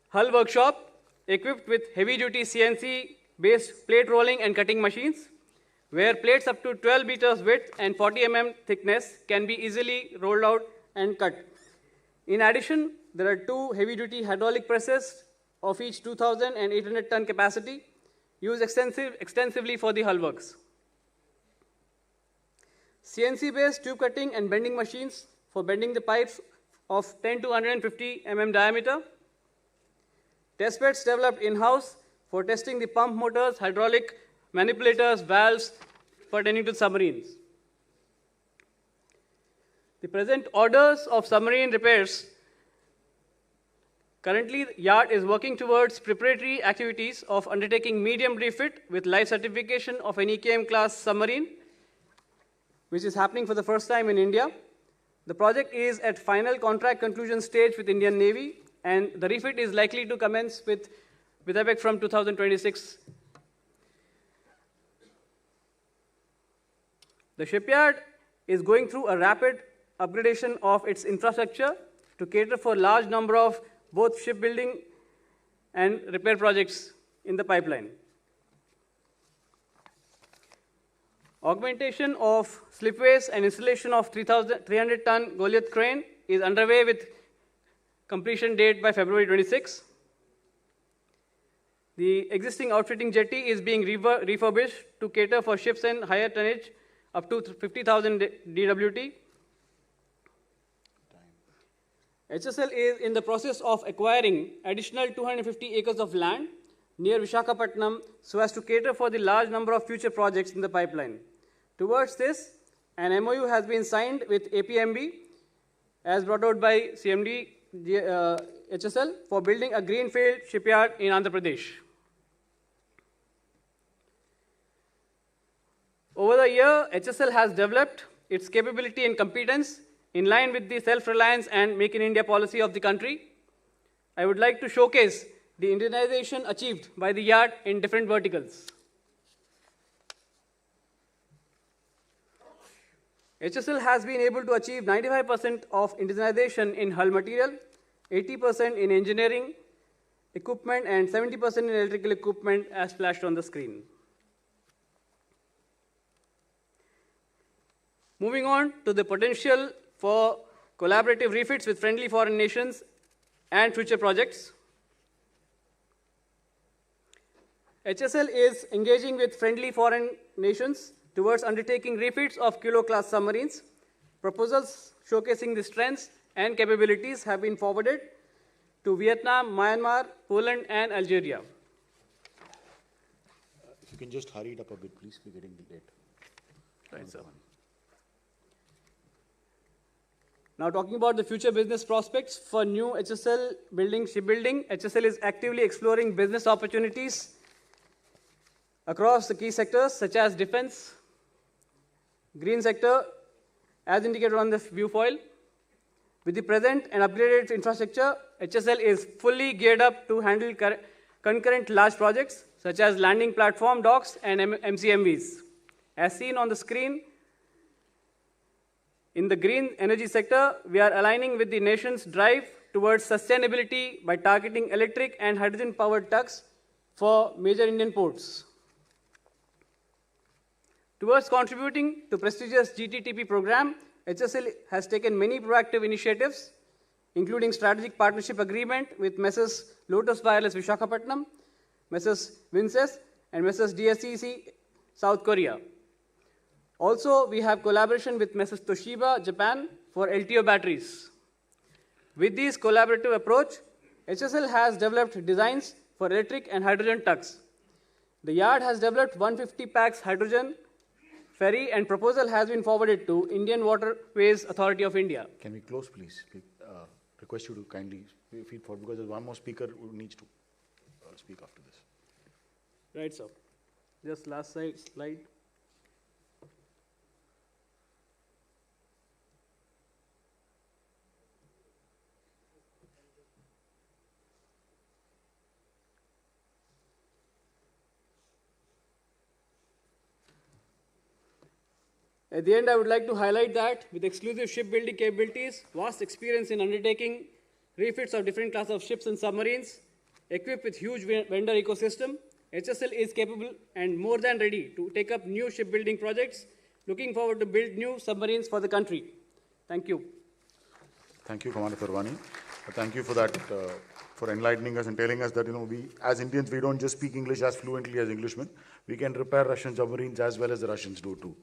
hull workshop equipped with heavy-duty CNC-based plate rolling and cutting machines, where plates up to 12 meters width and 40 mm thickness can be easily rolled out and cut. In addition, there are 2 heavy-duty hydraulic presses of each 2,800 ton capacity used extensively for the hull works. CNC-based tube cutting and bending machines for bending the pipes of 10 to 150 mm diameter. Test beds developed in-house for testing the pump motors, hydraulic manipulators, valves pertaining to submarines. The present orders of submarine repairs. Currently, the yard is working towards preparatory activities of undertaking medium refit with life certification of an EKM class submarine, which is happening for the first time in India. The project is at final contract conclusion stage with Indian Navy, and the refit is likely to commence with effect from 2026. The shipyard is going through a rapid upgradation of its infrastructure to cater for a large number of both shipbuilding and repair projects in the pipeline. Augmentation of slipways and installation of 300-ton Goliath crane is underway with completion date by February 26. The existing outfitting jetty is being refurbished to cater for ships and higher tonnage up to 50,000 DWT. HSL is in the process of acquiring additional 250 acres of land near Visakhapatnam so as to cater for the large number of future projects in the pipeline. Towards this, an MOU has been signed with APMB, as brought out by CMD HSL, for building a greenfield shipyard in Andhra Pradesh. Over the year, HSL has developed its capability and competence in line with the self-reliance and Make in India policy of the country. I would like to showcase the Indianization achieved by the yard in different verticals. HSL has been able to achieve 95% of indigenization in hull material, 80% in engineering equipment, and 70% in electrical equipment, as flashed on the screen. Moving on to the potential for collaborative refits with friendly foreign nations and future projects. HSL is engaging with friendly foreign nations towards undertaking refits of Kilo-class submarines. Proposals showcasing the strengths and capabilities have been forwarded to Vietnam, Myanmar, Poland, and Algeria. If you can just hurry it up a bit, please, we're getting late. Right, sir. Now, talking about the future business prospects for new HSL shipbuilding, HSL is actively exploring business opportunities across the key sectors such as defense, green sector, as indicated on the view foil. With the present and upgraded infrastructure, HSL is fully geared up to handle concurrent large projects such as landing platform docks and MCMVs. As seen on the screen, in the green energy sector, we are aligning with the nation's drive towards sustainability by targeting electric and hydrogen-powered tugs for major Indian ports. Towards contributing to prestigious GTTP program, HSL has taken many proactive initiatives, including strategic partnership agreement with Messrs. Lotus Wireless Visakhapatnam, Messrs. Vinces, and Messrs. DSCC South Korea. Also, we have collaboration with Messrs. Toshiba, Japan, for LTO batteries. With this collaborative approach, HSL has developed designs for electric and hydrogen tugs. The yard has developed 150 packs hydrogen ferry, and proposal has been forwarded to Indian Waterways Authority of India. Can we close, please? Request you to kindly feed forward because there's one more speaker who needs to speak after this. Right, sir. Just last slide. At the end, I would like to highlight that with exclusive shipbuilding capabilities, vast experience in undertaking refits of different classes of ships and submarines, equipped with huge vendor ecosystem, HSL is capable and more than ready to take up new shipbuilding projects, looking forward to build new submarines for the country. Thank you. Thank you, Commander Parwani. Thank you for that, for enlightening us and telling us that, we, as Indians, we don't just speak English as fluently as Englishmen. We can repair Russian submarines as well as the Russians do too.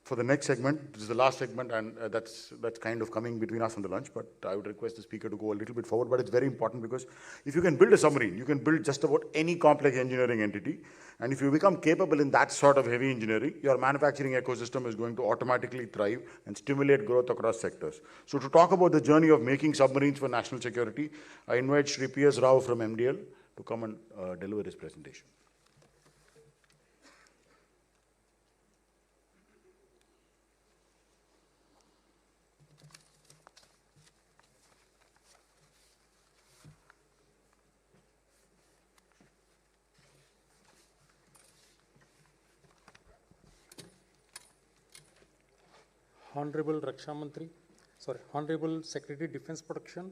For the next segment, this is the last segment, and that's kind of coming between us and the lunch, but I would request the speaker to go a little bit forward, but it's very important because if you can build a submarine, you can build just about any complex engineering entity, and if you become capable in that sort of heavy engineering, your manufacturing ecosystem is going to automatically thrive and stimulate growth across sectors. So to talk about the journey of making submarines for national security, I invite Shri P.S. Rao from MDL to come and deliver his presentation. Honorable Honorable Secretary Defense Production,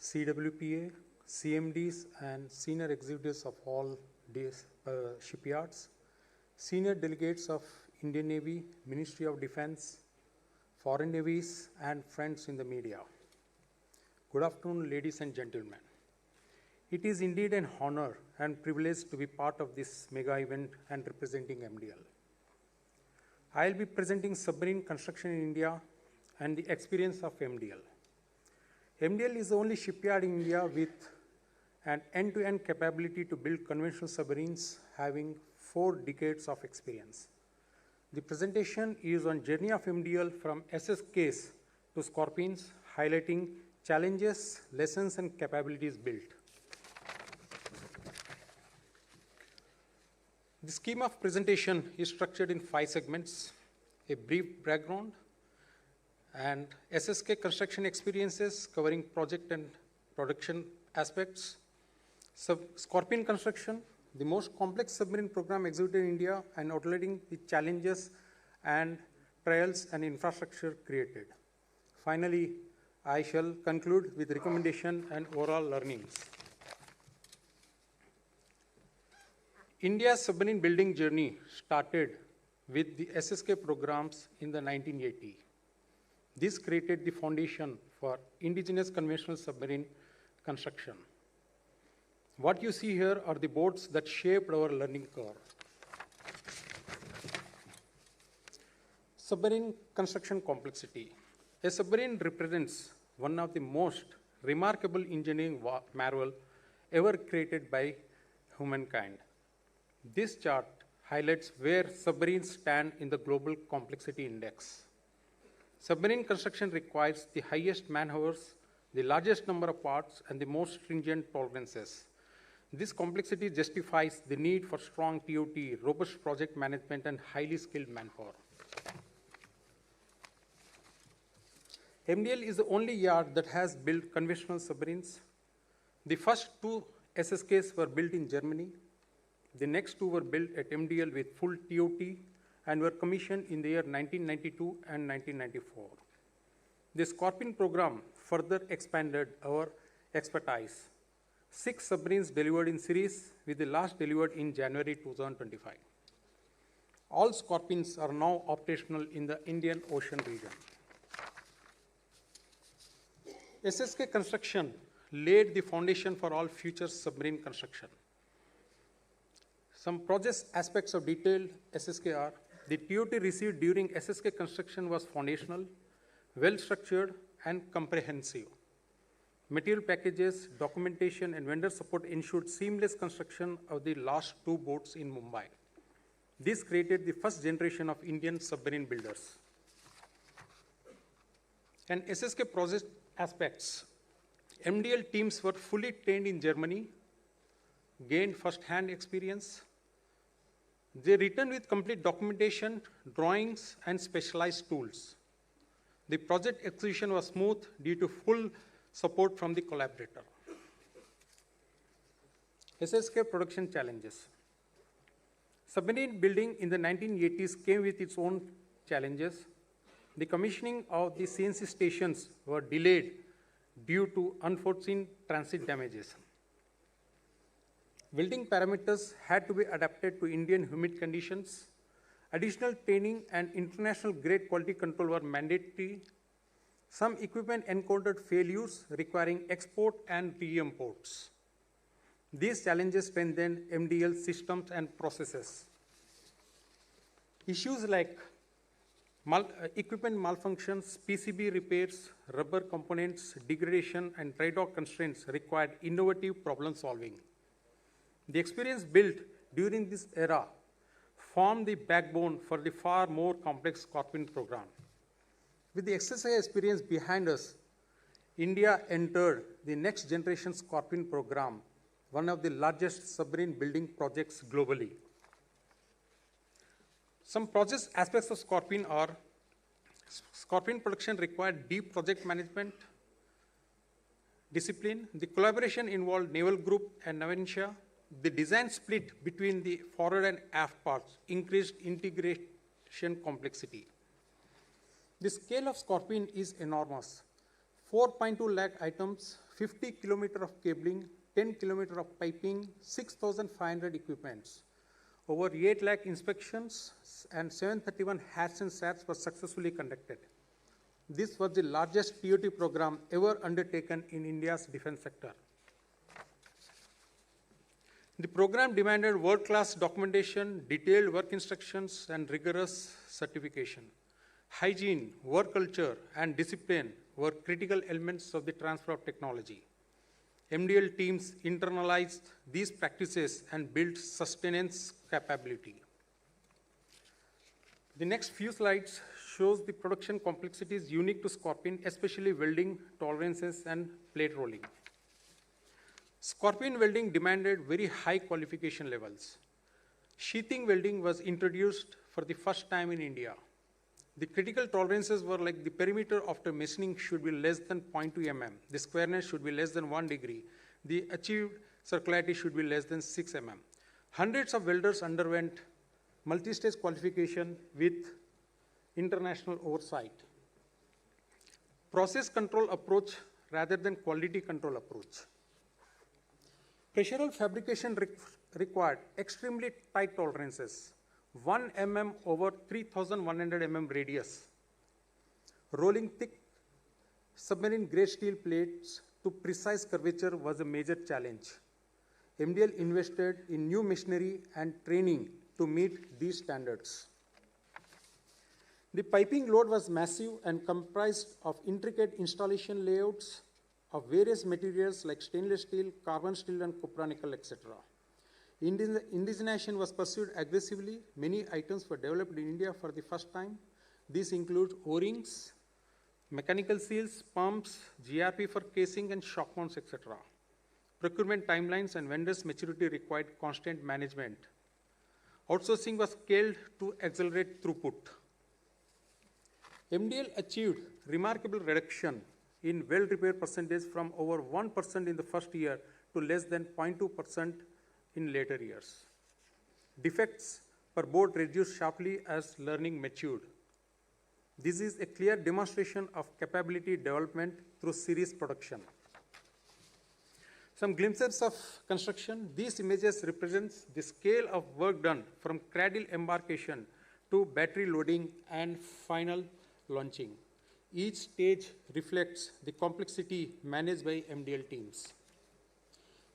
CWPA, CMDs and senior executives of all these shipyards, senior delegates of Indian Navy, Ministry of Defense, foreign navies and friends in the media. Good afternoon, ladies and gentlemen. It is indeed an honor and privilege to be part of this mega event and representing MDL. I will be presenting submarine construction in India and the experience of MDL. MDL is the only shipyard in India with an end-to-end capability to build conventional submarines having 4 decades of experience. The presentation is on journey of MDL from SSKs to Scorpions, highlighting challenges, lessons and capabilities built. The scheme of presentation is structured in 5 segments: a brief background and SSK construction experiences covering project and production aspects, Scorpion construction, the most complex submarine program executed in India and outlining the challenges and trials and infrastructure created. Finally, I shall conclude with recommendation and overall learnings. India's submarine building journey started with the SSK programs in the 1980s. This created the foundation for indigenous conventional submarine construction. What you see here are the boards that shaped our learning curve. Submarine construction complexity. A submarine represents one of the most remarkable engineering marvel ever created by humankind. This chart highlights where submarines stand in the Global Complexity Index. Submarine construction requires the highest man-hours, the largest number of parts, and the most stringent tolerances. This complexity justifies the need for strong TOT, robust project management, and highly skilled manpower. MDL is the only yard that has built conventional submarines. The first 2 SSKs were built in Germany. The next 2 were built at MDL with full TOT and were commissioned in the year 1992 and 1994. The Scorpion program further expanded our expertise. 6 submarines delivered in series, with the last delivered in January 2025. All Scorpions are now operational in the Indian Ocean region. SSK construction laid the foundation for all future submarine construction. Some project aspects of detailed SSK are The TOT received during SSK construction was foundational, well-structured, and comprehensive. Material packages, documentation, and vendor support ensured seamless construction of the last 2 boats in Mumbai. This created the first generation of Indian submarine builders. And SSK project aspects. MDL teams were fully trained in Germany, gained first-hand experience. They returned with complete documentation, drawings, and specialized tools. The project execution was smooth due to full support from the collaborator. SSK production challenges. Submarine building in the 1980s came with its own challenges. The commissioning of the CNC stations were delayed due to unforeseen transit damages. Welding parameters had to be adapted to Indian humid conditions. Additional training and international grade quality control were mandatory. Some equipment encountered failures requiring export and re-imports. These challenges strengthened MDL systems and processes. Issues like equipment malfunctions, PCB repairs, rubber components, degradation, and dry dock constraints required innovative problem solving. The experience built during this era formed the backbone for the far more complex Scorpion program. With the exercise experience behind us, India entered the next generation Scorpion program, one of the largest submarine building projects globally. Some project aspects of Scorpion are: Scorpion production required deep project management discipline. The collaboration involved Naval Group and Navantia. The design split between the forward and aft parts increased integration complexity. The scale of Scorpion is enormous. 4.2 lakh items, 50 kilometers of cabling, 10 kilometers of piping, 6,500 equipments. Over 8 lakh inspections and 731 hats and sats were successfully conducted. This was the largest TOT program ever undertaken in India's defense sector. The program demanded world-class documentation, detailed work instructions, and rigorous certification. Hygiene, work culture, and discipline were critical elements of the transfer of technology. MDL teams internalized these practices and built sustenance capability. The next few slides shows the production complexities unique to Scorpion, especially welding, tolerances, and plate rolling. Scorpion welding demanded very high qualification levels. Sheathing welding was introduced for the first time in India. The critical tolerances were like the perimeter after machining should be less than 0.2 mm. The squareness should be less than 1 degree. The achieved circularity should be less than 6 mm. Hundreds of welders underwent multi-stage qualification with international oversight. Process control approach rather than quality control approach. Pressural fabrication required extremely tight tolerances. 1 mm over 3,100 mm radius. Rolling thick submarine grade steel plates to precise curvature was a major challenge. MDL invested in new machinery and training to meet these standards. The piping load was massive and comprised of intricate installation layouts of various materials like stainless steel, carbon steel, and copra nickel, etc. Indigenization was pursued aggressively. Many items were developed in India for the first time. These include O-rings, mechanical seals, pumps, GRP for casing, and shock mounts, etc. Procurement timelines and vendors' maturity required constant management. Outsourcing was scaled to accelerate throughput. MDL achieved remarkable reduction in weld repair percentage from over 1% in the first year to less than 0.2% in later years. Defects per boat reduced sharply as learning matured. This is a clear demonstration of capability development through series production. Some glimpses of construction. These images represent the scale of work done from cradle embarkation to battery loading and final launching. Each stage reflects the complexity managed by MDL teams.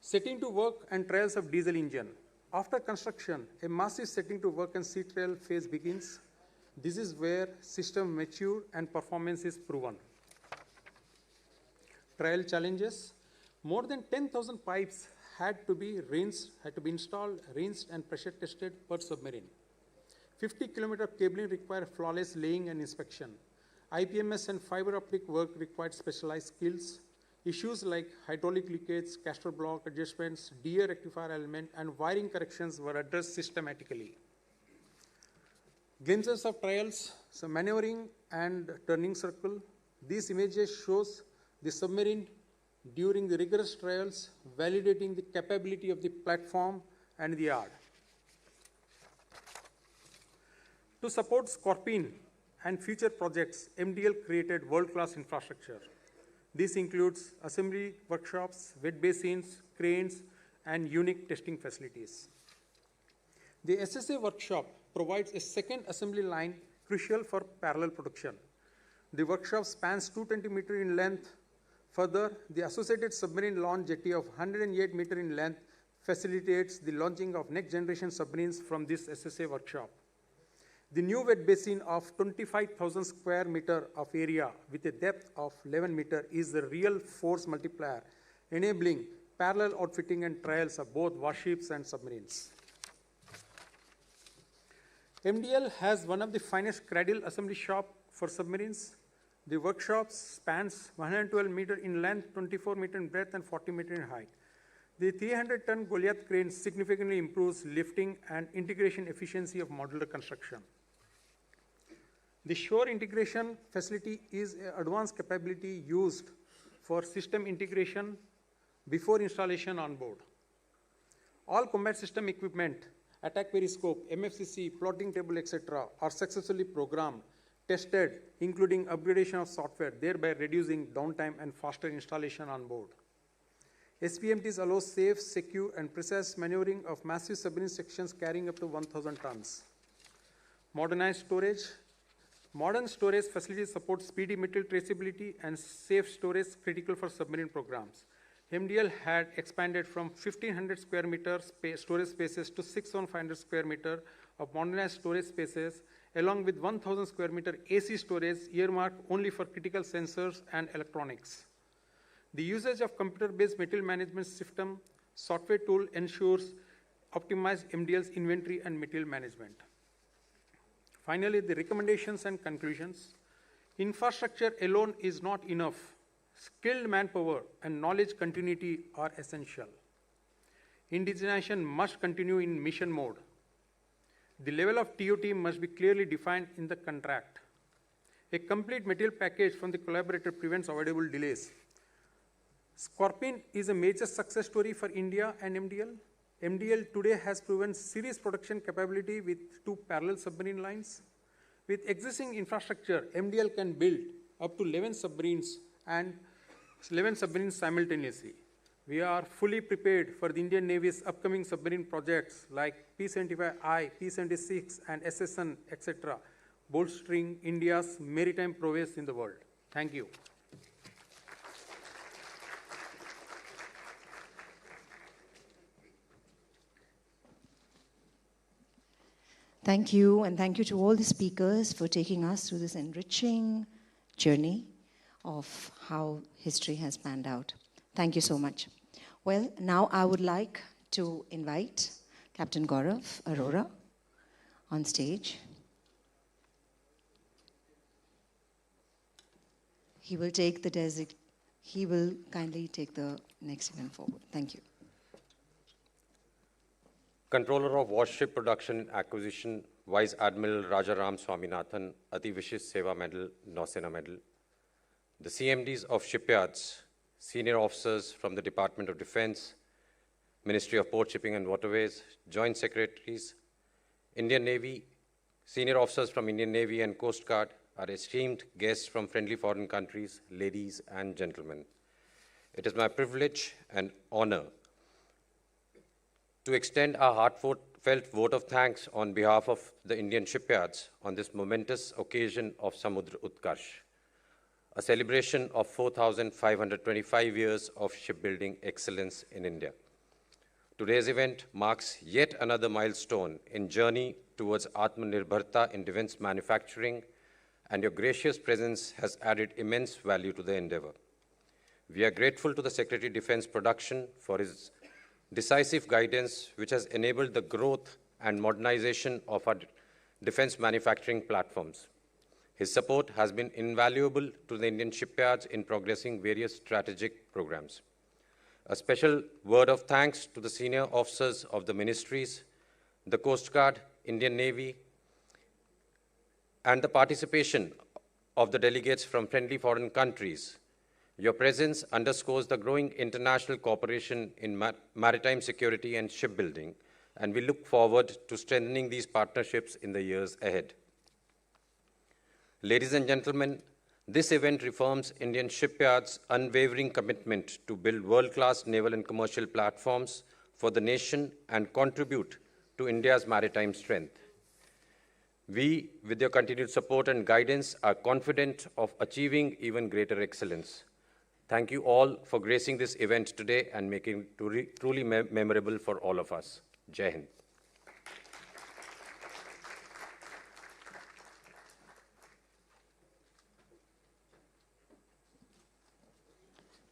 Setting to work and trials of diesel engine. After construction, a massive setting to work and sea trial phase begins. This is where system mature and performance is proven. Trial challenges. More than 10,000 pipes had to be installed, rinsed, and pressure tested per submarine. 50 kilometers of cabling required flawless laying and inspection. IPMS and fiber optic work required specialized skills. Issues like hydraulic leakage, caster block adjustments, DA rectifier element, and wiring corrections were addressed systematically. Glimpses of trials, so maneuvering and turning circle. These images shows the submarine during the rigorous trials, validating the capability of the platform and the yard. To support Scorpion and future projects, MDL created world-class infrastructure. This includes assembly workshops, wet basins, cranes, and unique testing facilities. The SSA workshop provides a second assembly line crucial for parallel production. The workshop spans 220 meters in length. Further, the associated submarine launch jetty of 108 meters in length facilitates the launching of next-generation submarines from this SSA workshop. The new wet basin of 25,000 square meters of area with a depth of 11 meters is the real force multiplier, enabling parallel outfitting and trials of both warships and submarines. MDL has one of the finest cradle assembly shop for submarines. The workshop spans 112 meters in length, 24 meters in breadth, and 40 meters in height. The 300-ton Goliath crane significantly improves lifting and integration efficiency of modular construction. The shore integration facility is an advanced capability used for system integration before installation on board. All combat system equipment, attack periscope, MFCC, plotting table, etc., are successfully programmed, tested, including upgradation of software, thereby reducing downtime and faster installation on board. SPMTs allow safe, secure, and precise maneuvering of massive submarine sections carrying up to 1,000 tons. Modernized storage. Modern storage facilities support speedy material traceability and safe storage critical for submarine programs. MDL had expanded from 1,500 square meter storage spaces to 6,500 square meter of modernized storage spaces, along with 1,000 square meter AC storage earmarked only for critical sensors and electronics. The usage of computer-based material management system software tool ensures optimized MDL's inventory and material management. Finally, the recommendations and conclusions. Infrastructure alone is not enough. Skilled manpower and knowledge continuity are essential. Indigenization must continue in mission mode. The level of TOT must be clearly defined in the contract. A complete material package from the collaborator prevents avoidable delays. Scorpion is a major success story for India and MDL. MDL today has proven series production capability with 2 parallel submarine lines. With existing infrastructure, MDL can build up to 11 submarines simultaneously. We are fully prepared for the Indian Navy's upcoming submarine projects like P-75I, P-76, and SSN, etc., bolstering India's maritime prowess in the world. Thank you. Thank you, and thank you to all the speakers for taking us through this enriching journey of how history has panned out. Thank you so much. Well, now I would like to invite Captain Gaurav Arora on stage. He will kindly take the next event forward. Thank you. Controller of Warship Production and Acquisition, Vice Admiral Rajaram Swaminathan, Ati Vishish Seva Medal, Nausena Medal. The CMDs of shipyards, senior officers from the Department of Defense, Ministry of Port Shipping and Waterways, Joint Secretaries, Indian Navy, senior officers from Indian Navy and Coast Guard, our esteemed guests from friendly foreign countries, ladies and gentlemen. It is my privilege and honor to extend our heartfelt vote of thanks on behalf of the Indian shipyards on this momentous occasion of Samudra Utkarsh, a celebration of 4,525 years of shipbuilding excellence in India. Today's event marks yet another milestone in journey towards Atmanirbharta in defense manufacturing, and your gracious presence has added immense value to the endeavor. We are grateful to the Secretary of Defense Production for his decisive guidance, which has enabled the growth and modernization of our defense manufacturing platforms. His support has been invaluable to the Indian shipyards in progressing various strategic programs. A special word of thanks to the senior officers of the ministries, the Coast Guard, Indian Navy, and the participation of the delegates from friendly foreign countries. Your presence underscores the growing international cooperation in maritime security and shipbuilding, and we look forward to strengthening these partnerships in the years ahead. Ladies and gentlemen, this event reaffirms Indian shipyards' unwavering commitment to build world-class naval and commercial platforms for the nation and contribute to India's maritime strength. We, with your continued support and guidance, are confident of achieving even greater excellence. Thank you all for gracing this event today and making it truly memorable for all of us. Jai Hind.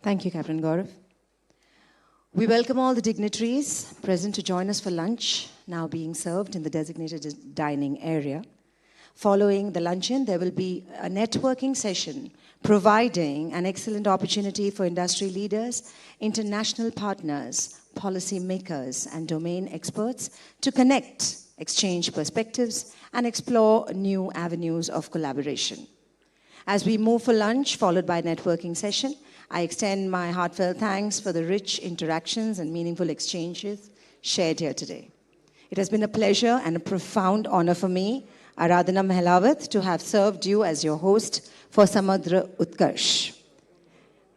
Thank you, Captain Gaurav. We welcome all the dignitaries present to join us for lunch, now being served in the designated dining area. Following the luncheon, there will be a networking session providing an excellent opportunity for industry leaders, international partners, policy makers, and domain experts to connect, exchange perspectives, and explore new avenues of collaboration. As we move for lunch, followed by a networking session, I extend my heartfelt thanks for the rich interactions and meaningful exchanges shared here today. It has been a pleasure and a profound honor for me, Aradhana Mehlawat, to have served you as your host for Samudra Utkarsh.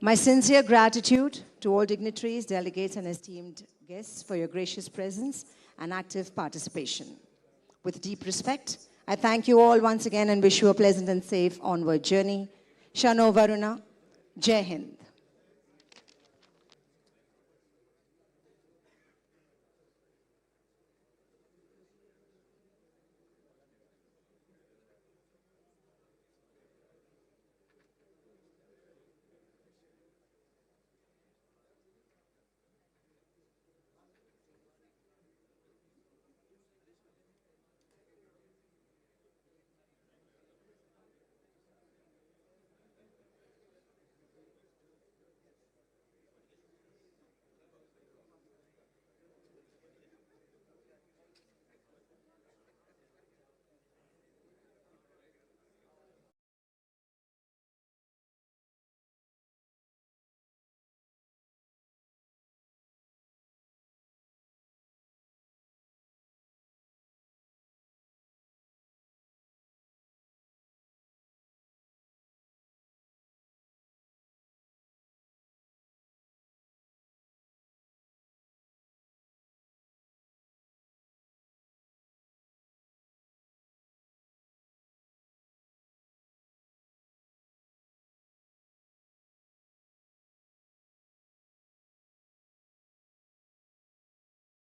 My sincere gratitude to all dignitaries, delegates, and esteemed guests for your gracious presence and active participation. With deep respect, I thank you all once again and wish you a pleasant and safe onward journey. Shano Varuna, Jai Hind.